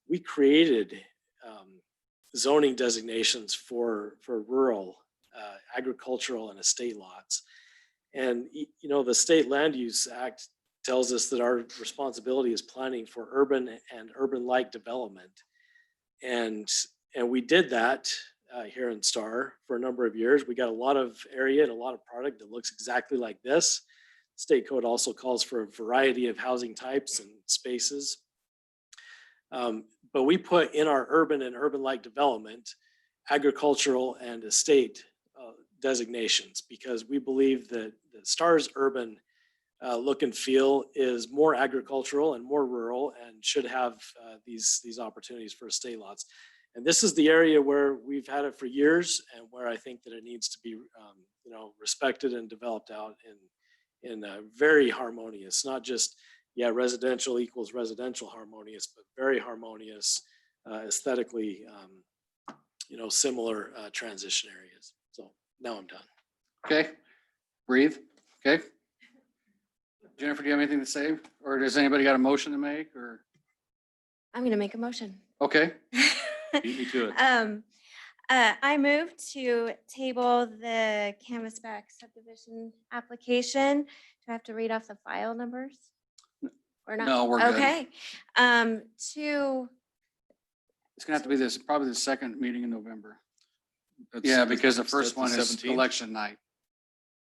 we created zoning designations for rural, agricultural and estate lots. And, you know, the State Land Use Act tells us that our responsibility is planning for urban and urban-like development. And we did that here in Star for a number of years. We got a lot of area and a lot of product that looks exactly like this. State code also calls for a variety of housing types and spaces. But we put in our urban and urban-like development, agricultural and estate designations, because we believe that Star's urban look and feel is more agricultural and more rural and should have these opportunities for estate lots. And this is the area where we've had it for years and where I think that it needs to be you know, respected and developed out in a very harmonious, not just, yeah, residential equals residential harmonious, but very harmonious, aesthetically, you know, similar transition areas. So now I'm done. Okay, breathe, okay? Jennifer, do you have anything to say? Or does anybody got a motion to make, or? I'm going to make a motion. Okay, Beat me to it. I move to table the Canvasback subdivision application. Do I have to read off the file numbers? Or not? No, we're good. Okay. To, it's gonna have to be this, probably the second meeting in November. That's- Yeah, because the that's first the one is 17th. election night.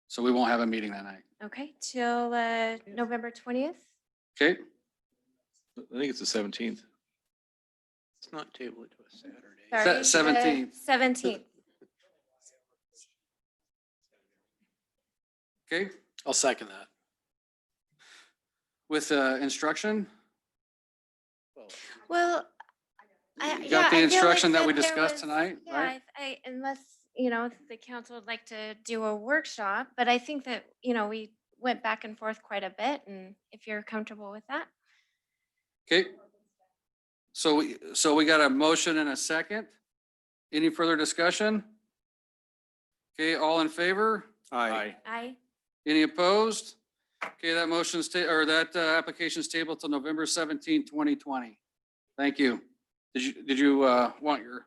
So we won't have a meeting that night. okay, till November 20th. Okay, I think it's the 17th. Let's not table it to a Saturday. Sorry, 17th. 17th. okay, I'll second that. with instruction, Well, you yeah, got the I feel instruction like that we there discussed was- tonight, Yeah, right? unless, you know, the council would like to do a workshop, but I think that, you know, we went back and forth quite a bit, and if you're comfortable with that. Okay. So we got a motion and a second. Any further discussion? Okay, all in favor? Aye. Aye. Any opposed? Okay, that motion's or that application's tabled till November 17, 2020. Thank you. Did you want your?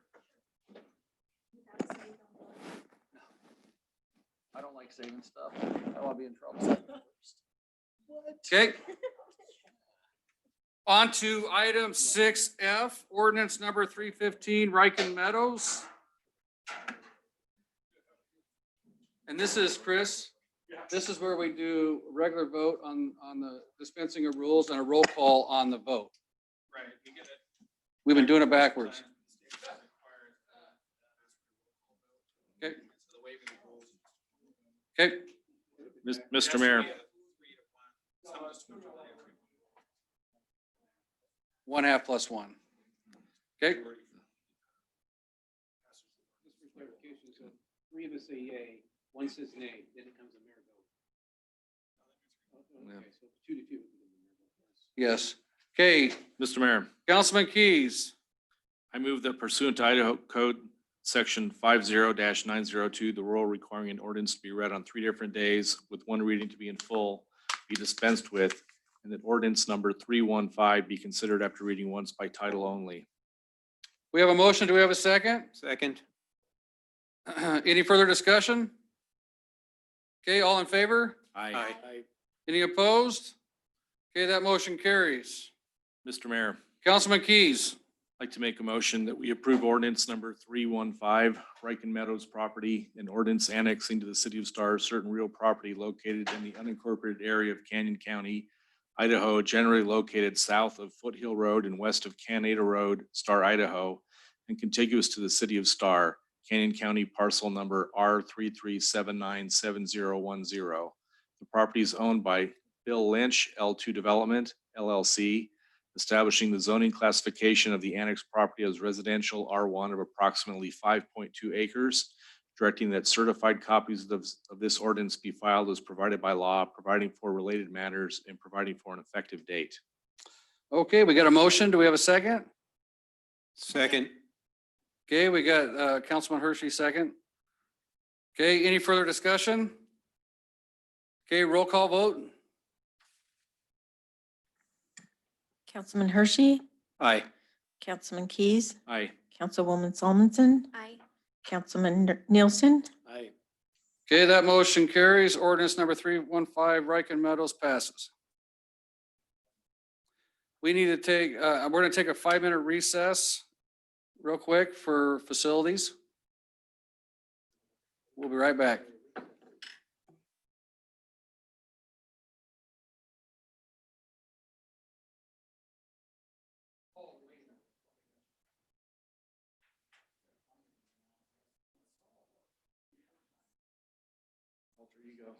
I don't like saving stuff. I don't want to be in trouble. Okay. On to item 6F, ordinance number 315, Riken Meadows. And this is, Chris, this is where we do a regular vote on the dispensing of rules and a roll call on the vote. Right. We've been doing it backwards. Okay. Okay. Mr. Mayor. 1/2 + 1. Okay. clarification, so three of us say yay, one says nay, then it comes a mayor vote. Yeah. Okay, so 2-2. Yes. Okay, Mr. Mayor, Councilman Keys. I move that pursuant to Idaho Code Section 50-902, the rule requiring an ordinance to be read on 3 different days with one reading to be in full be dispensed with, and that ordinance number 315 be considered after reading once by title only. We have a motion. Do we have a second? Second. Any further discussion? Okay, all in favor? Aye. Any opposed? Okay, that motion carries. Mr. Mayor, Councilman Keys. I'd like to make a motion that we approve ordinance number 315, Riken Meadows property, and ordinance annexing to the city of Star certain real property located in the unincorporated area of Canyon County, Idaho, generally located south of Foothill Road and west of Canada Road, Star, Idaho, and contiguous to the city of Star, Canyon County parcel number R33797010. The property is owned by Bill Lynch, L2 Development, LLC, establishing the zoning classification of the annexed property as residential R1 of approximately 5.2 acres, directing that certified copies of this ordinance be filed as provided by law, providing for related matters, and providing for an effective date. Okay, we got a motion. Do we have a second? Second. Okay, we got Councilman Hershey second. Okay, any further discussion? Okay, roll call vote. Councilman Hershey, Aye. Councilman Keys, Aye. Councilwoman Solmonson, Aye. Councilman Nielsen, Aye. Okay, that motion carries. Ordinance number 315, Riken Meadows passes. We need to take, we're going to take a 5-minute recess real quick for facilities. We'll be right back. Alter ego.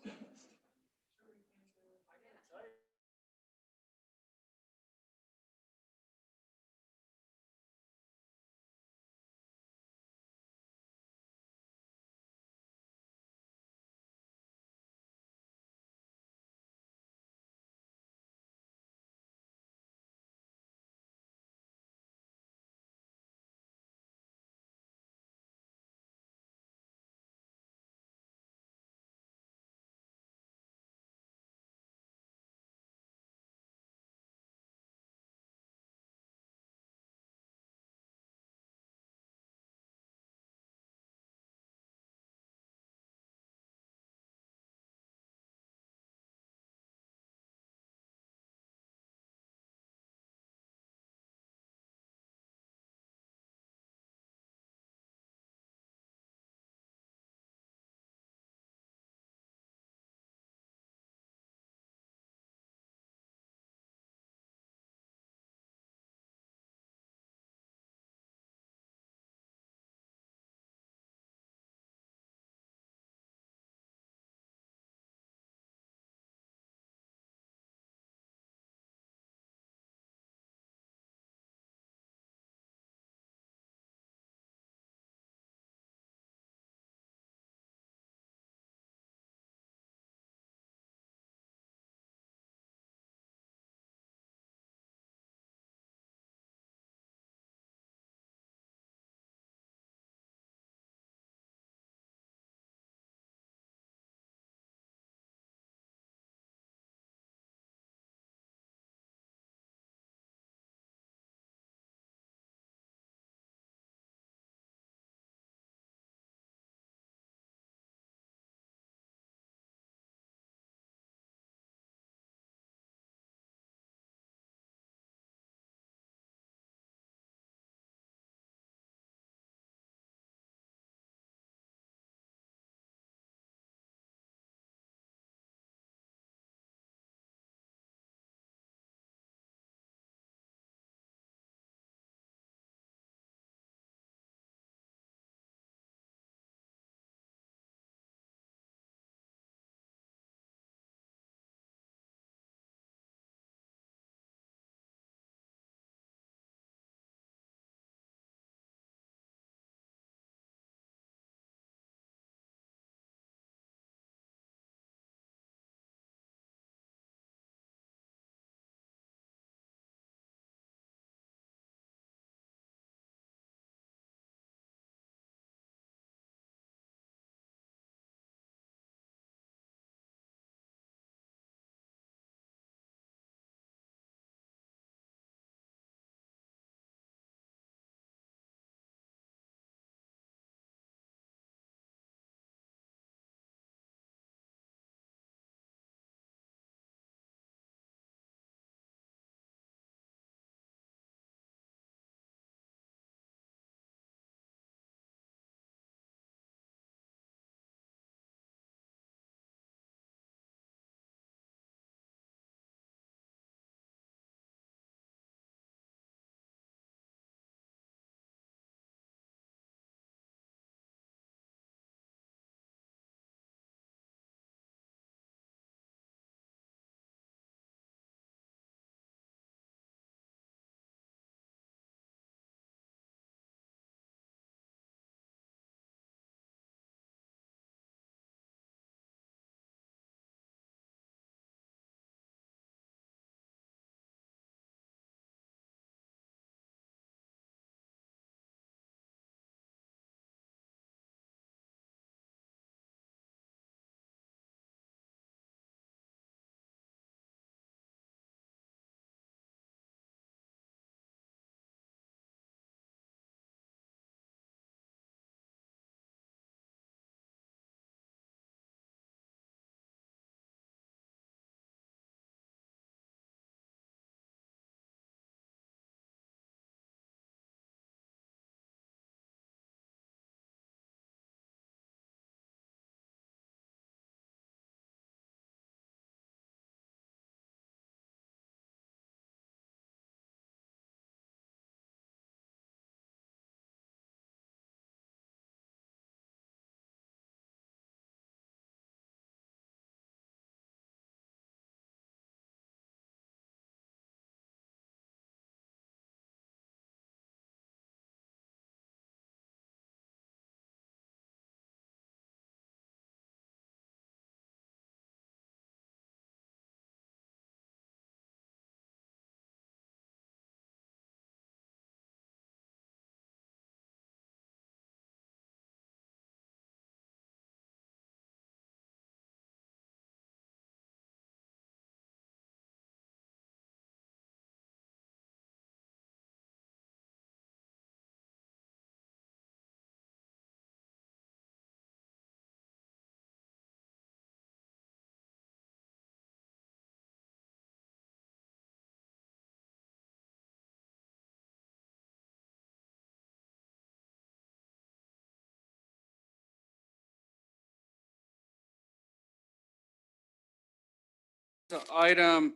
To item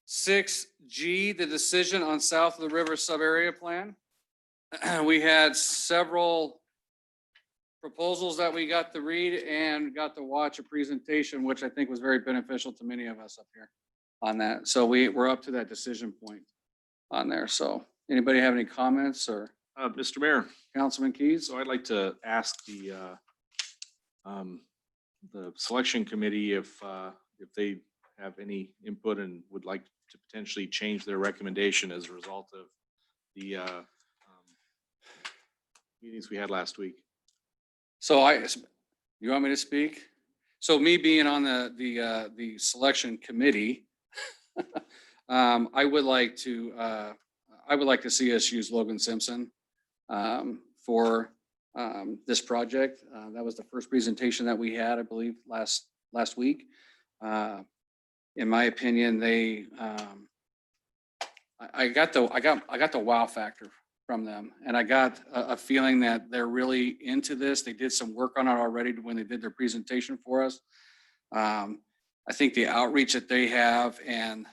6G, the decision on south of the river sub-area plan. We had several proposals that we got to read and got to watch a presentation, which I think was very beneficial to many of us up here on that. So we're up to that decision point on there. So anybody have any comments or Mr. Mayor, Councilman Keys? so I'd like to ask the selection committee if they have any input and would like to potentially change their recommendation as a result of the meetings we had last week. So you want me to speak? So me being on the selection committee, I would like to see us use Logan Simpson for this project. That was the first presentation that we had, I believe, last week. In my opinion, I got the wow factor from them, and I got a feeling that they're really into this. They did some work on it already when they did their presentation for us. I think the outreach that they have and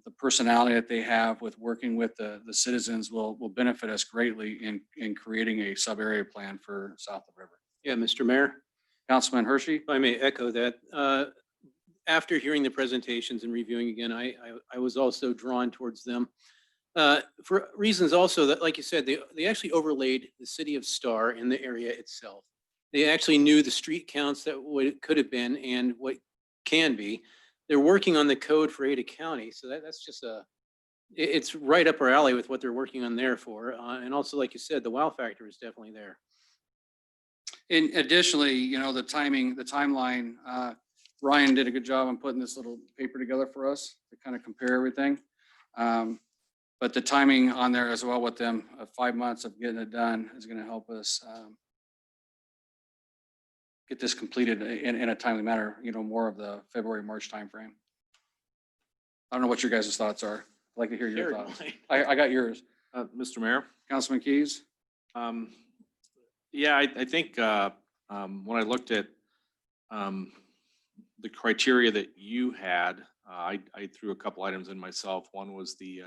the personality that they have with working with the citizens will benefit us greatly in creating a sub-area plan for south of river. Yeah, Mr. Mayor, Councilman Hershey? if I may echo that. After hearing the presentations and reviewing again, I was also drawn towards them. For reasons also that, like you said, they actually overlaid the city of Star in the area itself. They actually knew the street counts that could have been and what can be. They're working on the code for Ada County. So that's just it's right up our alley with what they're working on there for. And also, like you said, the wow factor is definitely there. And additionally, the timeline, Ryan did a good job on putting this little paper together for us to kind of compare everything. But the timing on there as well with them, 5 months of getting it done is going to help us get this completed in a timely manner, more of the February, March timeframe. I don't know what your guys' thoughts are. I'd like to hear your thoughts. I got yours. Mr. Mayor? Councilman Keys? Yeah, I think when I looked at the criteria that you had, I threw a couple items in myself. One was the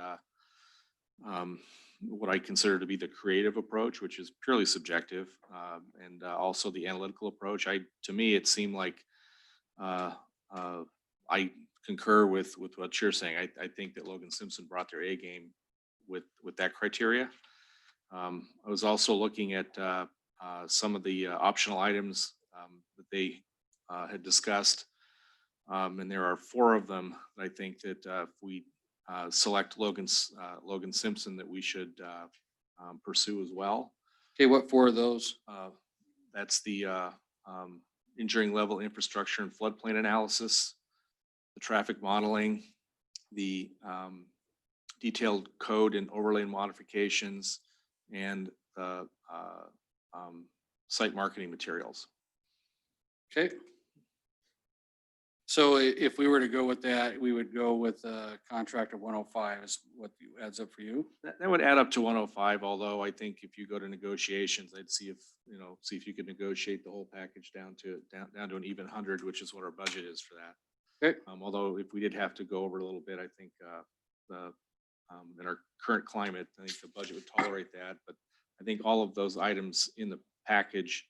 what I consider to be the creative approach, which is purely subjective, and also the analytical approach. To me, it seemed like I concur with what you're saying. I think that Logan Simpson brought their A game with that criteria. I was also looking at some of the optional items that they had discussed. And there are 4 of them that I think that if we select Logan Simpson, that we should pursue as well. Okay, what 4 of those? That's the engineering level infrastructure and floodplain analysis, the traffic modeling, the detailed code and overlay modifications, and the site marketing materials. Okay. So if we were to go with that, we would go with a contract of 105 is what adds up for you? That would add up to 105, although I think if you go to negotiations, I'd see if you could negotiate the whole package down to an even 100, which is what our budget is for that. Okay. Although if we did have to go over a little bit, I think in our current climate, I think the budget would tolerate that. But I think all of those items in the package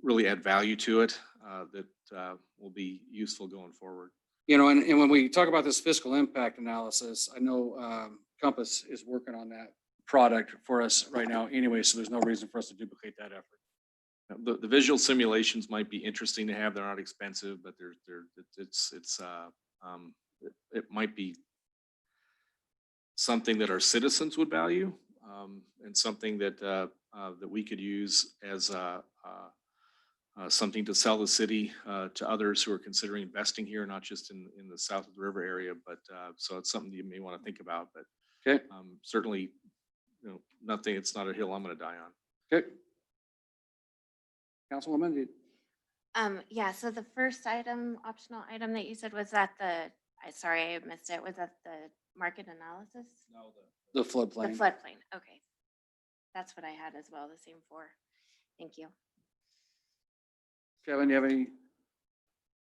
really add value to it that will be useful going forward. And when we talk about this fiscal impact analysis, I know Compass is working on that product for us right now anyway, so there's no reason for us to duplicate that effort. The visual simulations might be interesting to have. They're not expensive, but it might be something that our citizens would value, and something that we could use as something to sell the city to others who are considering investing here, not just in the south of the river area, but so it's something you may want to think about. But okay, certainly, nothing. It's not a hill I'm going to die on. Okay, Councilwoman. Yeah. So the first optional item that you said was that sorry, I missed it. Was that the market analysis? No, the floodplain. The floodplain. Okay, that's what I had as well. The same 4. Thank you. Kevin, do you have any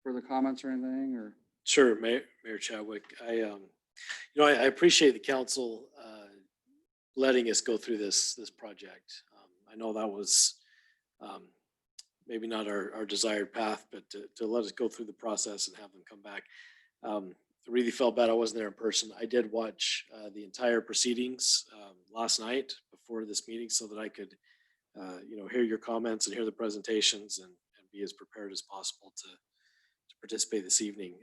further comments or anything, or? Sure, Mayor Chadwick. I appreciate the council letting us go through this project. I know that was maybe not our desired path, but to let us go through the process and have them come back. I really felt bad I wasn't there in person. I did watch the entire proceedings last night before this meeting so that I could hear your comments and hear the presentations and be as prepared as possible to participate this evening.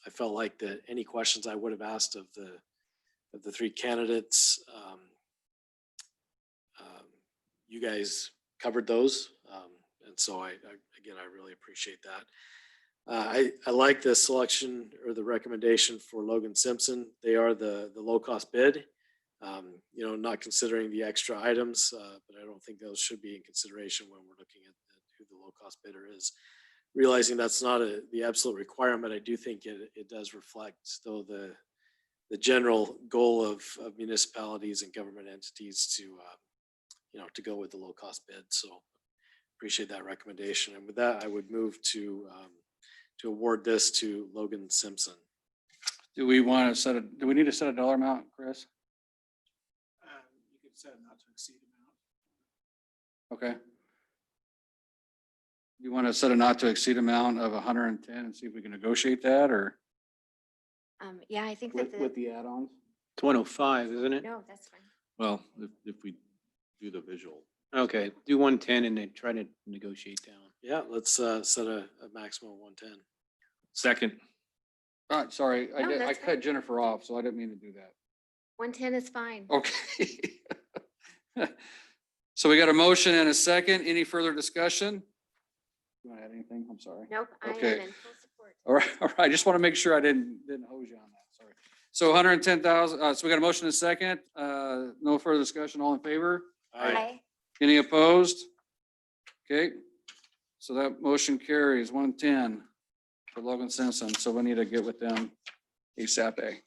I felt like that any questions I would have asked of the three candidates, you guys covered those. And so I really appreciate that. I like the selection or the recommendation for Logan Simpson. They are the low cost bid. Not considering the extra items, but I don't think those should be in consideration when we're looking at who the low cost bidder is. Realizing that's not the absolute requirement, I do think it does reflect, though, the general goal of municipalities and government entities to go with the low cost bid. So appreciate that recommendation. And with that, I would move to award this to Logan Simpson. Do we want to do we need to set a dollar amount, Chris? You could set a not to exceed amount. Okay. You want to set a not to exceed amount of 110 and see if we can negotiate that, or Yeah, I think that with the add-ons? It's 105, isn't it? no, that's fine. Well, if we do the visual. Okay, do 110 and then try to negotiate down. Yeah, let's set a maximum of 110. Second. Sorry, No, I that's cut Jennifer off, so I didn't mean to do that. 110 is fine. Okay. So we got a motion and a second. Any further discussion? You want to add anything? I'm sorry. Nope, I Okay. am in full support. All right, all right. I just want to make sure I didn't hose you on that. Sorry. So 110,000, so we got a motion and a second. No further discussion. All in favor? Aye. Any opposed? Okay. So that motion carries 110 for Logan Simpson. So we need to get with them ASAP.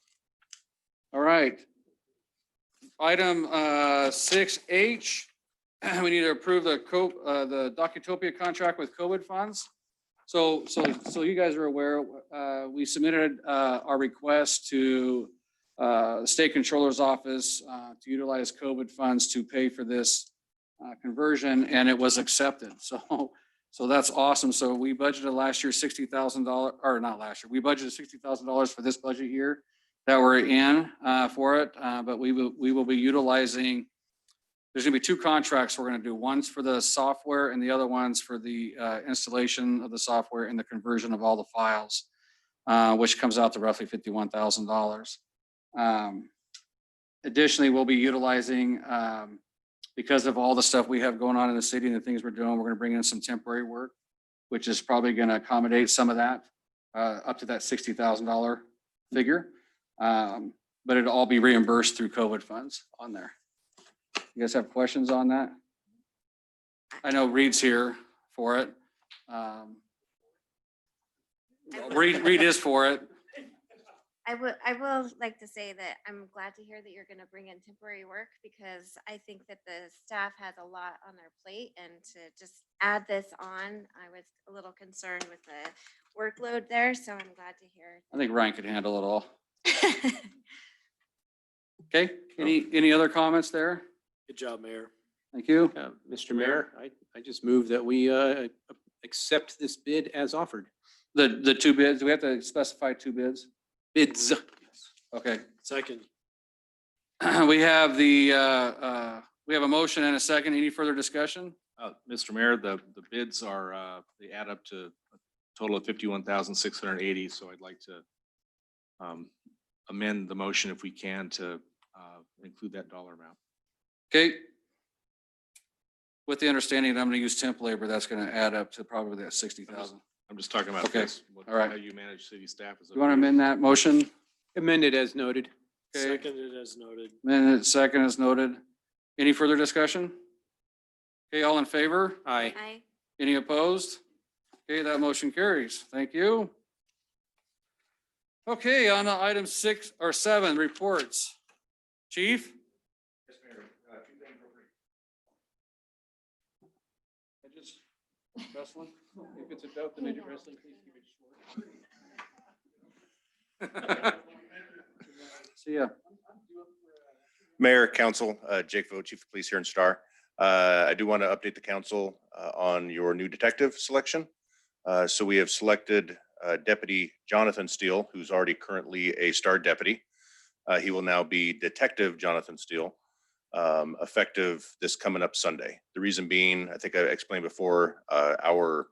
All right. Item 6H, we need to approve the Docutopia contract with COVID funds. So you guys are aware, we submitted our request to the State Controller's Office to utilize COVID funds to pay for this conversion, and it was accepted. So that's awesome. So we budgeted last year $60,000, or not last year, we budgeted $60,000 for this budget year that we're in for it, but we will be utilizing. There's gonna be two contracts we're gonna do. One's for the software and the other one's for the installation of the software and the conversion of all the files, which comes out to roughly $51,000. Additionally, we'll be utilizing, because of all the stuff we have going on in the city and the things we're doing, we're gonna bring in some temporary work, which is probably gonna accommodate some of that, up to that $60,000 figure. But it'll all be reimbursed through COVID funds on there. You guys have questions on that? I know Reed's here for it. Reed is for it. I will like to say that I'm glad to hear that you're gonna bring in temporary work, because I think that the staff has a lot on their plate, and to just add this on, I was a little concerned with the workload there, so I'm glad to hear. I think Ryan could handle it all. Okay, any other comments there? Good job, Mayor. Thank you. Mr. Mayor, I just move that we accept this bid as offered. The two bids, do we have to specify two bids? Bids. Okay. Second. We have we have a motion and a second. Any further discussion? Mr. Mayor, the bids are, they add up to a total of 51,680. So I'd like to amend the motion if we can to include that dollar amount. Okay. With the understanding that I'm going to use temp labor, that's going to add up to probably that 60,000. I'm just talking about Okay. this. All right. How you manage city staff. You want to amend that motion? Amended as noted. Okay. Seconded as noted. Amended, second as noted. Any further discussion? Okay, all in favor? Aye. Aye. Any opposed? Okay, that motion carries. Thank you. Okay, on to item 6 or 7, reports. Chief? Yes, Mayor. Two things real quick. I just wrestling. If it's a joke, then I do wrestling, please keep it short. See ya. Mayor, Council, Jake Vogt, Chief of Police here in Star. I do want to update the council on your new detective selection. So we have selected Deputy Jonathan Steele, who's already currently a Star deputy. He will now be Detective Jonathan Steele, effective this coming up Sunday. The reason being, I think I explained before, our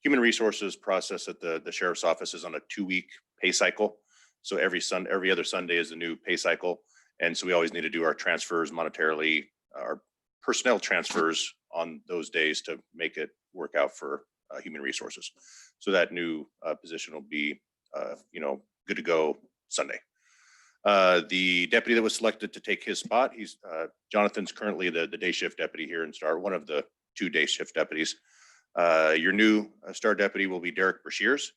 human resources process at the sheriff's office is on a 2-week pay cycle. So every other Sunday is a new pay cycle. And so we always need to do our transfers monetarily, our personnel transfers on those days to make it work out for human resources. So that new position will be, good to go Sunday. The deputy that was selected to take his spot, Jonathan's currently the day shift deputy here in Star, one of the 2 day shift deputies. Your new Star deputy will be Derek Brashears.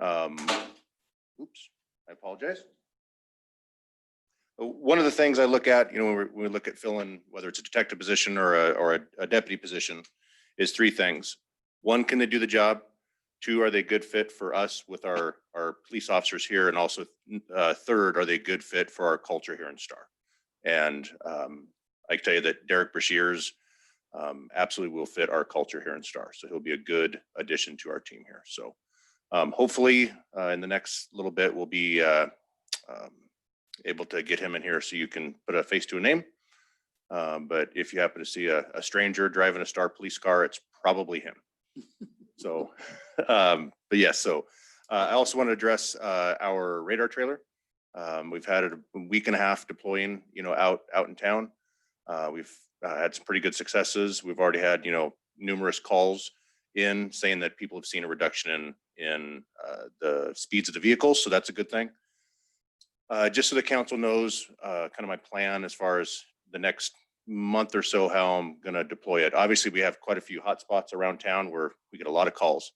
Oops, I apologize. One of the things I look at, when we look at filling, whether it's a detective position or a deputy position, is 3 things. 1, can they do the job? 2, are they a good fit for us with our police officers here? And also 3rd, are they a good fit for our culture here in Star? And I can tell you that Derek Brashears absolutely will fit our culture here in Star. So he'll be a good addition to our team here. So hopefully in the next little bit, we'll be able to get him in here so you can put a face to a name. But if you happen to see a stranger driving a Star police car, it's probably him. So, but yes, so I also want to address our radar trailer. We've had it a week and a half deploying, out in town. We've had some pretty good successes. We've already had, numerous calls in saying that people have seen a reduction in the speeds of the vehicles. So that's a good thing. Just so the council knows kind of my plan as far as the next month or so, how I'm going to deploy it. Obviously, we have quite a few hot spots around town where we get a lot of calls.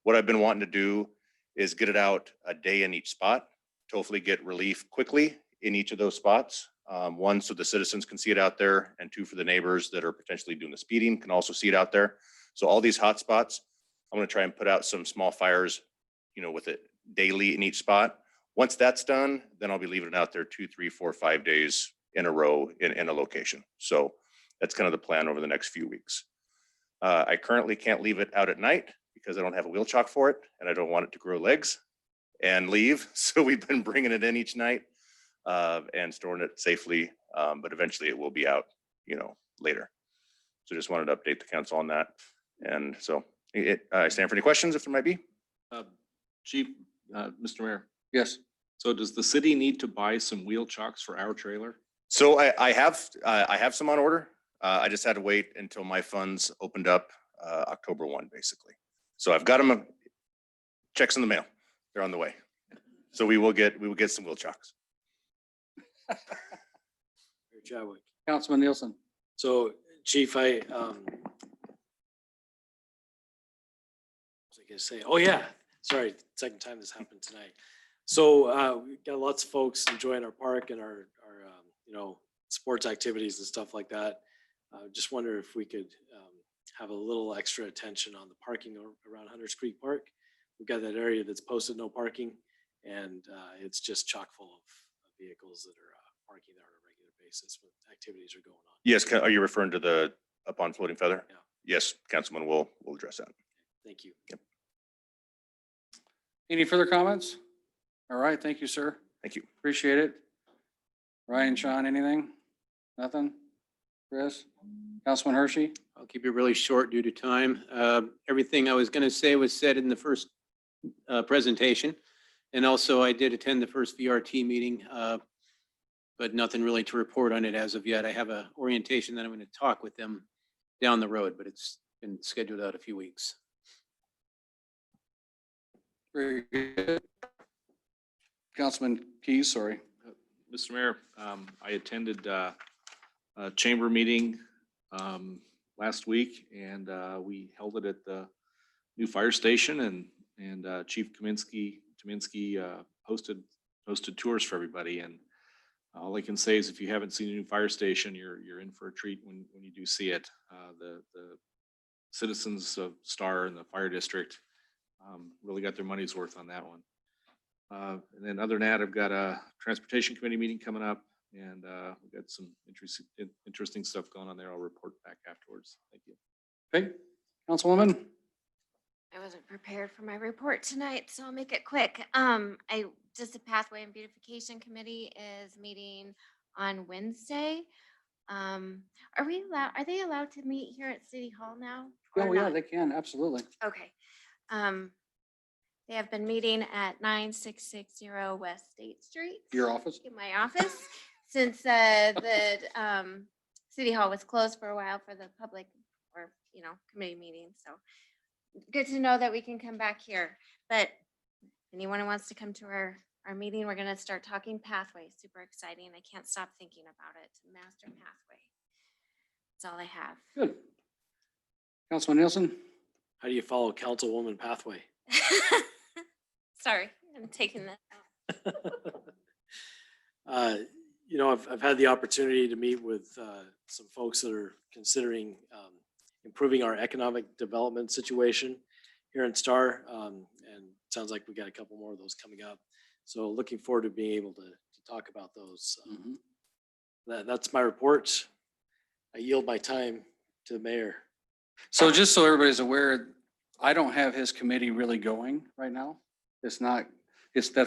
What I've been wanting to do is get it out a day in each spot to hopefully get relief quickly in each of those spots. 1, so the citizens can see it out there, and 2, for the neighbors that are potentially doing the speeding can also see it out there. So all these hot spots, I'm going to try and put out some small fires, with it daily in each spot. Once that's done, then I'll be leaving it out there 2, 3, 4, 5 days in a row in a location. So that's kind of the plan over the next few weeks. I currently can't leave it out at night because I don't have a wheel chock for it and I don't want it to grow legs and leave. So we've been bringing it in each night and storing it safely. But eventually it will be out, later. So just wanted to update the council on that. And so I stand for any questions if there might be. Chief, Mr. Mayor. Yes. So does the city need to buy some wheel chocks for our trailer? So I have some on order. I just had to wait until my funds opened up October 1, basically. So I've got them. Checks in the mail. They're on the way. So we will get some wheel chocks. Chadwick. Councilman Nielsen. So Chief, I was I gonna say? Oh yeah, sorry, second time this happened tonight. So we got lots of folks enjoying our park and our sports activities and stuff like that. Just wonder if we could have a little extra attention on the parking around Hunters Creek Park. We've got that area that's posted no parking, and it's just chock full of vehicles that are parking there on a regular basis when activities are going on. Yes, are you referring to the up on Floating Feather? Yeah. Yes, Councilman, we'll address that. Thank you. Yep. Any further comments? All right, thank you, sir. Thank you. Appreciate it. Ryan, Sean, anything? Nothing? Chris? Councilman Hershey? I'll keep it really short due to time. Everything I was going to say was said in the first presentation. And also I did attend the first VRT meeting, but nothing really to report on it as of yet. I have an orientation that I'm going to talk with them down the road, but it's been scheduled out a few weeks. Very good. Councilman Keys, sorry. Mr. Mayor, I attended a chamber meeting last week, and we held it at the new fire station, and Chief Tominski hosted tours for everybody. And all I can say is, if you haven't seen a new fire station, you're in for a treat when you do see it. The citizens of Star and the fire district really got their money's worth on that one. And then other than that, I've got a transportation committee meeting coming up, and we've got some interesting stuff going on there. I'll report back afterwards. Thank you. Okay, Councilwoman? I wasn't prepared for my report tonight, so I'll make it quick. Just the Pathway and Beautification Committee is meeting on Wednesday. Are they allowed to meet here at City Hall now? Oh, or yeah, not? they can, absolutely. Okay. They have been meeting at 9660 West State Street. Your office? In my office, since the City Hall was closed for a while for the public or, committee meetings. So good to know that we can come back here. But anyone who wants to come to our meeting, we're going to start talking pathways. Super exciting. I can't stop thinking about it. Master pathway. That's all I have. Good. Councilman Nielsen? How do you follow Councilwoman pathway? Sorry, I'm taking that out. I've had the opportunity to meet with some folks that are considering improving our economic development situation here in Star. And it sounds like we got a couple more of those coming up. So looking forward to being able to talk about those. That's my report. I yield my time to the mayor. So just so everybody's aware, I don't have his committee really going right now. That's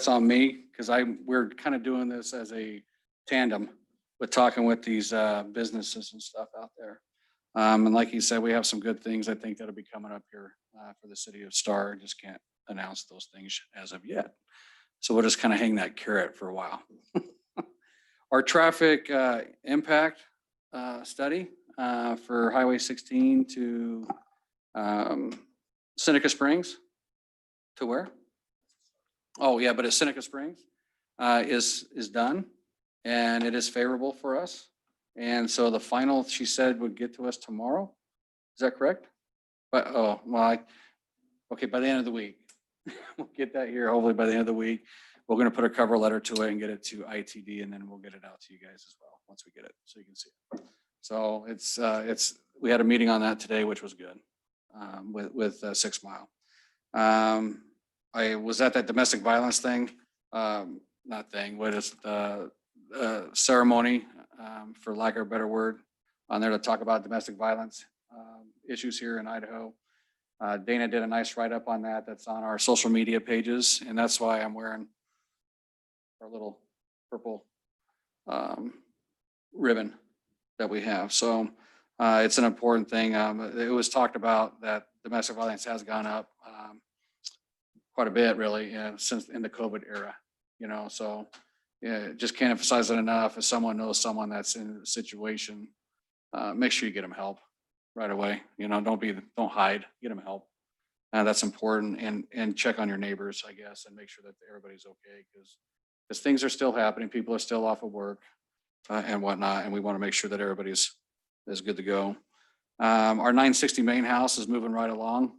on me because we're kind of doing this as a tandem with talking with these businesses and stuff out there. And like you said, we have some good things I think that'll be coming up here for the city of Star. Just can't announce those things as of yet. So we'll just kind of hang that carrot for a while. Our traffic impact study for Highway 16 to Seneca Springs. To where? Oh, yeah, but at Seneca Springs is done, and it is favorable for us. And so the final, she said, would get to us tomorrow. Is that correct? But, okay, by the end of the week. We'll get that here, hopefully by the end of the week. We're going to put a cover letter to it and get it to ITD, and then we'll get it out to you guys as well, once we get it, so you can see it. So we had a meeting on that today, which was good, with 6 Mile. I was at that domestic violence thing, what is the ceremony, for lack of a better word, on there to talk about domestic violence issues here in Idaho. Dana did a nice write-up on that. That's on our social media pages, and that's why I'm wearing our little purple ribbon that we have. So it's an important thing. It was talked about that domestic violence has gone up quite a bit, really, since in the COVID era. So just can't emphasize it enough. If someone knows someone that's in a situation, make sure you get them help right away. Don't hide. Get them help. That's important, and check on your neighbors, I guess, and make sure that everybody's okay, because things are still happening. People are still off of work and whatnot, and we want to make sure that everybody's is good to go. Our 960 main house is moving right along.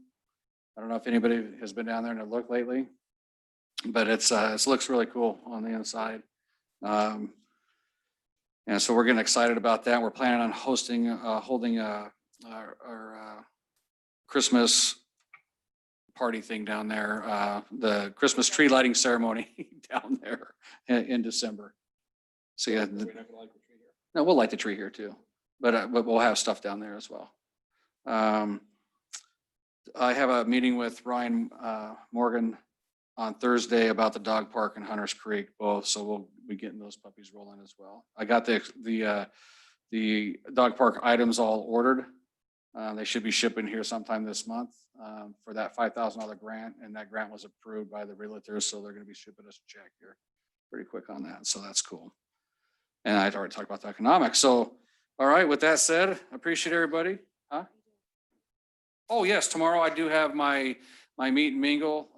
I don't know if anybody has been down there and looked lately, but it looks really cool on the inside. And so we're getting excited about that. We're planning on holding our Christmas party thing down there, the Christmas tree lighting ceremony down there in December. So yeah, no, we'll light the tree here too, but we'll have stuff down there as well. I have a meeting with Ryan Morgan on Thursday about the dog park in Hunters Creek both, so we'll be getting those puppies rolling as well. I got the dog park items all ordered. They should be shipping here sometime this month for that $5,000 grant, and that grant was approved by the realtors, so they're going to be shipping us a check here pretty quick on that, so that's cool. And I'd already talked about the economics. So, all right, with that said, I appreciate everybody. Huh? Oh, yes, tomorrow I do have my meet and mingle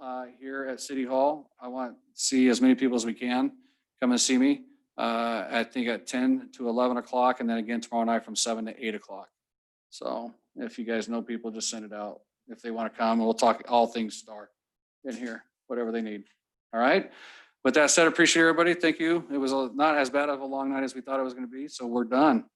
here at City Hall. I want to see as many people as we can come and see me. I think at 10 to 11 o'clock, and then again tomorrow night from 7 to 8 o'clock. So if you guys know people, just send it out if they want to come. We'll talk all things Star in here, whatever they need. All right. With that said, appreciate everybody. Thank you. It was not as bad of a long night as we thought it was going to be. So we're done.